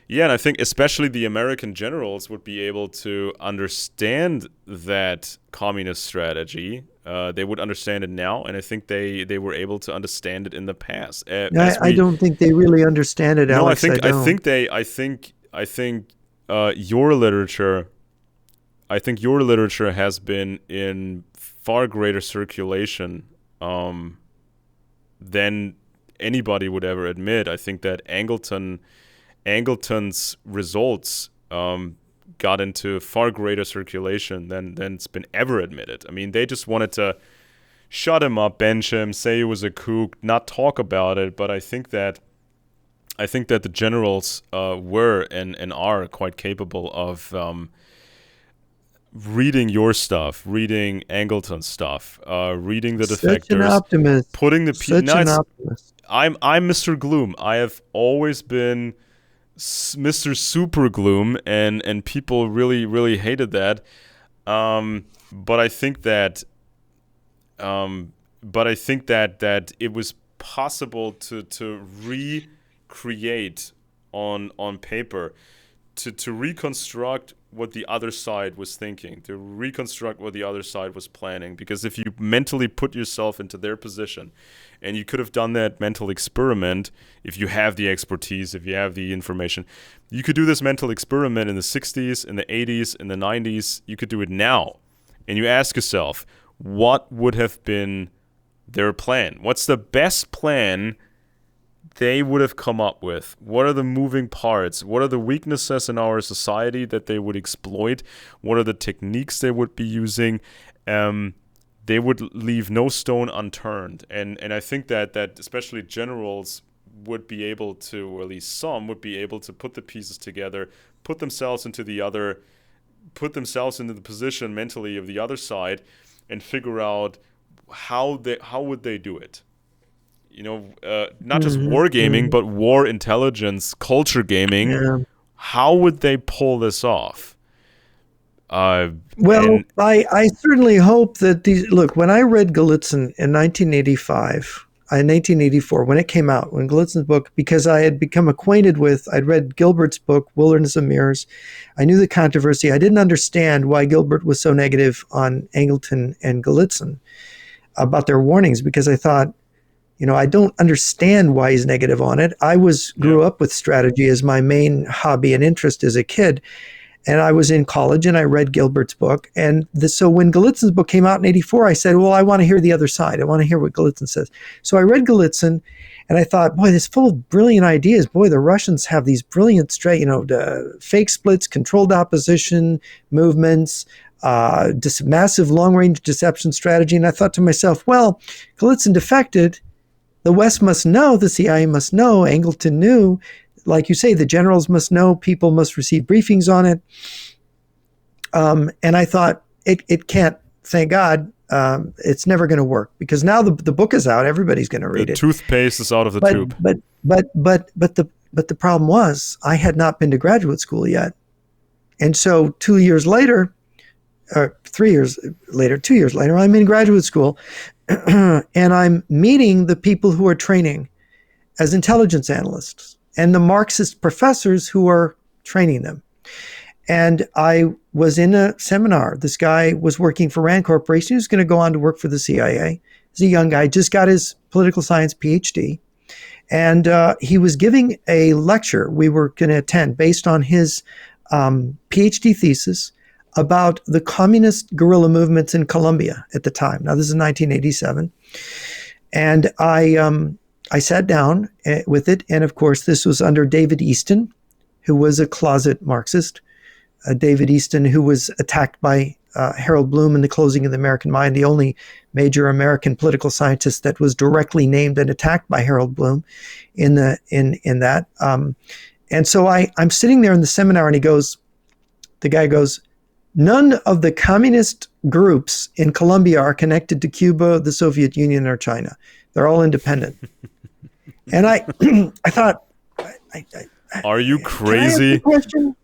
Yeah, and I think especially the American generals would be able to understand that communist strategy. They would understand it now, and I think they were able to understand it in the past.
I don't think they really understand it,
No,
Alex. I don't.
I think your literature. I think your literature has been in far greater circulation than anybody would ever admit. I think that Angleton's results got into far greater circulation than it's been ever admitted. I mean, they just wanted to shut him up, bench him, say he was a kook, not talk about it. But I think that the generals were and are quite capable of reading your stuff, reading Angleton's stuff, reading the Defectors,
Such an optimist.
putting the
Such an optimist.
I'm Mr. Gloom. I have always been Mr. Super Gloom, and people really hated that. But I think that that it was possible to recreate on paper, to reconstruct what the other side was thinking, to reconstruct what the other side was planning. Because if you mentally put yourself into their position, and you could have done that mental experiment, if you have the expertise, if you have the information, you could do this mental experiment in the 60s, in the 80s, in the 90s. You could do it now. And you ask yourself, what would have been their plan? What's the best plan they would have come up with? What are the moving parts? What are the weaknesses in our society that they would exploit? What are the techniques they would be using? They would leave no stone unturned. And I think that especially generals would be able to, or at least some would be able to put the pieces together, put themselves into the position mentally of the other side, and figure out how would they do it. Not just wargaming, but war intelligence, culture gaming.
Yeah.
How would they pull this off?
I certainly hope that look, when I read Gallitzin in 1984, when it came out, when Gallitzin's book, because I had become acquainted with, I'd read Gilbert's book, Wilderness of Mirrors. I knew the controversy. I didn't understand why Gilbert was so negative on Angleton and Gallitzin about their warnings, because I thought, I don't understand why he's negative on it. I grew up with strategy as my main hobby and interest as a kid. And I was in college and I read Gilbert's book. And so when Gallitzin's book came out in 84, I said, well, I want to hear the other side. I want to hear what Gallitzin says. So I read Gallitzin and I thought, boy, this is full of brilliant ideas. Boy, the Russians have these brilliant the fake splits, controlled opposition movements, massive long-range deception strategy. And I thought to myself, well, Gallitzin defected. The West must know, the CIA must know, Angleton knew, like you say, the generals must know, people must receive briefings on it. And I thought, it can't, thank God, it's never going to work, because now the book is out, everybody's going to read it.
The toothpaste is out of the tube.
But the problem was, I had not been to graduate school yet. And so 2 years later, or 2 years later, I'm in graduate school, and I'm meeting the people who are training as intelligence analysts and the Marxist professors who are training them. And I was in a seminar. This guy was working for Rand Corporation. He was going to go on to work for the CIA. He's a young guy, just got his political science PhD. And he was giving a lecture we were going to attend based on his PhD thesis about the communist guerrilla movements in Colombia at the time. Now, this is 1987. And I sat down with it. And of course, this was under David Easton, who was a closet Marxist. David Easton, who was attacked by Harold Bloom in The Closing of the American Mind, the only major American political scientist that was directly named and attacked by Harold Bloom in that. And so I'm sitting there in the seminar, and the guy goes, none of the communist groups in Colombia are connected to Cuba, the Soviet Union, or China. They're all independent. And I thought,
are you crazy?
Can I ask a question?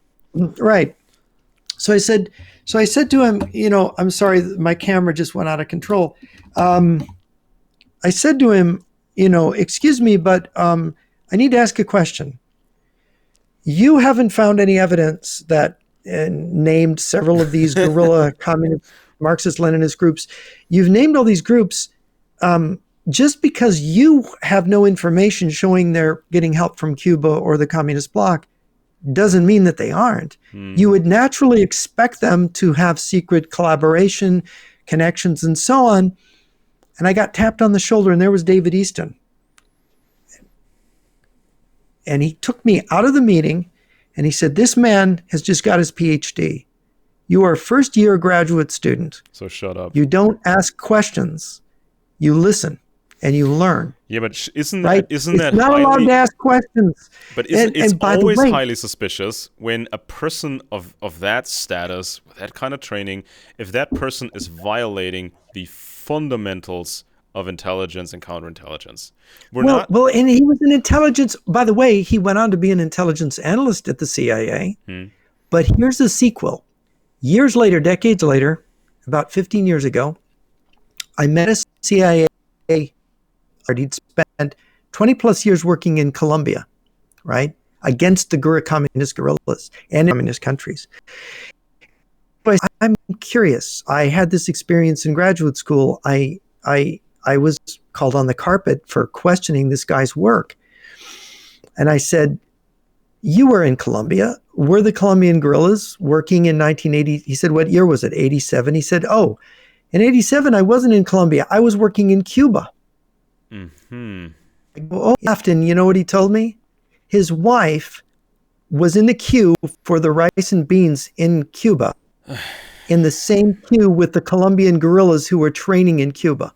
Right. So I said to him, I'm sorry, my camera just went out of control. I said to him, excuse me, but I need to ask a question. You haven't found any evidence that named several of these guerrilla communist Marxist-Leninist groups. You've named all these groups just because you have no information showing they're getting help from Cuba or the communist bloc doesn't mean that they aren't. You would naturally expect them to have secret collaboration, connections, and so on. And I got tapped on the shoulder, and there was David Easton. And he took me out of the meeting, and he said, this man has just got his PhD. You are a first-year graduate student.
So shut up.
You don't ask questions. You listen, and you learn.
Yeah, but isn't
right?
that
It's
not
not allowed to ask questions.
But
and by the
always
way,
highly suspicious when a person of that status, with that kind of training, if that person is violating the fundamentals of intelligence and counterintelligence.
Well, and he was an intelligence. By the way, he went on to be an intelligence analyst at the CIA. But here's the sequel. Years later, decades later, about 15 years ago, I met a CIA. He'd spent 20 plus years working in Colombia, right, against the communist guerrillas and communist countries. But I'm curious. I had this experience in graduate school. I was called on the carpet for questioning this guy's work. And I said, you were in Colombia. Were the Colombian guerrillas working in 1980? He said, what year was it? 87? He said, oh, in 87, I wasn't in Colombia. I was working in Cuba.
Mm-hmm.
I go, oh, often, you know what he told me? His wife was in the queue for the rice and beans in Cuba, in the same queue with the Colombian guerrillas who were training in Cuba.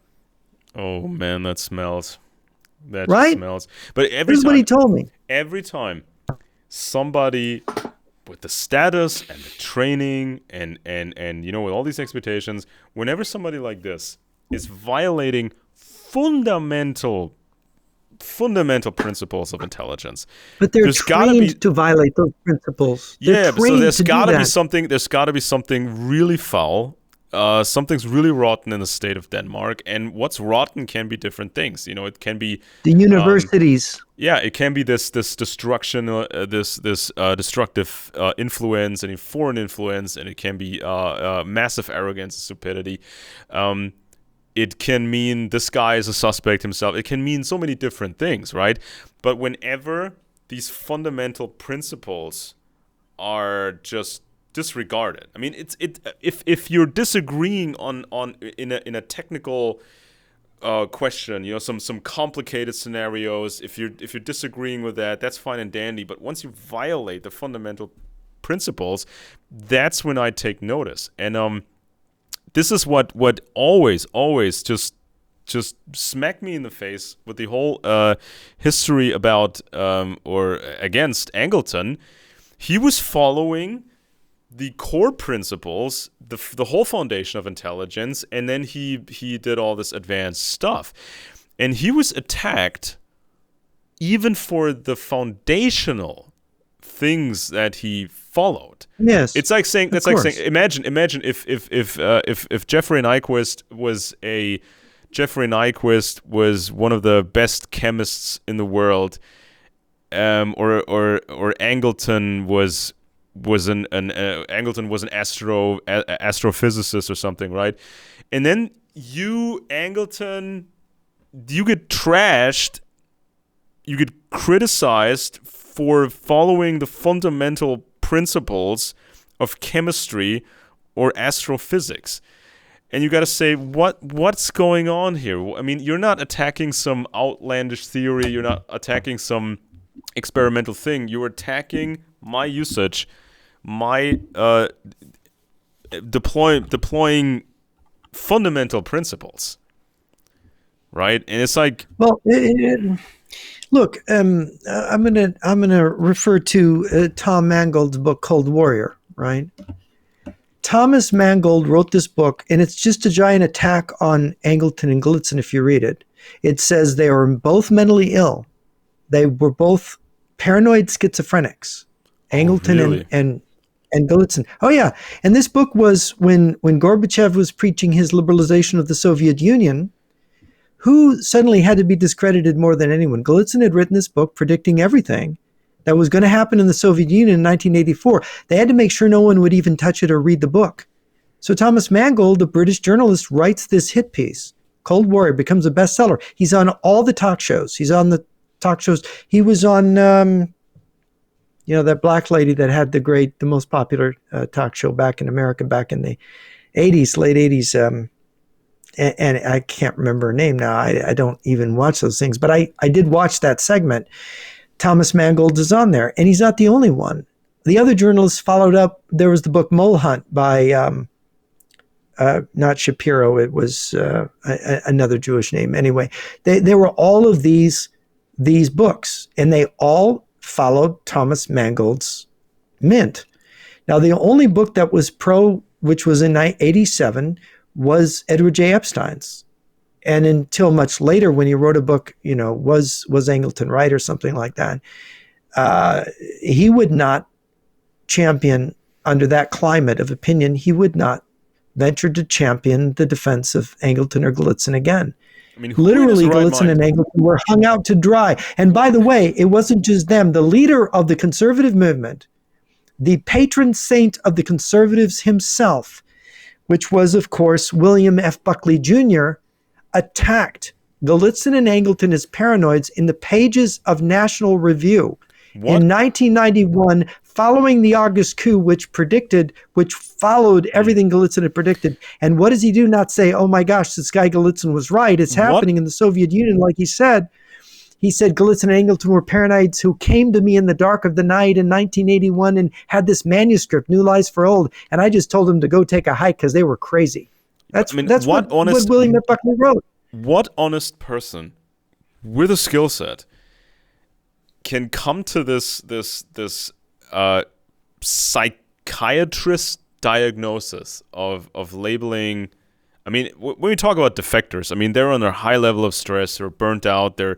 Oh, man, that smells. That
right?
smells. But
this is what he told me.
Every time somebody with the status and the training and you know, with all these expectations, whenever somebody like this is violating fundamental principles of intelligence,
but they're trained to violate those principles.
Yeah, so there's got to be something. There's got to be something really foul. Something's really rotten in the state of Denmark, and what's rotten can be different things. You know, it can be
the universities.
It can be this destruction, this destructive influence and foreign influence, and it can be massive arrogance and stupidity. It can mean this guy is a suspect himself. It can mean so many different things, right? But whenever these fundamental principles are just disregarded, I mean, if you're disagreeing in a technical question, you know, some complicated scenarios, if you're disagreeing with that, that's fine and dandy. But once you violate the fundamental principles, that's when I take notice. And this is what always just smacked me in the face with the whole history about or against Angleton. He was following the core principles, the whole foundation of intelligence, and then he did all this advanced stuff. And he was attacked even for the foundational things that he followed.
Yes,
it's like saying imagine if Jeffrey Nyquist was one of the best chemists in the world, or Angleton was an astrophysicist or something, right? And then Angleton, you get trashed, you get criticized for following the fundamental principles of chemistry or astrophysics. And you got to say, what's going on here? I mean, you're not attacking some outlandish theory, you're not attacking some experimental thing, you're attacking my usage, my deploying fundamental principles, right? And it's like,
well, look, I'm gonna refer to Tom Mangold's book Cold Warrior, right? Thomas Mangold wrote this book, and it's just a giant attack on Angleton and Gallitzin. If you read it, it says they were both mentally ill. They were both paranoid schizophrenics. Angleton and Gallitzin. Oh yeah, and this book was when Gorbachev was preaching his liberalization of the Soviet Union. Who suddenly had to be discredited more than anyone? Gallitzin had written this book predicting everything, that was going to happen in the Soviet Union in 1984. They had to make sure no one would even touch it or read the book. So Thomas Mangold, the British journalist, writes this hit piece. Cold Warrior becomes a bestseller. He's on all the talk shows. He's on the talk shows. He was on, that black lady that had the most popular talk show back in America back in the 80s, late 80s. And I can't remember her name now. I don't even watch those things. But I did watch that segment. Thomas Mangold is on there. And he's not the only one. The other journalists followed up. There was the book Mole Hunt by... not Shapiro, it was another Jewish name. Anyway, there were all of these books, and they all followed Thomas Mangold's mint. Now, the only book that was which was in 87, was Edward J. Epstein's. And until much later, when he wrote a book, was Angleton right or something like that, he would not champion, under that climate of opinion, he would not ventured to champion the defense of Angleton or Gallitzin again.
I mean,
literally, Gallitzin and Angleton were hung out to dry. And by the way, it wasn't just them. The leader of the conservative movement, the patron saint of the conservatives himself, which was, of course, William F. Buckley Jr., attacked Gallitzin and Angleton as paranoids in the pages of National Review. What? In 1991, following the August coup, which followed everything Gallitzin had predicted. And what does he do? Not say, oh my gosh, this guy Gallitzin was right. It's happening in the Soviet Union, like he said. He said Gallitzin and Angleton were paranoids who came to me in the dark of the night in 1981 and had this manuscript, New Lies for Old. And I just told them to go take a hike because they were crazy. That's what William F. Buckley wrote.
What honest person with a skill set can come to this psychiatrist diagnosis of labeling? I mean, when we talk about defectors, I mean, they're under a high level of stress, they're burnt out, they're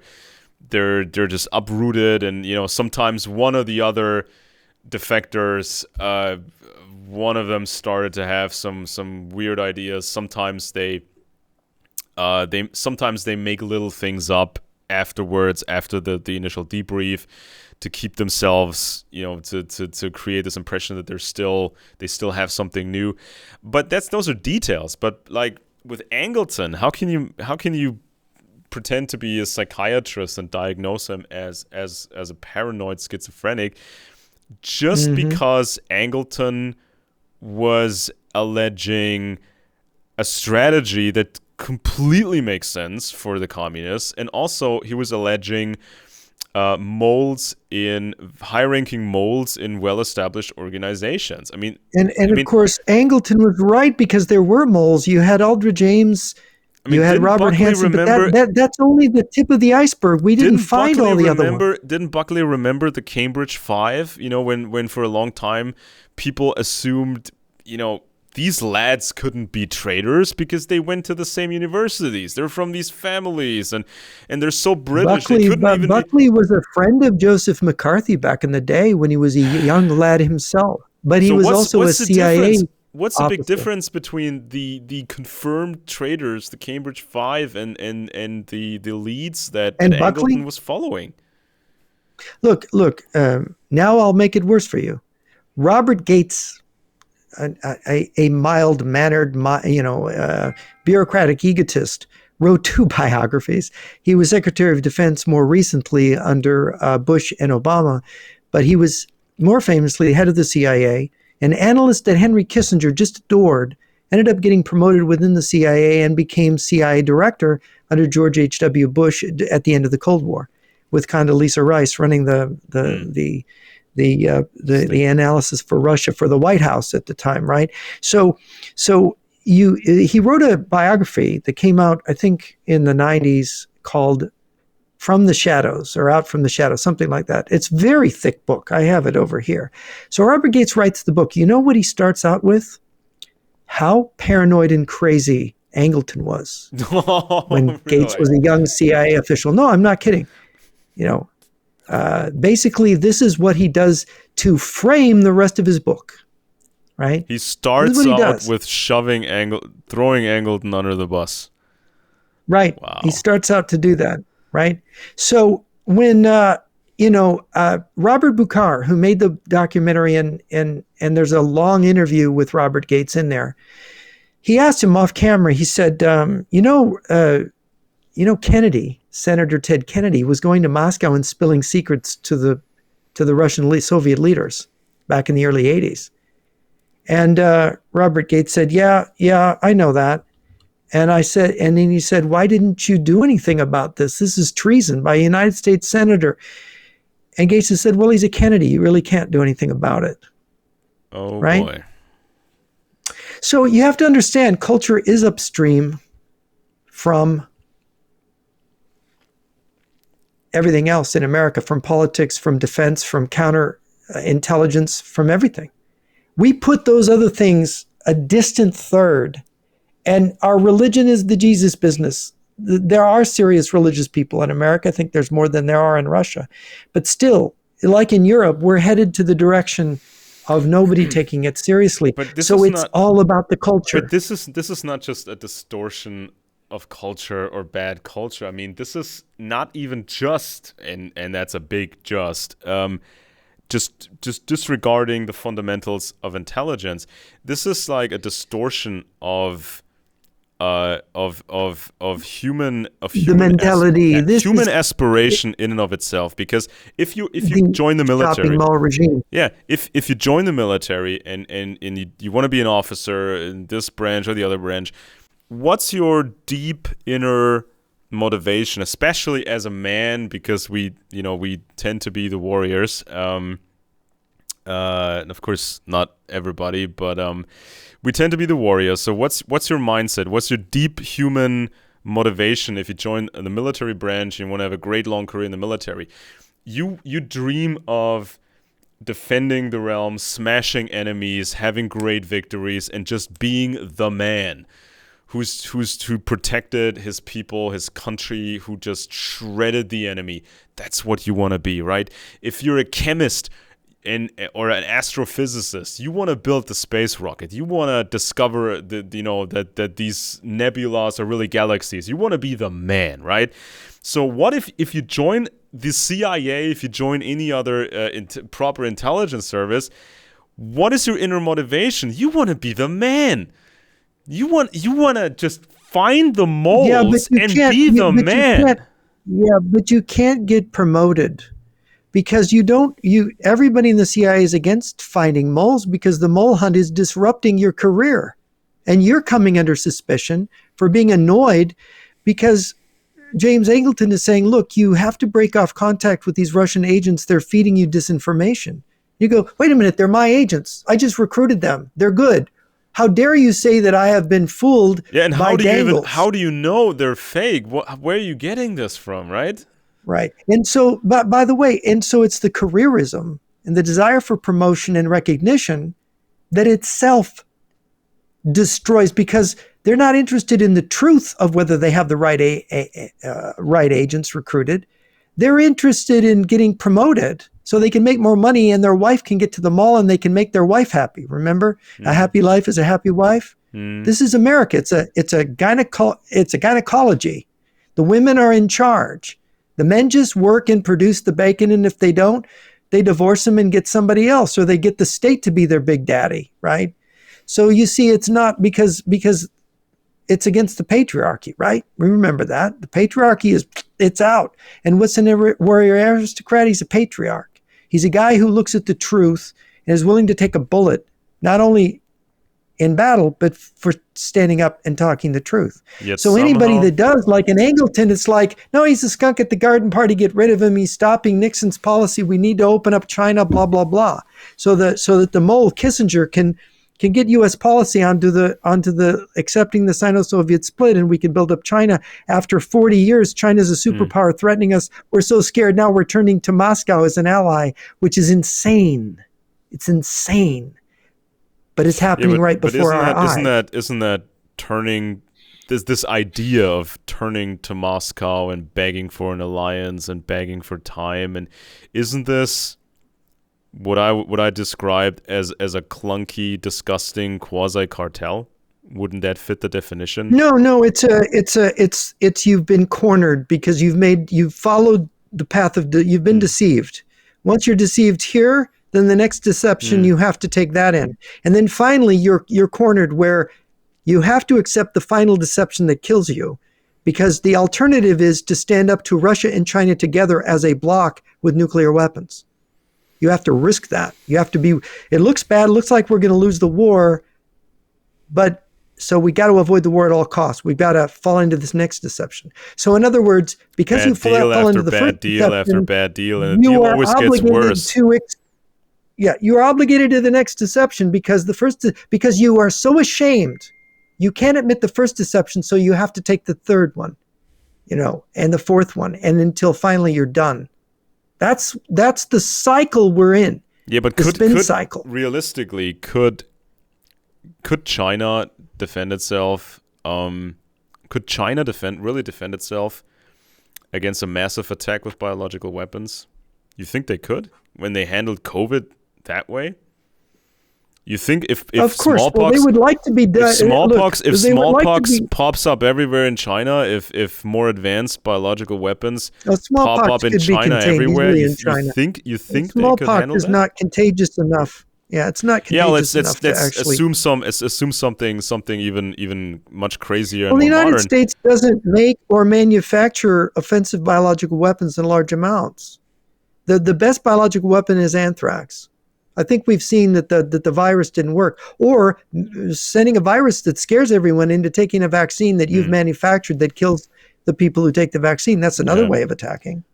just uprooted, and sometimes one of the other defectors, one of them started to have some weird ideas. Sometimes they make little things up afterwards, after the initial debrief, to keep themselves, to create this impression that they still have something new. But those are details. But like with Angleton, how can you pretend to be a psychiatrist and diagnose him as a paranoid schizophrenic just because Angleton was alleging a strategy that completely makes sense for the communists, and also he was alleging high-ranking moles in well-established organizations. I mean,
of course, Angleton was right, because there were moles. You had Aldrich Ames, you had Robert Hansen, but that's only the tip of the iceberg. We didn't find all the other ones.
Didn't Buckley remember the Cambridge Five? When for a long time people assumed, these lads couldn't be traitors because they went to the same universities. They're from these families, and they're so British.
Buckley was a friend of Joseph McCarthy back in the day when he was a young lad himself. But he was also a CIA.
What's the big difference between the confirmed traitors, the Cambridge Five, and the leads that Angleton was following?
Look. Now I'll make it worse for you. Robert Gates, a mild-mannered, bureaucratic egotist, wrote 2 biographies. He was Secretary of Defense more recently under Bush and Obama, but he was more famously head of the CIA, an analyst that Henry Kissinger just adored, ended up getting promoted within the CIA and became CIA director under George H.W. Bush at the end of the Cold War, with Condoleezza Rice running the analysis for Russia for the White House at the time, right? So he wrote a biography that came out, I think, in the 90s called From the Shadows, or Out from the Shadows, something like that. It's a very thick book. I have it over here. So Robert Gates writes the book. You know what he starts out with? How paranoid and crazy Angleton was when
really?
Gates was a young CIA official. No, I'm not kidding. Basically, this is what he does to frame the rest of his book, right?
He starts out with throwing Angleton under the bus.
Right. Wow. He starts out to do that, right? So when, Robert Bucar, who made the documentary, and there's a long interview with Robert Gates in there. He asked him off camera. He said, Kennedy, Senator Ted Kennedy, was going to Moscow and spilling secrets to the Russian Soviet leaders back in the early 80s. And Robert Gates said, yeah, I know that. And then he said, why didn't you do anything about this? This is treason by a United States senator. And Gates said, well, he's a Kennedy. You really can't do anything about it.
Oh,
right?
Boy.
So you have to understand, culture is upstream from everything else in America, from politics, from defense, from counterintelligence, from everything. We put those other things a distant third, and our religion is the Jesus business. There are serious religious people in America. I think there's more than there are in Russia. But still, like in Europe, we're headed to the direction of nobody taking it seriously. So it's all about the culture.
But this is not just a distortion of culture or bad culture. I mean, this is not even just, and that's a big just disregarding the fundamentals of intelligence. This is like a distortion of human
mentality,
human aspiration in and of itself. Because if you join the military,
regime.
yeah, if you join the military and you want to be an officer in this branch or the other branch, what's your deep inner motivation, especially as a man, because we tend to be the warriors. And of course, not everybody, but we tend to be the warriors. So what's your mindset? What's your deep human motivation if you join the military branch and you want to have a great long career in the military? You dream of defending the realm, smashing enemies, having great victories, and just being the man who protected his people, his country, who just shredded the enemy. That's what you want to be, right? If you're a chemist or an astrophysicist, you want to build the space rocket. You want to discover that these nebulas are really galaxies. You want to be the man, right? So what if you join the CIA, if you join any other proper intelligence service, what is your inner motivation? You want to be the man. You want to just find the moles and be the man.
But you can't get promoted. Because everybody in the CIA is against finding moles, because the mole hunt is disrupting your career. And you're coming under suspicion for being annoyed because James Angleton is saying, look, you have to break off contact with these Russian agents. They're feeding you disinformation. You go, wait a minute, they're my agents. I just recruited them. They're good. How dare you say that I have been fooled by dangles?
How do you know they're fake? Where are you getting this from, right?
Right. And so, by the way, it's the careerism and the desire for promotion and recognition that itself destroys, because they're not interested in the truth of whether they have the right agents recruited. They're interested in getting promoted so they can make more money and their wife can get to the mall and they can make their wife happy. Remember, a happy life is a happy wife. This is America. It's a gynecology. The women are in charge. The men just work and produce the bacon, and if they don't, they divorce them and get somebody else, or they get the state to be their big daddy, right? So you see, it's not because it's against the patriarchy, right? Remember that. The patriarchy it's out. And what's a warrior aristocrat? He's a patriarch. He's a guy who looks at the truth and is willing to take a bullet, not only in battle, but for standing up and talking the truth. So anybody that does, like an Angleton, it's like, no, he's a skunk at the garden party, get rid of him. He's stopping Nixon's policy. We need to open up China, blah, blah, blah. So that the mole Kissinger can get U.S. policy onto the accepting the Sino-Soviet split, and we can build up China. After 40 years, China's a superpower threatening us. We're so scared now we're turning to Moscow as an ally, which is insane. It's insane. But it's happening right before our eyes.
Isn't that turning this idea of turning to Moscow and begging for an alliance and begging for time, and isn't this what I described as a clunky, disgusting quasi cartel? Wouldn't that fit the definition?
No, it's you've been cornered because you've followed the path of you've been deceived. Once you're deceived here, then the next deception you have to take that in, and then finally you're cornered where you have to accept the final deception that kills you, because the alternative is to stand up to Russia and China together as a bloc with nuclear weapons. You have to risk that. You have to be. It looks bad. It looks like we're going to lose the war, but. So we got to avoid the war at all costs. We've got to fall into this next deception. So in other words, because you fall into the first deception,
after bad deal, and the deal always gets worse.
You are obligated to the next deception because because you are so ashamed, you can't admit the first deception, so you have to take the third one, and the fourth one, and until finally you're done. That's the cycle we're in.
Yeah, but realistically, could China defend itself? Could China really defend itself against a massive attack with biological weapons? You think they could when they handled COVID that way? You think if
of course,
smallpox,
they would like to be
if smallpox pops up everywhere in China, if more advanced biological weapons pop up in China everywhere, you think they could handle that?
Smallpox is not contagious enough. Yeah, it's not contagious enough to actually...
assume something even much crazier and
more
modern.
The United States doesn't make or manufacture offensive biological weapons in large amounts. The best biological weapon is anthrax. I think we've seen that the virus didn't work. Or sending a virus that scares everyone into taking a vaccine that you've manufactured that kills the people who take the vaccine. That's another way of attacking.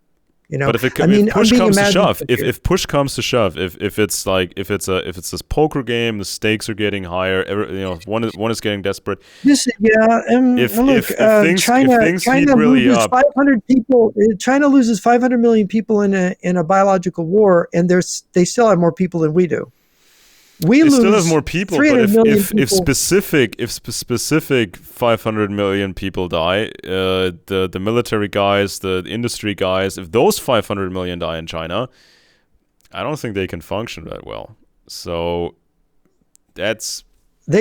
But if push comes to shove, if push comes to shove, if it's this poker game, the stakes are getting higher. One is getting desperate.
China loses 500 people. China loses 500 million people in a biological war, and they still have more people than we do. They still have more people, but
if specific 500 million people die, the military guys, the industry guys, if those 500 million die in China, I don't think they can function that well. So
they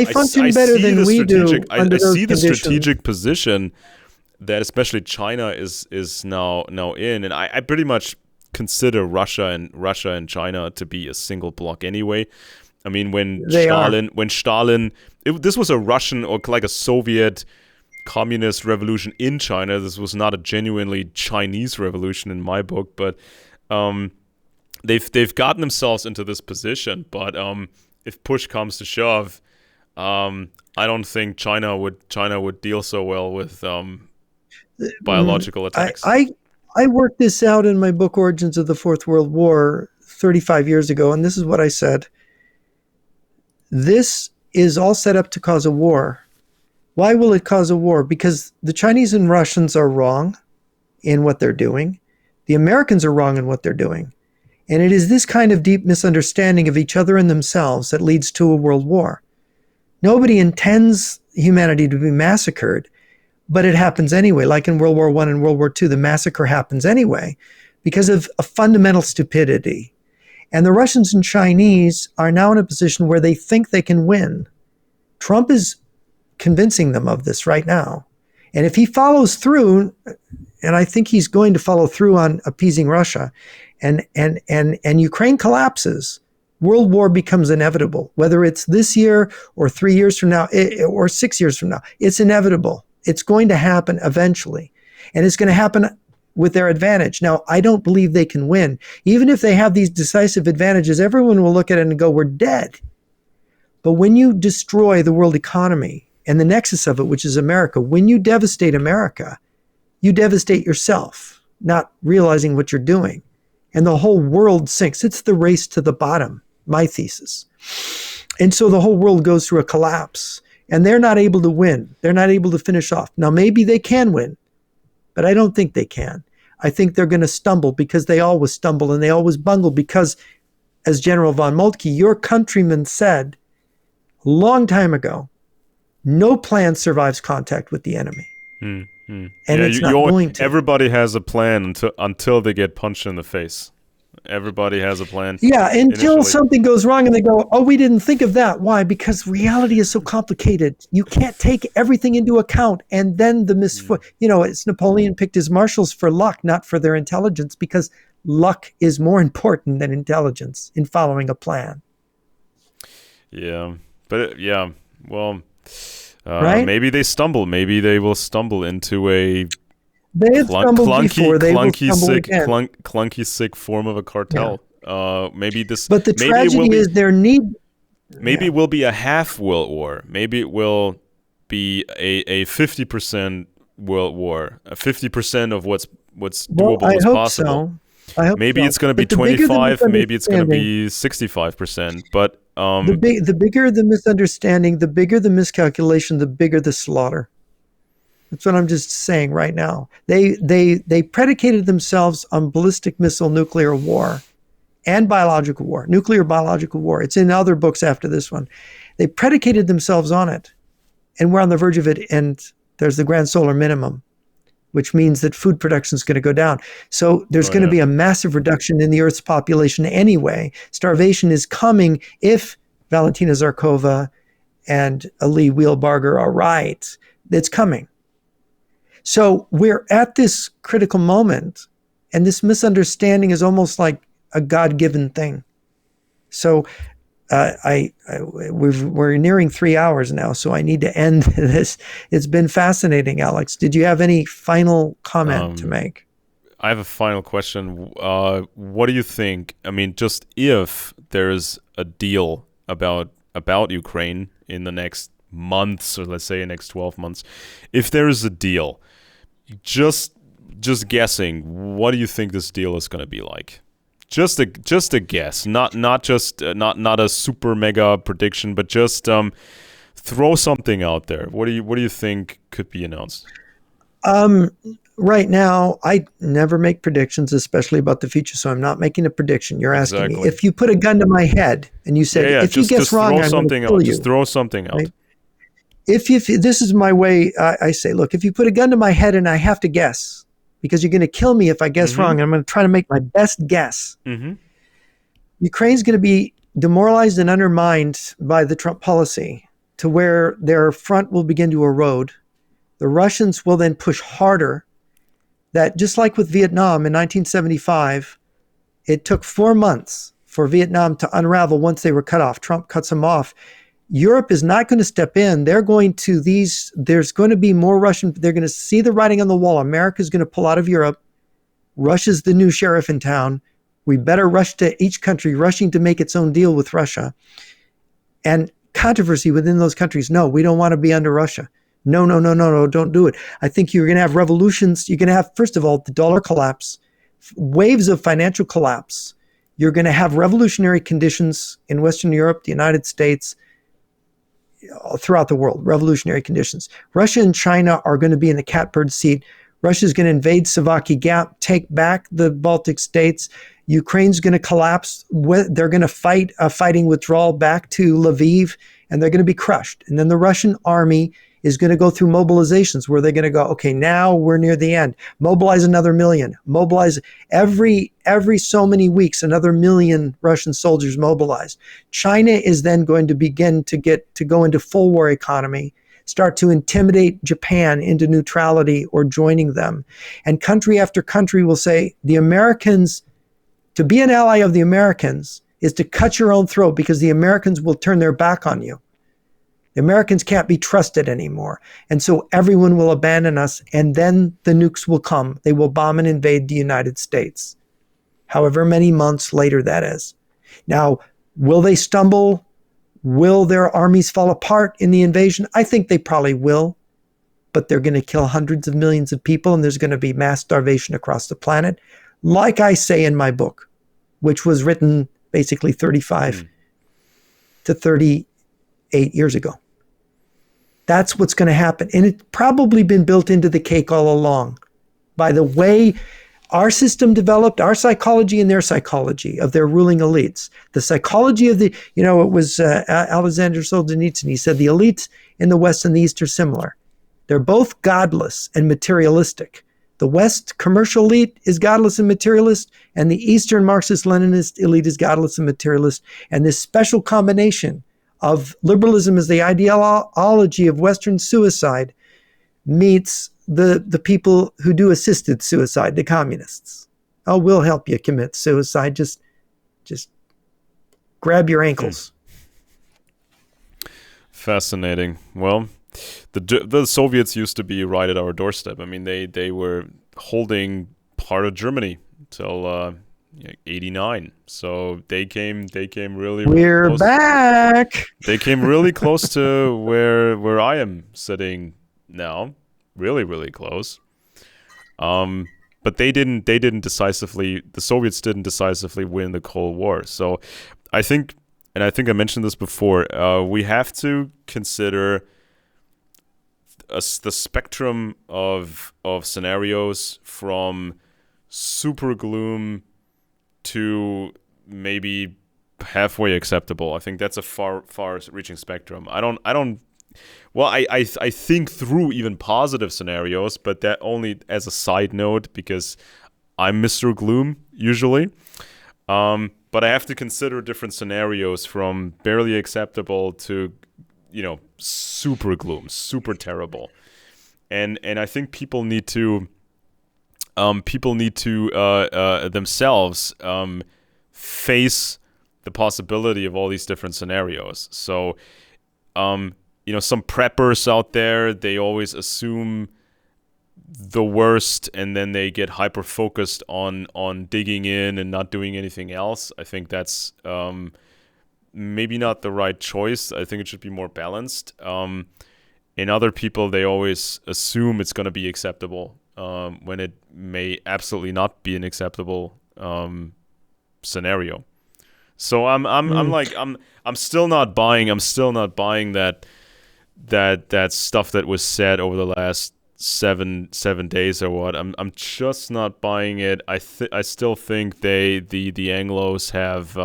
function better than we do. I see the
strategic position that especially China is now in, and I pretty much consider Russia and China to be a single block anyway. I mean, when Stalin, this was a Russian or like a Soviet communist revolution in China. This was not a genuinely Chinese revolution in my book, but they've gotten themselves into this position. But if push comes to shove, I don't think China would deal so well with biological attacks.
I worked this out in my book Origins of the Fourth World War 35 years ago, and this is what I said. This is all set up to cause a war. Why will it cause a war? Because the Chinese and Russians are wrong in what they're doing. The Americans are wrong in what they're doing. And it is this kind of deep misunderstanding of each other and themselves that leads to a world war. Nobody intends humanity to be massacred, but it happens anyway. Like in World War I and World War II, the massacre happens anyway because of a fundamental stupidity. And the Russians and Chinese are now in a position where they think they can win. Trump is convincing them of this right now. And if he follows through, and I think he's going to follow through on appeasing Russia, and Ukraine collapses, world war becomes inevitable. Whether it's this year or 3 years from now or 6 years from now, it's inevitable. It's going to happen eventually. And it's going to happen with their advantage. Now, I don't believe they can win. Even if they have these decisive advantages, everyone will look at it and go, we're dead. But when you destroy the world economy and the nexus of it, which is America, when you devastate America, you devastate yourself, not realizing what you're doing. And the whole world sinks. It's the race to the bottom, my thesis. And so the whole world goes through a collapse. And they're not able to win. They're not able to finish off. Now, maybe they can win, but I don't think they can. I think they're going to stumble because they always stumble and they always bungle because, as General von Moltke, your countryman said a long time ago, no plan survives contact with the enemy. And it's not going to.
Everybody has a plan until they get punched in the face. Everybody has a plan.
Yeah, until
initially.
something goes wrong and they go, oh, we didn't think of that. Why? Because reality is so complicated. You can't take everything into account. And then it's Napoleon picked his marshals for luck, not for their intelligence, because luck is more important than intelligence in following a plan.
Yeah, but well,
right?
Maybe they stumble. Maybe they will stumble into a
they had stumbled before. They will stumble again.
Clunky, sick form of a cartel. Yeah. Maybe this.
But the tragedy is their need.
Maybe it will be a half world war. Maybe it will be a 50% world war. 50% of what's doable is possible.
So. I hope
maybe
so.
It's going to be 25. Maybe it's going to be 65%. But
the bigger the misunderstanding, the bigger the miscalculation, the bigger the slaughter. That's what I'm just saying right now. They predicated themselves on ballistic missile nuclear war and biological war, nuclear biological war. It's in other books after this one. They predicated themselves on it, and we're on the verge of it. And there's the grand solar minimum, which means that food production is going to go down. So there's going to be a massive reduction in the Earth's population anyway. Starvation is coming if Valentina Zarkova and Ali Wheelbarger are right. It's coming. So we're at this critical moment, and this misunderstanding is almost like a God-given thing. So we're nearing 3 hours now, so I need to end this. It's been fascinating, Alex. Did you have any final comment to make?
I have a final question. What do you think? I mean, just if there's a deal about Ukraine in the next months, or let's say next 12 months, if there is a deal, just guessing, what do you think this deal is going to be like? Just a guess, not a super mega prediction, but just throw something out there. What do you think could be announced?
Right now, I never make predictions, especially about the future. So I'm not making a prediction. You're asking me if you put a gun to my head and you said, if you guess wrong, I'm going to kill you.
Just throw something out.
Right? If this is my way, I say, look, if you put a gun to my head and I have to guess, because you're going to kill me if I guess wrong, I'm going to try to make my best guess. Ukraine's going to be demoralized and undermined by the Trump policy to where their front will begin to erode. The Russians will then push harder. That just like with Vietnam in 1975, it took 4 months for Vietnam to unravel once they were cut off. Trump cuts them off. Europe is not going to step in. There's going to be more Russian. They're going to see the writing on the wall. America's going to pull out of Europe. Russia's the new sheriff in town. We better rush to each country, rushing to make its own deal with Russia. And controversy within those countries. No, we don't want to be under Russia. No, don't do it. I think you're going to have revolutions. You're going to have, first of all, the dollar collapse, waves of financial collapse. You're going to have revolutionary conditions in Western Europe, the United States, throughout the world, revolutionary conditions. Russia and China are going to be in the catbird seat. Russia's going to invade Savaki Gap, take back the Baltic states. Ukraine's going to collapse. They're going to fight a fighting withdrawal back to Lviv, and they're going to be crushed. And then the Russian army is going to go through mobilizations where they're going to go, okay, now we're near the end. Mobilize another million. Mobilize every so many weeks, another million Russian soldiers mobilized. China is then going to begin to go into full war economy, start to intimidate Japan into neutrality or joining them. And country after country will say, the Americans, to be an ally of the Americans is to cut your own throat, because the Americans will turn their back on you. The Americans can't be trusted anymore. And so everyone will abandon us, and then the nukes will come. They will bomb and invade the United States, however many months later that is. Now, will they stumble? Will their armies fall apart in the invasion? I think they probably will, but they're going to kill hundreds of millions of people, and there's going to be mass starvation across the planet, like I say in my book, which was written basically 35 to 38 years ago. That's what's going to happen. And it's probably been built into the cake all along by the way our system developed, our psychology and their psychology of their ruling elites. The psychology of it was Alexander Solzhenitsyn. He said the elites in the West and the East are similar. They're both godless and materialistic. The West commercial elite is godless and materialist, and the Eastern Marxist-Leninist elite is godless and materialist. And this special combination of liberalism as the ideology of Western suicide meets the people who do assisted suicide, the communists. Oh, we'll help you commit suicide. Just grab your ankles.
Fascinating. Well, the Soviets used to be right at our doorstep. I mean, they were holding part of Germany till 89. So they came really
We're
close.
back.
They came really close to where I am sitting now. Really, really close. But they didn't decisively. The Soviets didn't decisively win the Cold War. So I think I mentioned this before. We have to consider the spectrum of scenarios from super gloom to maybe halfway acceptable. I think that's a far-reaching spectrum. I think through even positive scenarios, but that only as a side note because I'm Mr. Gloom usually. But I have to consider different scenarios from barely acceptable to, super gloom, super terrible. And I think people need to themselves face the possibility of all these different scenarios. So, some preppers out there, they always assume the worst and then they get hyper focused on digging in and not doing anything else. I think that's maybe not the right choice. I think it should be more balanced. In other people, they always assume it's going to be acceptable when it may absolutely not be an acceptable scenario. So I'm still not buying that stuff that was said over the last seven days or what. I'm just not buying it. I still think the Anglos have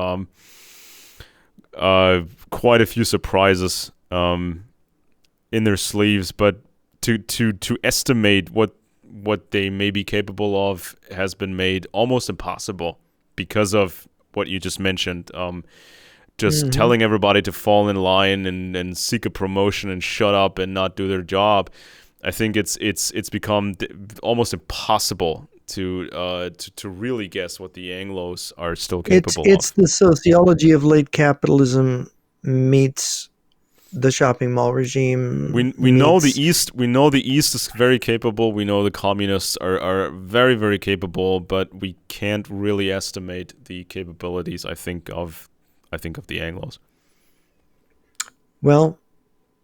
quite a few surprises in their sleeves, but to estimate what they may be capable of has been made almost impossible because of what you just mentioned. Telling everybody to fall in line and seek a promotion and shut up and not do their job. I think it's become almost impossible to really guess what the Anglos are still capable of.
It's the sociology of late capitalism meets the shopping mall regime.
We know the East. We know the East is very capable. We know the communists are very, very capable, but we can't really estimate the capabilities. I think of the Anglos.
Well,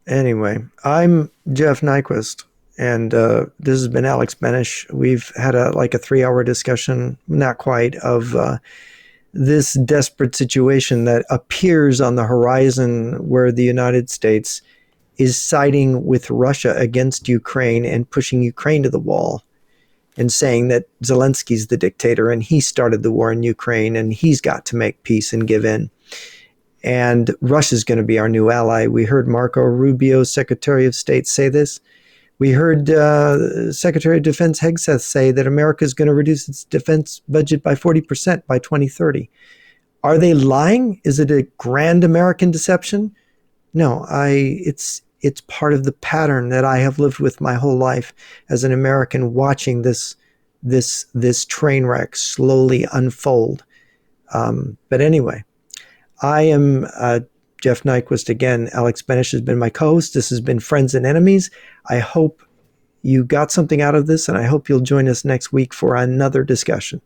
anyway, I'm Jeff Nyquist, and this has been Alex Benesch. We've had a 3-hour discussion, not quite, of this desperate situation that appears on the horizon where the United States is siding with Russia against Ukraine and pushing Ukraine to the wall and saying that Zelensky's the dictator and he started the war in Ukraine and he's got to make peace and give in. And Russia's going to be our new ally. We heard Marco Rubio, Secretary of State, say this. We heard Secretary of Defense Hegseth say that America is going to reduce its defense budget by 40% by 2030. Are they lying? Is it a grand American deception? No, it's part of the pattern that I have lived with my whole life as an American, watching this train wreck slowly unfold. But anyway, I am Jeff Nyquist again. Alex Benesch has been my co-host. This has been Friends and Enemies. I hope you got something out of this, and I hope you'll join us next week for another discussion.